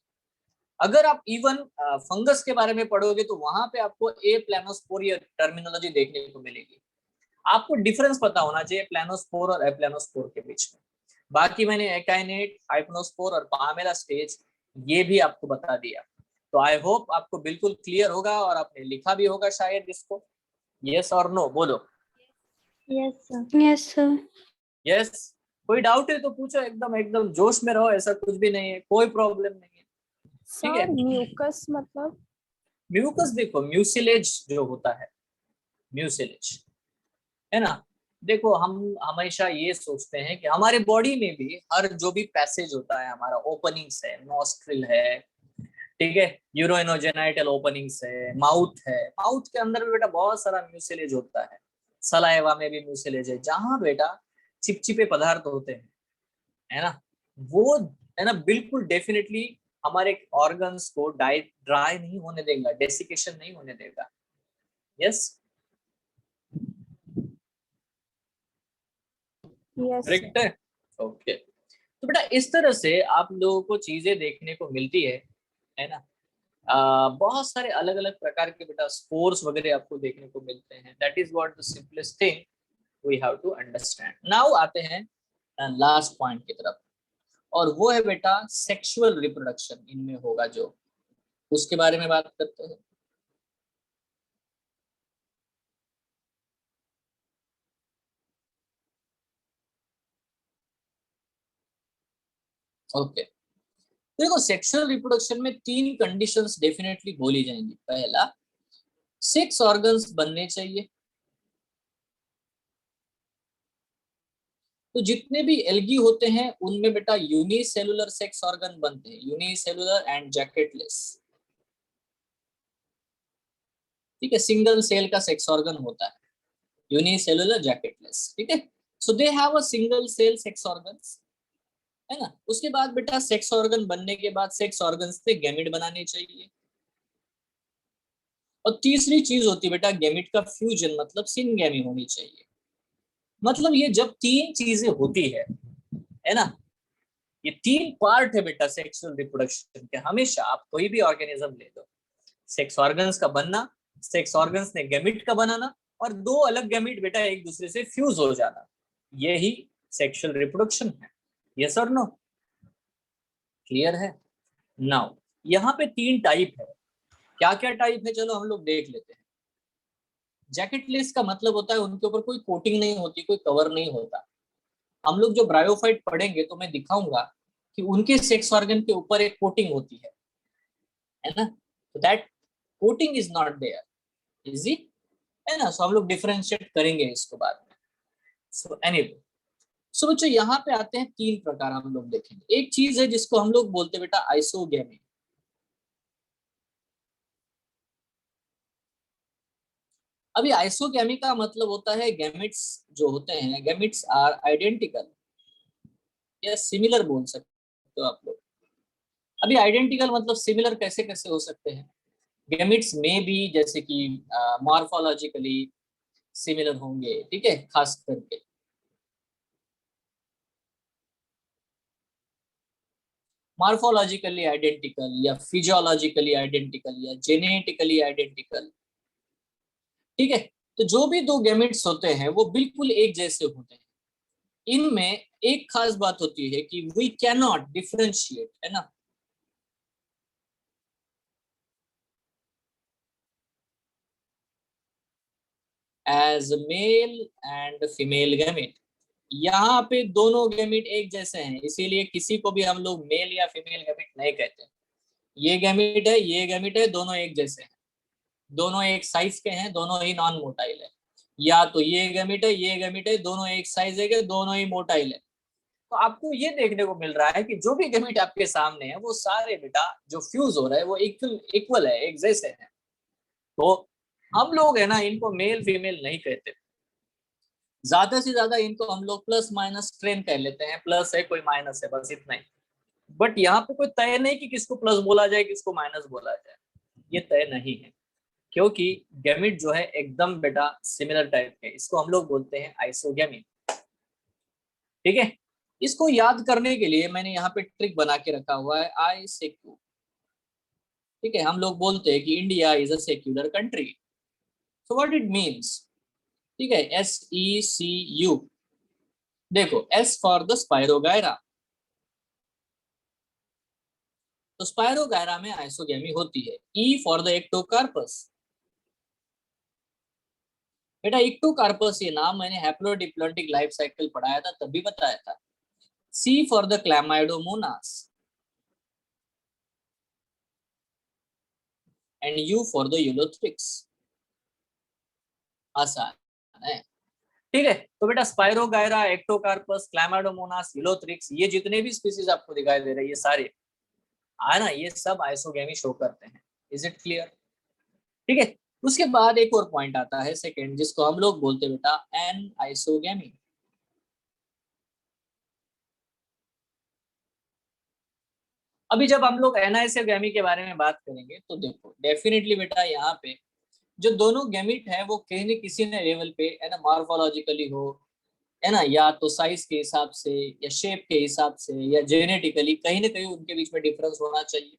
अगर आप इवन फंगस के बारे में पढ़ोगे तो वहां पे आपको ए प्लानोस्पोर टर्मिनोलॉजी देखने को मिलेगी। आपको डिफरेंस पता होना चाहिए प्लानोस्पोर और एप्लानोस्पोर के बीच में। बाकी मैंने एकाइनेट, हाइपनोस्पोर और पामेला स्टेज ये भी आपको बता दिया। तो आई होप आपको बिल्कुल क्लियर होगा और आपने लिखा भी होगा शायद इसको। यस और नो बोलो। Yes, sir. Yes, sir. Yes, कोई डाउट है तो पूछो, एकदम एकदम जोश में रहो, ऐसा कुछ भी नहीं है, कोई प्रॉब्लम नहीं है। ठीक है, सर म्यूकस मतलब? म्यूकस देखो, म्यूसिलेज जो होता है, म्यूसिलेज, है ना, देखो हम हमेशा ये सोचते हैं कि हमारे बॉडी में भी हर जो भी पैसेज होता है, हमारा ओपनिंग्स है, नॉस्ट्रिल है, ठीक है, यूरोइनोजेनाइटल ओपनिंग्स है, माउथ है, माउथ के अंदर भी बेटा बहुत सारा म्यूसिलेज होता है, सलाइवा में भी म्यूसिलेज है, जहां बेटा चिपचिपे पदार्थ होते हैं, है ना, वो, है ना, बिल्कुल डेफिनेटली हमारे ऑर्गन्स को ड्राई नहीं होने देगा, डेसिकेशन नहीं होने देगा। Yes, yes sir. करेक्ट है, ओके। तो बेटा इस तरह से आप लोगों को चीजें देखने को मिलती है ना। बहुत सारे अलग अलग प्रकार के बेटा स्पोर्स वगैरह आपको देखने को मिलते हैं। That is what the simplest thing we have to understand. Now आते हैं लास्ट पॉइंट की तरफ, और वो है बेटा सेक्सुअल रिप्रोडक्शन इनमें होगा जो, उसके बारे में बात करते हैं। ओके, देखो सेक्सुअल रिप्रोडक्शन में तीन कंडीशंस डेफिनेटली बोली जाएंगी। पहला, सेक्स ऑर्गन्स बनने चाहिए। तो जितने भी एल्गी होते हैं उनमें बेटा यूनिसेलुलर सेक्स ऑर्गन बनते हैं, यूनिसेलुलर एंड जैकेटलेस। ठीक है, सिंगल सेल का सेक्स ऑर्गन होता है, यूनिसेलुलर जैकेटलेस। ठीक है, so they have a single cell sex organs, है ना। उसके बाद बेटा सेक्स ऑर्गन बनने के बाद सेक्स ऑर्गन से गैमेट बनाने चाहिए। और तीसरी चीज होती है बेटा गैमेट का फ्यूजन, मतलब सिनगैमी होनी चाहिए। मतलब ये जब तीन चीजें होती है ना, ये तीन पार्ट है बेटा सेक्सुअल रिप्रोडक्शन के। हमेशा आप कोई भी ऑर्गेनिज्म ले लो, सेक्स ऑर्गन्स का बनना, सेक्स ऑर्गन्स ने गैमेट का बनाना, और दो अलग गैमेट बेटा एक दूसरे से फ्यूज हो जाना, यही सेक्सुअल रिप्रोडक्शन है। यस और नो? क्लियर है? नाउ यहाँ पे तीन टाइप है। क्या क्या टाइप है चलो हम लोग देख लेते हैं। जैकेटलेस का मतलब होता है उनके ऊपर कोई कोटिंग नहीं होती, कोई कवर नहीं होता। हम लोग जो ब्रायोफाइट पढ़ेंगे तो मैं दिखाऊंगा कि उनके सेक्स ऑर्गन के ऊपर एक कोटिंग होती है ना। तो that coating is not there, is it, है ना। सो हम लोग डिफरेंशिएट करेंगे इसको बाद में। सो एनीवे, सो बच्चों यहाँ पे आते हैं तीन प्रकार हम लोग देखेंगे। एक चीज है जिसको हम लोग बोलते हैं बेटा आइसोगैमी। अभी आइसोगैमी का मतलब होता है गैमेट्स जो होते हैं, गैमेट्स आर आइडेंटिकल या सिमिलर बोल सकते हो आप लोग। अभी आइडेंटिकल मतलब सिमिलर कैसे कैसे हो सकते हैं? गैमेट्स में भी जैसे कि मॉर्फोलॉजिकली सिमिलर होंगे, ठीक है, खास करके मॉर्फोलॉजिकली आइडेंटिकल या फिजियोलॉजिकली आइडेंटिकल या जेनेटिकली आइडेंटिकल। ठीक है, तो जो भी दो गैमेट्स होते हैं वो बिल्कुल एक जैसे होते हैं। इनमें एक खास बात होती है कि वी कैन नॉट डिफरेंशिएट, है ना। As male and female gamete, यहाँ पे दोनों गैमेट एक जैसे हैं, इसीलिए किसी को भी हम लोग मेल या फीमेल गैमेट नहीं कहते। ये गैमेट है, ये गैमेट है, दोनों एक जैसे हैं, दोनों एक साइज के हैं, दोनों ही नॉन मोटाइल है। या तो ये गैमेट है, ये गैमेट है, दोनों एक साइज है, दोनों ही मोटाइल है। तो आपको ये देखने को मिल रहा है कि जो भी गैमेट आपके सामने है वो सारे बेटा जो फ्यूज हो रहे हैं वो इक्वल इक्वल है, एक जैसे हैं। तो हम लोग है ना इनको मेल फीमेल नहीं कहते, ज्यादा से ज्यादा इनको हम लोग प्लस माइनस ट्रेन कह लेते हैं। प्लस है कोई माइनस है, बस इतना ही। बट यहाँ पे कोई तय नहीं कि किसको प्लस बोला जाए किसको माइनस बोला जाए, ये तय नहीं है। क्योंकि गैमेट जो है एकदम बेटा सिमिलर टाइप के, इसको हम लोग बोलते हैं आइसोगैमी। ठीक है, इसको याद करने के लिए मैंने यहाँ पे ट्रिक बना के रखा हुआ है, आई सेक्यू। ठीक है, हम लोग बोलते हैं कि India is a secular country. So what it means? ठीक है, SECU। देखो, S फॉर द स्पाइरोगायरा, तो स्पाइरोगायरा में आइसोगैमी होती है। E फॉर द एक्टोकार्पस, बेटा एक्टोकार्पस ये नाम मैंने हैप्लोडिप्लॉइडिक लाइफ साइकिल पढ़ाया था तभी बताया था। C for the Chlamydomonas and U for the Ulothrix. आसान है, ठीक है। तो बेटा स्पाइरोगायरा, एक्टोकार्पस, क्लैमाइडोमोनास, यूलोथ्रिक्स, ये जितने भी स्पीसीज आपको दिखाई दे रहे हैं ये सारे है ना, ये सब आइसोगैमी शो करते हैं। Is it clear? ठीक है, उसके बाद एक और पॉइंट आता है सेकंड, जिसको हम लोग बोलते हैं बेटा एन आइसोगैमी। अभी जब हम लोग एन आइसोगैमी के बारे में बात करेंगे तो देखो डेफिनेटली बेटा यहाँ पे जो दोनों गैमिट है वो कहीं न किसी ने लेवल पे, है ना, मॉर्फोलॉजिकली हो, है ना, या तो साइज के हिसाब से या शेप के हिसाब से या जेनेटिकली कहीं ना कहीं उनके बीच में डिफरेंस होना चाहिए।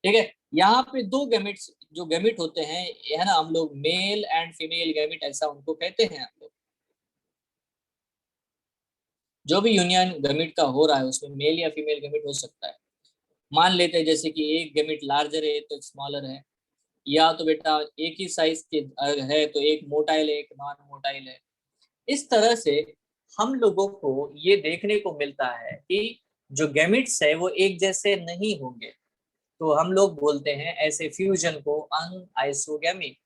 ठीक है, यहाँ पे दो गैमिट्स जो गैमिट होते हैं, है ना, हम लोग मेल एंड फीमेल गैमिट ऐसा उनको कहते हैं हम लोग। जो भी यूनियन गैमिट का हो रहा है उसमें मेल या फीमेल गैमिट हो सकता है। मान लेते हैं जैसे कि एक गैमिट लार्जर है तो एक स्मॉलर है, या तो बेटा एक ही साइज के है तो एक मोटाइल है एक नॉन मोटाइल है। इस तरह से हम लोगों को ये देखने को मिलता है कि जो गैमिट्स है वो एक जैसे नहीं होंगे। तो हम लोग बोलते हैं ऐसे फ्यूजन को अनआइसोगैमी।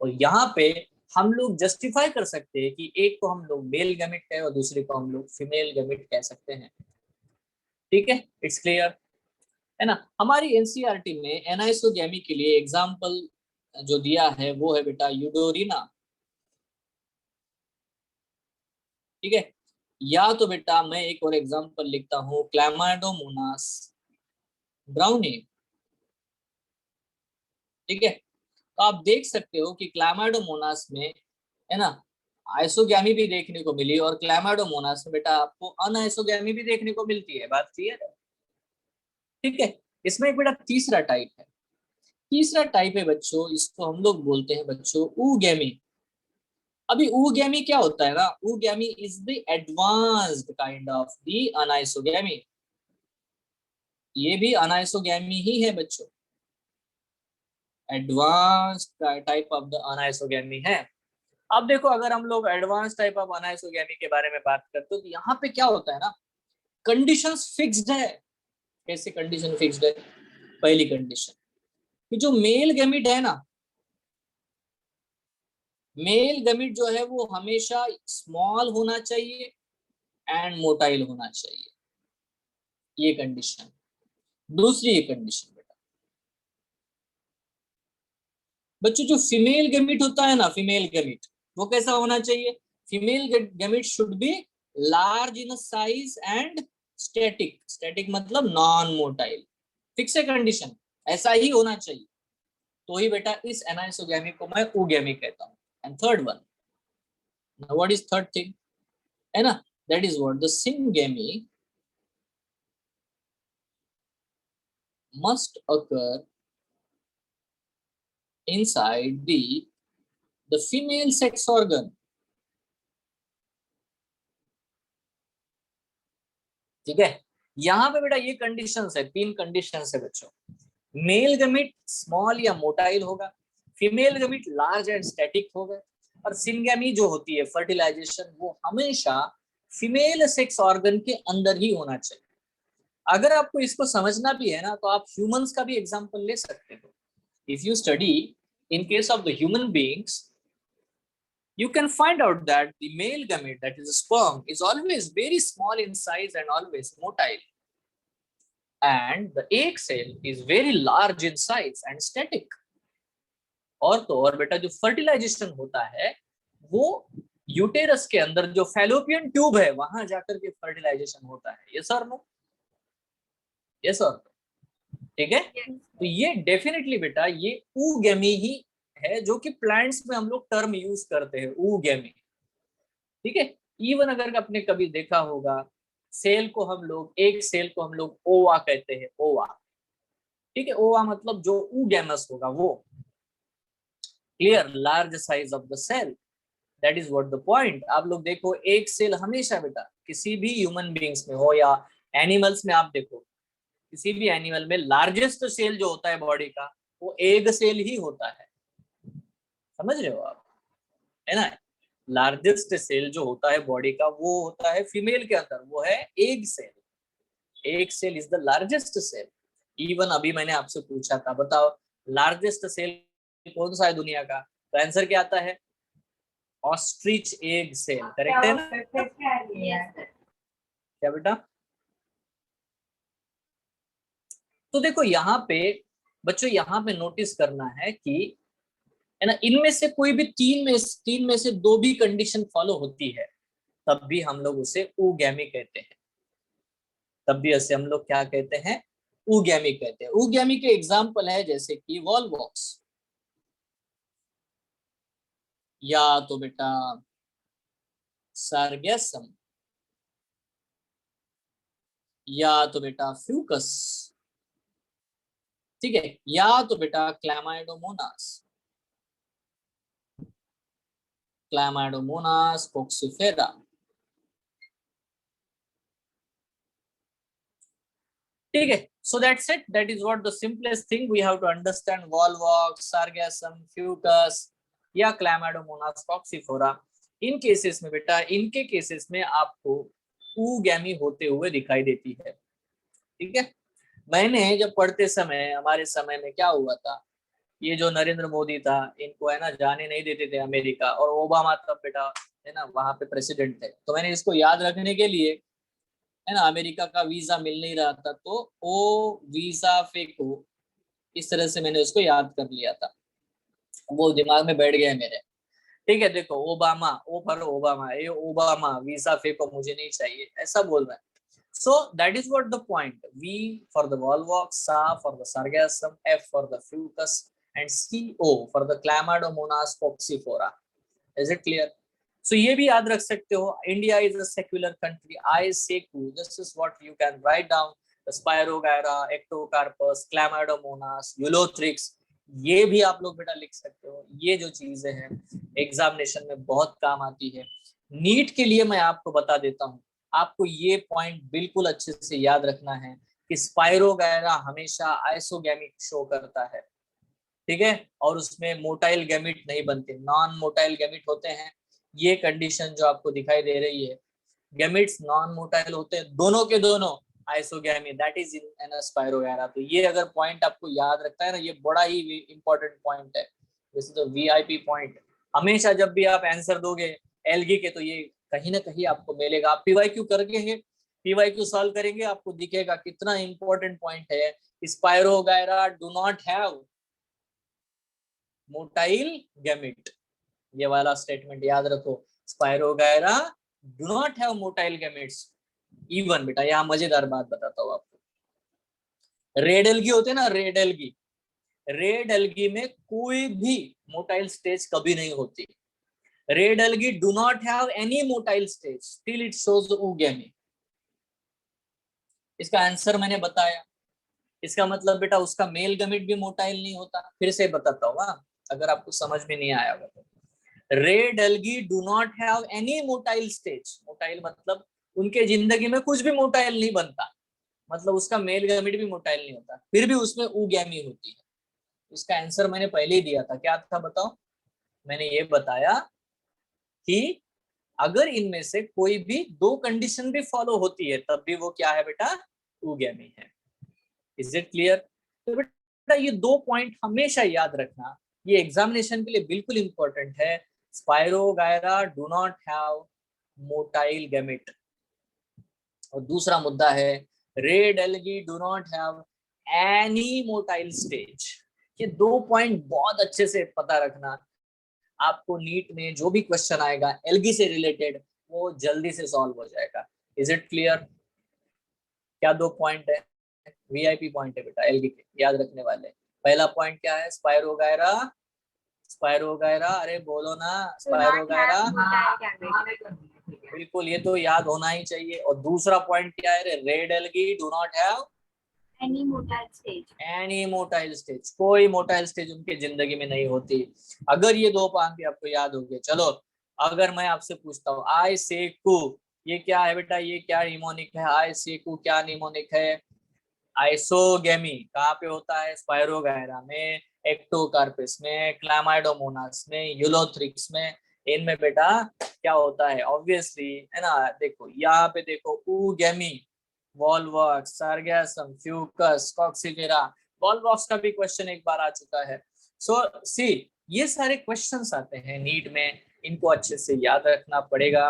और यहाँ पे हम लोग जस्टिफाई कर सकते हैं कि एक को हम लोग मेल गैमेट कहे और दूसरे को हम लोग फीमेल गैमेट कह सकते हैं। ठीक है, इट्स क्लियर है ना। हमारी एनसीईआरटी में एनाइसोगैमी के लिए एग्जाम्पल जो दिया है वो है बेटा यूडोरिना। ठीक है, या तो बेटा मैं एक और एग्जाम्पल लिखता हूँ क्लैमाइडोमोनास ब्राउनी। ठीक है, तो आप देख सकते हो कि क्लैमाइडोमोनास में है ना आइसोगैमी भी देखने को मिली और क्लैमाइडोमोनास में बेटा आपको अनआइसोगैमी भी देखने को मिलती है। बात क्लियर है? ठीक है, इसमें एक बेटा तीसरा टाइप है। तीसरा टाइप है बच्चों, इसको हम लोग बोलते हैं बच्चों ऊगैमी। अभी ऊगैमी क्या होता है ना, oogamy is the advanced kind of the anisogamy. ये भी अनआइसोगैमी ही है बच्चों, advanced type of the anisogamy है। अब देखो अगर हम लोग एडवांस टाइप ऑफ अनआइसोगैमी के बारे में बात करते हो तो यहाँ पे क्या होता है ना, कंडीशंस फिक्स्ड है। कैसे कंडीशन फिक्स्ड है? पहली कंडीशन कि जो मेल गैमिट है ना, मेल गैमिट जो है वो हमेशा स्मॉल होना चाहिए एंड मोटाइल होना चाहिए, ये कंडीशन। दूसरी ये कंडीशन बेटा बच्चों, जो फीमेल गैमिट होता है ना, फीमेल गैमिट वो कैसा होना चाहिए? Female gamete should be large in size and static. Static मतलब नॉन मोटाइल। फिक्स है कंडीशन, ऐसा ही होना चाहिए। तो ही बेटा इस एनाइसोगैमी को मैं ऊगैमी कहता हूँ। And third one, what is third thing है ना, that is what the syngamy must occur inside the female sex organ। ठीक है, यहाँ पे बेटा ये कंडीशंस है, तीन कंडीशंस है बच्चों। मेल गैमेट स्मॉल या मोटाइल होगा, female gamete large and static होगा, और सिंगैमी जो होती है फर्टिलाइजेशन वो हमेशा फीमेल सेक्स ऑर्गन के अंदर ही होना चाहिए। अगर आपको इसको समझना भी है ना तो आप ह्यूमंस का भी एग्जांपल ले सकते हो। If you study in case of the human beings, you can find out that the male gamete, that is a sperm, is always very small in size and always motile, and the egg cell is very large in size and static। और तो और बेटा जो फर्टिलाइजेशन होता है वो यूटेरस के अंदर जो फैलोपियन ट्यूब है वहां जाकर के फर्टिलाइजेशन होता है। ये सर नो, ये सर, ठीक है। तो ये डेफिनेटली बेटा ये ऊगैमी ही है, जो कि प्लांट्स में हम लोग टर्म यूज करते हैं ऊगैमी। ठीक है, इवन अगर आपने कभी देखा होगा सेल को हम लोग, एक सेल को हम लोग ओवा कहते हैं, ओवा। ठीक है, ओवा मतलब जो ऊगैमस होगा वो। Clear, large size of the cell, that is what the point. आप लोग देखो एक सेल हमेशा बेटा किसी भी ह्यूमन बीइंग्स में हो या एनिमल्स में, आप देखो किसी भी एनिमल में लार्जेस्ट सेल जो होता है बॉडी का वो एग सेल ही होता है। समझ रहे हो आप, है ना। लार्जेस्ट सेल जो होता है बॉडी का वो होता है फीमेल के अंदर, वो है egg cell. Egg cell is the largest cell. Even अभी मैंने आपसे पूछा था, बताओ लार्जेस्ट सेल कौन सा है दुनिया का, तो आंसर क्या आता है? Ostrich egg cell. करेक्ट है ना? क्या बेटा? तो देखो यहाँ पे बच्चों, यहाँ पे नोटिस करना है कि है ना, इनमें से कोई भी तीन में से दो भी कंडीशन फॉलो होती है तब भी हम लोग उसे ऊगैमी कहते हैं। तब भी उसे हम लोग क्या कहते हैं? ऊगैमी कहते हैं। ऊगैमी के एग्जाम्पल है जैसे कि वॉलवॉक्स, या तो बेटा सार्गेसम, या तो बेटा फ्यूकस। ठीक है, या तो बेटा क्लैमाइडोमोनास, क्लैमाइडोमोनास कॉक्सीफेरा। ठीक है, so that's it, that is what the simplest thing we have to understand, volvox, sargassum, fucus या क्लैमाइडोमोनास कॉक्सीफेरा। इन केसेस में बेटा, इनके केसेस में आपको ऊगैमी होते हुए दिखाई देती है। ठीक है, मैंने जब पढ़ते समय, हमारे समय में क्या हुआ था, ये जो नरेंद्र मोदी था, इनको है ना जाने नहीं देते थे अमेरिका, और ओबामा तब बेटा है ना वहां पे प्रेसिडेंट थे। तो मैंने इसको याद रखने के लिए है ना, अमेरिका का वीजा मिल नहीं रहा था तो ओ वीजा फेंको, इस तरह से मैंने उसको याद कर लिया था, वो दिमाग में बैठ गया है मेरे। ठीक है, देखो ओबामा, ओ फॉर ओबामा, ये ओबामा, वीजा फेंको मुझे नहीं चाहिए, ऐसा बोल रहा है। So that is what the point. V for the Volvox, SA for the Sargassum, F for the Fucus, and CO for the Chlamydomonas falciparum. Is it clear? So ये भी याद रख सकते हो, India is a secular country. I say this is what you can write down. The Spirogyra, Ectocarpus, Chlamydomonas, Ulothrix, ये भी आप लोग बेटा लिख सकते हो। ये जो चीजें हैं एग्जामिनेशन में बहुत काम आती है। नीट के लिए मैं आपको बता देता हूँ, आपको ये पॉइंट बिल्कुल अच्छे से याद रखना है कि स्पाइरोगायरा हमेशा आइसोगैमिक शो करता है, ठीक है, और उसमें मोटाइल गैमिट नहीं बनते, नॉन मोटाइल गैमिट होते हैं। ये कंडीशन जो आपको दिखाई दे रही है, गैमिट्स नॉन मोटाइल होते हैं, दोनों के दोनों isogamy, that is in spirogyra. तो ये अगर पॉइंट आपको याद रखता है ना, ये बड़ा ही इंपॉर्टेंट पॉइंट है। This is the VIP point. हमेशा जब भी आप आंसर दोगे एल्गी के, तो ये कहीं ना कहीं आपको मिलेगा। आप पीवाईक्यू करेंगे, पीवाईक्यू सॉल्व करेंगे, आपको दिखेगा कितना इंपॉर्टेंट पॉइंट है। Spirogyra do not have motile gamete, ये वाला स्टेटमेंट याद रखो। Spirogyra do not have motile gametes. Even बेटा यहाँ मजेदार बात बताता हूँ आपको, रेड एल्गी होते हैं ना, रेड एल्गी, रेड एल्गी में कोई भी मोटाइल स्टेज कभी नहीं होती। Red algae do not have any motile stage till it shows oogamete। इसका आंसर मैंने बताया। इसका मतलब बेटा उसका मेल गैमेट भी मोटाइल नहीं होता। फिर से बताता हूँ अगर आपको समझ में नहीं आया होगा तो। Red algae do not have any motile stage, motile मतलब उनके जिंदगी में कुछ भी मोटाइल नहीं बनता, मतलब उसका मेल गैमेट भी मोटाइल नहीं होता, फिर भी उसमें oogamete होती है। इसका आंसर मैंने पहले ही दिया था, क्या था बताओ? मैंने ये बताया कि अगर इनमें से कोई भी दो कंडीशन भी फॉलो होती है तब भी वो क्या है बेटा? oogamete है। Is it clear? तो बेटा ये दो पॉइंट हमेशा याद रखना, ये एग्जामिनेशन के लिए बिल्कुल इंपॉर्टेंट है। Spirogyra do not have motile gamete. और दूसरा मुद्दा है red algae do not have any motile stage. ये दो पॉइंट बहुत अच्छे से पता रखना, आपको नीट में जो भी क्वेश्चन आएगा एल्गी से रिलेटेड वो जल्दी से सॉल्व हो जाएगा। Is it clear? क्या दो पॉइंट है? वीआईपी पॉइंट है बेटा एल्गी के, याद रखने वाले। पहला पॉइंट क्या है? स्पाइरोगायरा, स्पाइरोगायरा, अरे बोलो ना, स्पाइरोगायरा, बिल्कुल ये तो याद होना ही चाहिए। और दूसरा पॉइंट क्या है? Red algae do not have any motile stage, any motile stage, कोई मोटाइल स्टेज उनके जिंदगी में नहीं होती। अगर ये दो पॉइंट भी आपको याद हो गए, चलो अगर मैं आपसे पूछता हूँ आई सेकू, ये क्या है बेटा? ये क्या निमोनिक है? आई सेकू क्या निमोनिक है? आइसोगेमी कहाँ पे होता है? स्पाइरोगायरा में, एक्टोकार्पिस में, क्लामाइडोमोनास में, यूलोथ्रिक्स में। इनमें बेटा क्या होता है? ऑब्वियसली है ना, देखो यहाँ पे देखो oogamete, वॉल्वॉक्स, सार्गैसम, फ्यूकस, कॉक्सिफेरा। वॉल्वॉक्स का भी क्वेश्चन एक बार आ चुका है। सो सी ये सारे क्वेश्चंस आते हैं नीट में, इनको अच्छे से याद रखना पड़ेगा,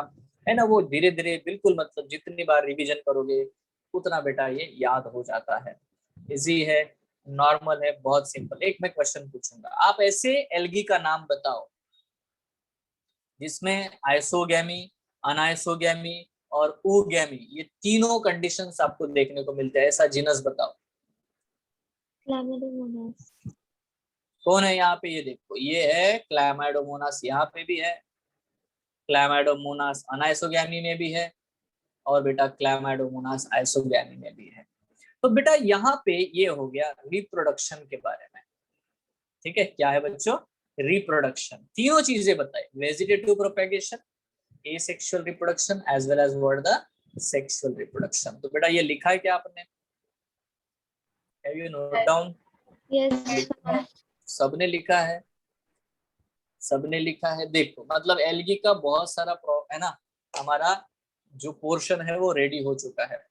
है ना। वो धीरे धीरे बिल्कुल, मतलब जितनी बार रिवीजन करोगे उतना बेटा ये याद हो जाता है। इजी है, नॉर्मल है, बहुत सिंपल। एक मैं क्वेश्चन पूछूंगा, आप ऐसे एल्गी का नाम बताओ जिसमें आइसोगैमी, अनाइसोगैमी और oogamete ये तीनों कंडीशंस आपको देखने को मिलते हैं। ऐसा जिनस बताओ। क्लैमिडोमोनास। कौन है यहाँ पे? ये देखो, ये है क्लैमाइडोमोनास, यहाँ पे भी है क्लैमाइडोमोनास, अनाइसोगैमी में भी है, और बेटा क्लैमाइडोमोनास आइसोगैमी में भी है। तो बेटा यहाँ पे ये हो गया रिप्रोडक्शन के बारे में, ठीक है। क्या है बच्चों? रिप्रोडक्शन। तीनों चीजें बताई, vegetative propagation, asexual reproduction as well as what the sexual reproduction. तो बेटा ये लिखा है क्या आपने? Have you note down? Yes सबने लिखा है, सबने लिखा है। देखो मतलब एल्गी का बहुत सारा है ना, हमारा जो पोर्शन है वो रेडी हो चुका है।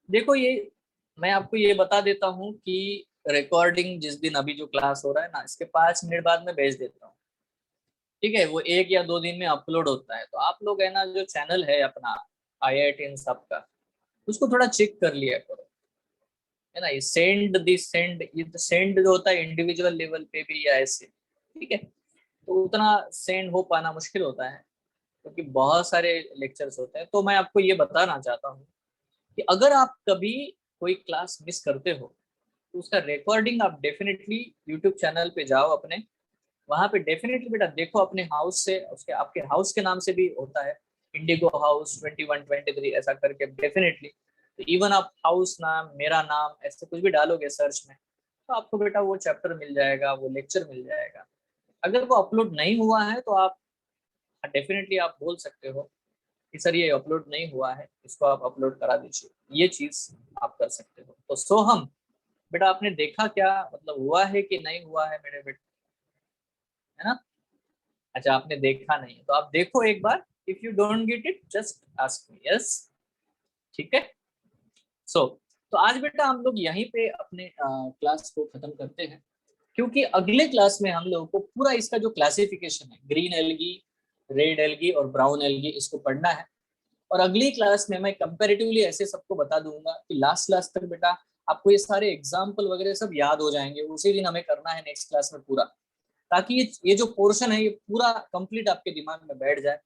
देखो ये मैं आपको ये बता देता हूं कि रिकॉर्डिंग जिस दिन अभी जो क्लास हो रहा है ना, इसके 5 मिनट बाद मैं भेज देता हूँ, ठीक है। वो 1 या 2 दिन में अपलोड होता है, तो आप लोग है ना, जो चैनल है अपना IIT इन सब का, उसको थोड़ा चेक कर लिया करो, है ना। ये सेंड जो होता है इंडिविजुअल लेवल पे भी या ऐसे, ठीक है, तो उतना सेंड हो पाना मुश्किल होता है, क्योंकि बहुत सारे लेक्चर्स होते हैं। तो मैं आपको ये बताना चाहता हूँ कि अगर आप कभी कोई क्लास मिस करते हो, तो उसका रिकॉर्डिंग आप डेफिनेटली यूट्यूब चैनल पे जाओ अपने, वहां पे डेफिनेटली बेटा देखो, अपने हाउस से, उसके आपके हाउस के नाम से भी होता है, इंडिगो हाउस 2123 ऐसा करके डेफिनेटली। तो इवन आप हाउस नाम, मेरा नाम, ऐसे कुछ भी डालोगे सर्च में, तो आपको बेटा वो चैप्टर मिल जाएगा, वो लेक्चर मिल जाएगा। अगर वो अपलोड नहीं हुआ है तो आप डेफिनेटली आप बोल सकते हो कि सर ये अपलोड नहीं हुआ है, इसको आप अपलोड करा दीजिए, ये चीज आप कर सकते हो। तो सोहम बेटा, आपने देखा क्या, मतलब हुआ है कि नहीं हुआ है मेरे बेटे, है ना। अच्छा, आपने देखा नहीं, तो आप देखो एक बार, if you don't get it just ask me, yes, ठीक है। सो तो आज बेटा हम लोग यहीं पे अपने क्लास को खत्म करते हैं, क्योंकि अगले क्लास में हम लोगों को पूरा इसका जो क्लासिफिकेशन है, ग्रीन एल्गी, रेड एल्गी और ब्राउन एल्गी, इसको पढ़ना है। और अगली क्लास में मैं कंपैरेटिवली ऐसे सबको बता दूंगा कि लास्ट क्लास तक बेटा आपको ये सारे एग्जाम्पल वगैरह सब याद हो जाएंगे, उसी दिन हमें करना है नेक्स्ट क्लास में पूरा, ताकि ये जो पोर्शन है ये पूरा कंप्लीट आपके दिमाग में बैठ जाए।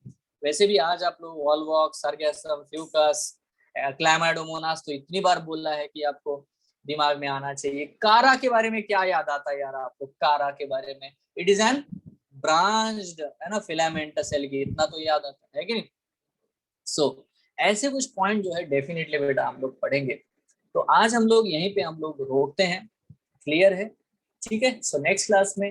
वैसे भी आज आप लोग वॉलवॉक, सरगैसम, फ्यूकस, क्लैमाइडोमोनास तो इतनी बार बोला है कि आपको दिमाग में आना चाहिए। कारा के बारे में क्या याद आता है यार आपको, कारा के बारे में, इट इज एन ब्रांच्ड, है ना, फिलामेंटस एल्गी, इतना तो याद आता है कि नहीं। सो ऐसे कुछ पॉइंट जो है डेफिनेटली बेटा हम लोग पढ़ेंगे। तो आज हम लोग यहीं पे हम लोग रोकते हैं, क्लियर है, ठीक है। सो नेक्स्ट क्लास में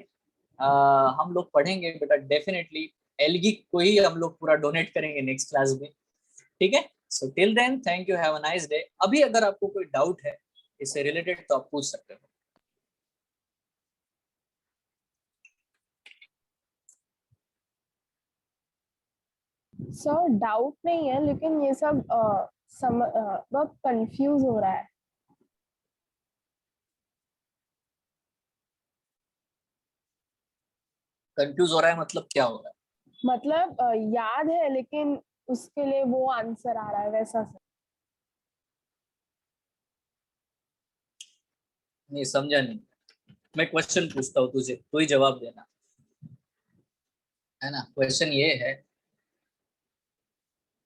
हम लोग पढ़ेंगे बेटा डेफिनेटली एल्गी को ही हम लोग पूरा डोनेट करेंगे नेक्स्ट क्लास में, ठीक है। So till then, thank you, have a nice day. अभी अगर आपको कोई डाउट है इससे रिलेटेड तो आप पूछ सकते हो। सर डाउट नहीं है, लेकिन ये सब बहुत कंफ्यूज हो रहा है। कंफ्यूज हो रहा है मतलब क्या हो रहा है? मतलब याद है, लेकिन उसके लिए वो आंसर आ रहा है वैसा सर। नहीं समझा नहीं, मैं क्वेश्चन पूछता हूँ तुझे, तू ही जवाब देना, है ना। क्वेश्चन ये है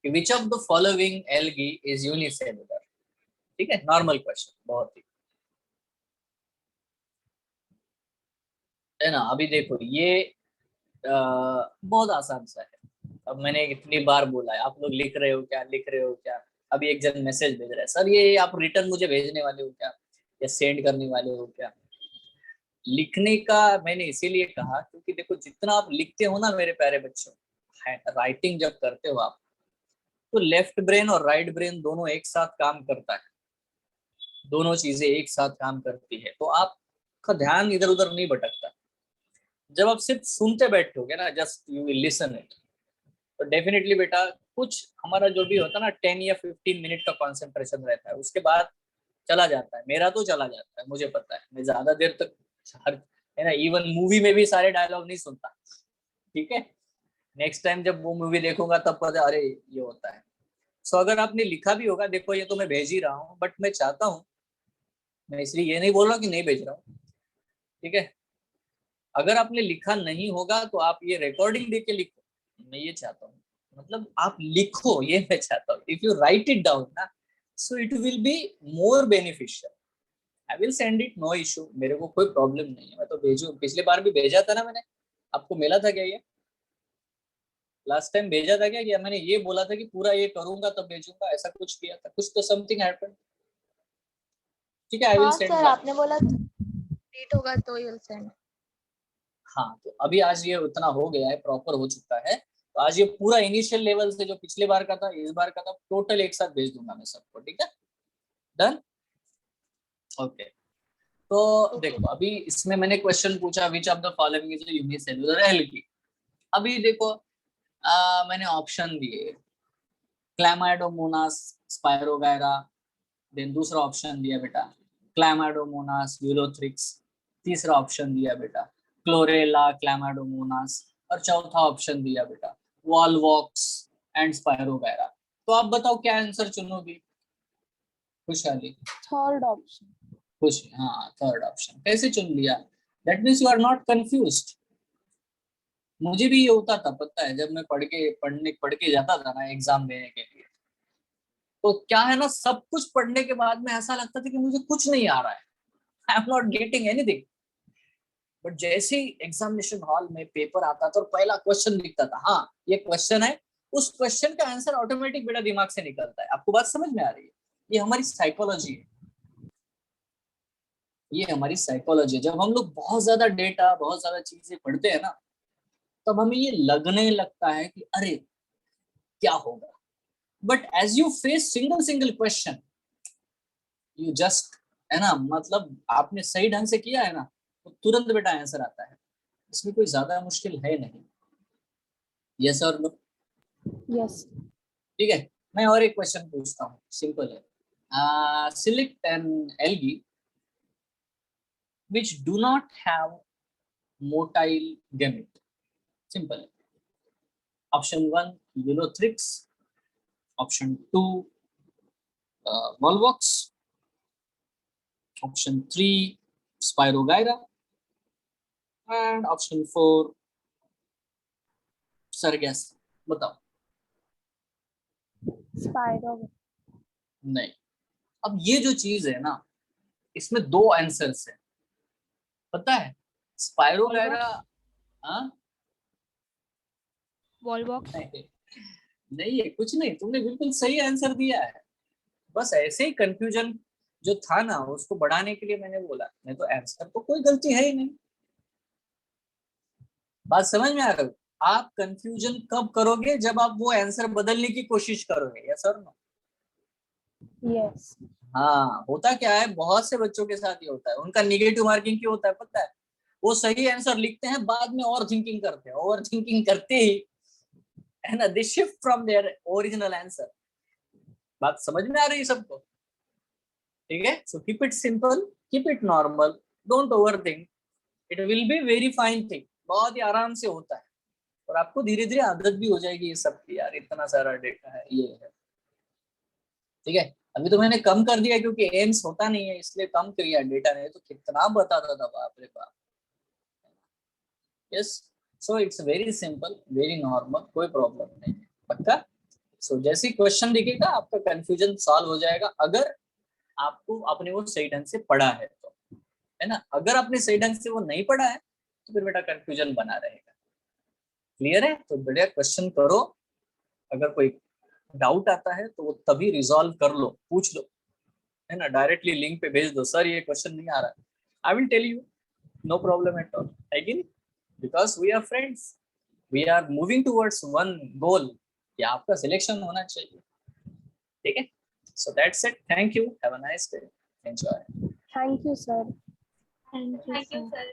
कि which of the following algae is unicellular, ठीक है, नॉर्मल क्वेश्चन, बहुत ही, है ना। अभी देखो ये बहुत आसान सा है। अब मैंने इतनी बार बोला है, आप लोग लिख रहे हो क्या, लिख रहे हो क्या। अभी एक जन मैसेज भेज रहा है, सर ये आप रिटर्न मुझे भेजने वाले हो क्या, या सेंड करने वाले हो क्या। लिखने का मैंने इसीलिए कहा क्योंकि देखो जितना आप लिखते हो ना मेरे प्यारे बच्चों, राइटिंग जब करते हो आप, तो लेफ्ट ब्रेन और राइट ब्रेन दोनों एक साथ काम करता है, दोनों चीजें एक साथ काम करती है, तो आपका ध्यान इधर उधर नहीं भटकता। जब आप सिर्फ सुनते बैठोगे ना, just you will listen it, तो डेफिनेटली बेटा कुछ हमारा जो भी होता है ना 10 या 15 मिनट का कंसंट्रेशन रहता है, उसके बाद चला जाता है, मेरा तो चला जाता है, मुझे पता है, मैं ज्यादा देर तक हर, है ना, इवन मूवी में भी सारे डायलॉग नहीं सुनता, ठीक है। नेक्स्ट टाइम जब वो मूवी देखूंगा तब पता, अरे ये होता है। सो अगर आपने लिखा भी होगा, देखो ये तो मैं भेज ही रहा हूँ, बट मैं चाहता हूँ, मैं इसलिए ये नहीं बोल रहा कि नहीं भेज रहा हूँ, ठीक है। अगर आपने लिखा नहीं होगा तो आप ये रिकॉर्डिंग देख के लिखो, मैं ये चाहता हूँ, मतलब आप लिखो, ये मैं चाहता हूँ। If you write it down ना, so it will be more beneficial. I will send it, no issue, मेरे को कोई प्रॉब्लम नहीं है, मैं तो भेजू, पिछले बार भी भेजा था ना मैंने, आपको मिला था क्या ये, लास्ट टाइम भेजा था क्या मैंने ये बोला था कि पूरा ये करूंगा तब भेजूंगा, ऐसा कुछ किया था, कुछ तो समथिंग हैपेंड, ठीक है। आई विल हाँ सेंड सर, बैक। आपने बोला कंप्लीट होगा तो you'll send. हाँ, तो अभी आज ये उतना हो गया है, प्रॉपर हो चुका है, तो आज ये पूरा इनिशियल लेवल से जो पिछले बार का था, इस बार का था, टोटल एक साथ भेज दूंगा मैं सबको, ठीक है, डन, ओके। तो ओके. देखो अभी इसमें मैंने क्वेश्चन पूछा, which of the following is unicellular algae. अभी देखो मैंने ऑप्शन दिए, क्लैमाइडोमोनास, स्पायरोगायरा, देन दूसरा ऑप्शन दिया बेटा क्लैमाडोमोनास, यूलोथ्रिक्स, तीसरा ऑप्शन दिया बेटा क्लोरेला, क्लैमाडोमोनास, और चौथा ऑप्शन दिया बेटा वॉलवॉक्स एंड स्पायरोगायरा। तो आप बताओ क्या आंसर चुनोगी खुशहाली? Third option. खुश, हाँ थर्ड ऑप्शन। कैसे चुन लिया? That means you are not confused. मुझे भी ये होता था पता है, जब मैं पढ़ के जाता था ना एग्जाम देने के लिए, तो क्या है ना, सब कुछ पढ़ने के बाद में ऐसा लगता था कि मुझे कुछ नहीं आ रहा है, I am not getting anything. But जैसे ही एग्जामिनेशन हॉल में पेपर आता था और पहला क्वेश्चन दिखता था, हाँ ये क्वेश्चन है, उस क्वेश्चन का आंसर ऑटोमेटिक बेटा दिमाग से निकलता है। आपको बात समझ में आ रही है? ये हमारी साइकोलॉजी है, ये हमारी साइकोलॉजी है। जब हम लोग बहुत ज्यादा डेटा, बहुत ज्यादा चीजें पढ़ते हैं ना, तब हमें ये लगने लगता है कि अरे क्या होगा। But as you face single question, you just, है ना, मतलब आपने सही ढंग से किया है ना, तो तुरंत बेटा आंसर आता है। इसमें कोई ज्यादा मुश्किल है नहीं। यस और नो? यस। ठीक है, मैं और एक क्वेश्चन पूछता हूँ, सिंपल है। Select an algae which do not have motile gamete. Simple. Option 1 Ulothrix, option 2 Volvox, option 3 Spirogyra, and option 4 Sargassum. बताओ। स्पाइरो। नहीं। अब ये जो चीज है ना, इसमें दो आंसर्स है, पता है? स्पायरोगायरा, हाँ वॉलवॉक्स। नहीं, नहीं है, कुछ नहीं, तुमने बिल्कुल सही आंसर दिया है। बस ऐसे ही कंफ्यूजन जो था ना, उसको बढ़ाने के लिए मैंने बोला, नहीं तो आंसर तो कोई गलती है ही नहीं। बात समझ में आ रही है? आप कंफ्यूजन कब करोगे? जब आप वो आंसर बदलने की कोशिश करोगे। यस और नो? यस। हाँ, होता क्या है, बहुत से बच्चों के साथ ये होता है। उनका निगेटिव मार्किंग क्यों होता है पता है? वो सही आंसर लिखते हैं, बाद में ओवर थिंकिंग करते हैं, ओवर थिंकिंग करते ही, है ना, दे shift from their original answer. बात समझ में आ रही है सबको? ठीक है, so keep it simple, keep it normal, don't over think, it will be very fine thing. बहुत ही आराम से होता है, और आपको धीरे धीरे आदत भी हो जाएगी ये सब की, यार इतना सारा डेटा है, ये है। ठीक है, अभी तो मैंने कम कर दिया क्योंकि एम्स होता नहीं है, इसलिए कम किया डेटा, नहीं तो कितना बताता था, बाप रे बाप। Yes, so it's very simple, very normal, कोई प्रॉब्लम नहीं है, पक्का? सो जैसे ही क्वेश्चन दिखेगा आपका कंफ्यूजन सॉल्व हो जाएगा, अगर आपको आपने वो सही ढंग से पढ़ा है तो, है ना। अगर आपने सही ढंग से वो नहीं पढ़ा है तो फिर बेटा कंफ्यूजन बना रहेगा। क्लियर है? तो बढ़िया क्वेश्चन करो, अगर कोई डाउट आता है तो वो तभी रिजॉल्व कर लो, पूछ लो, है ना, डायरेक्टली लिंक पे भेज दो, सर ये क्वेश्चन नहीं आ रहा, I will tell you, no problem at all, है कि नहीं? Because we are friends, we are moving towards one goal, कि आपका सिलेक्शन होना चाहिए। ठीक है, so that's it, thank you, have a nice day, enjoy. Thank you sir. Thank you, sir.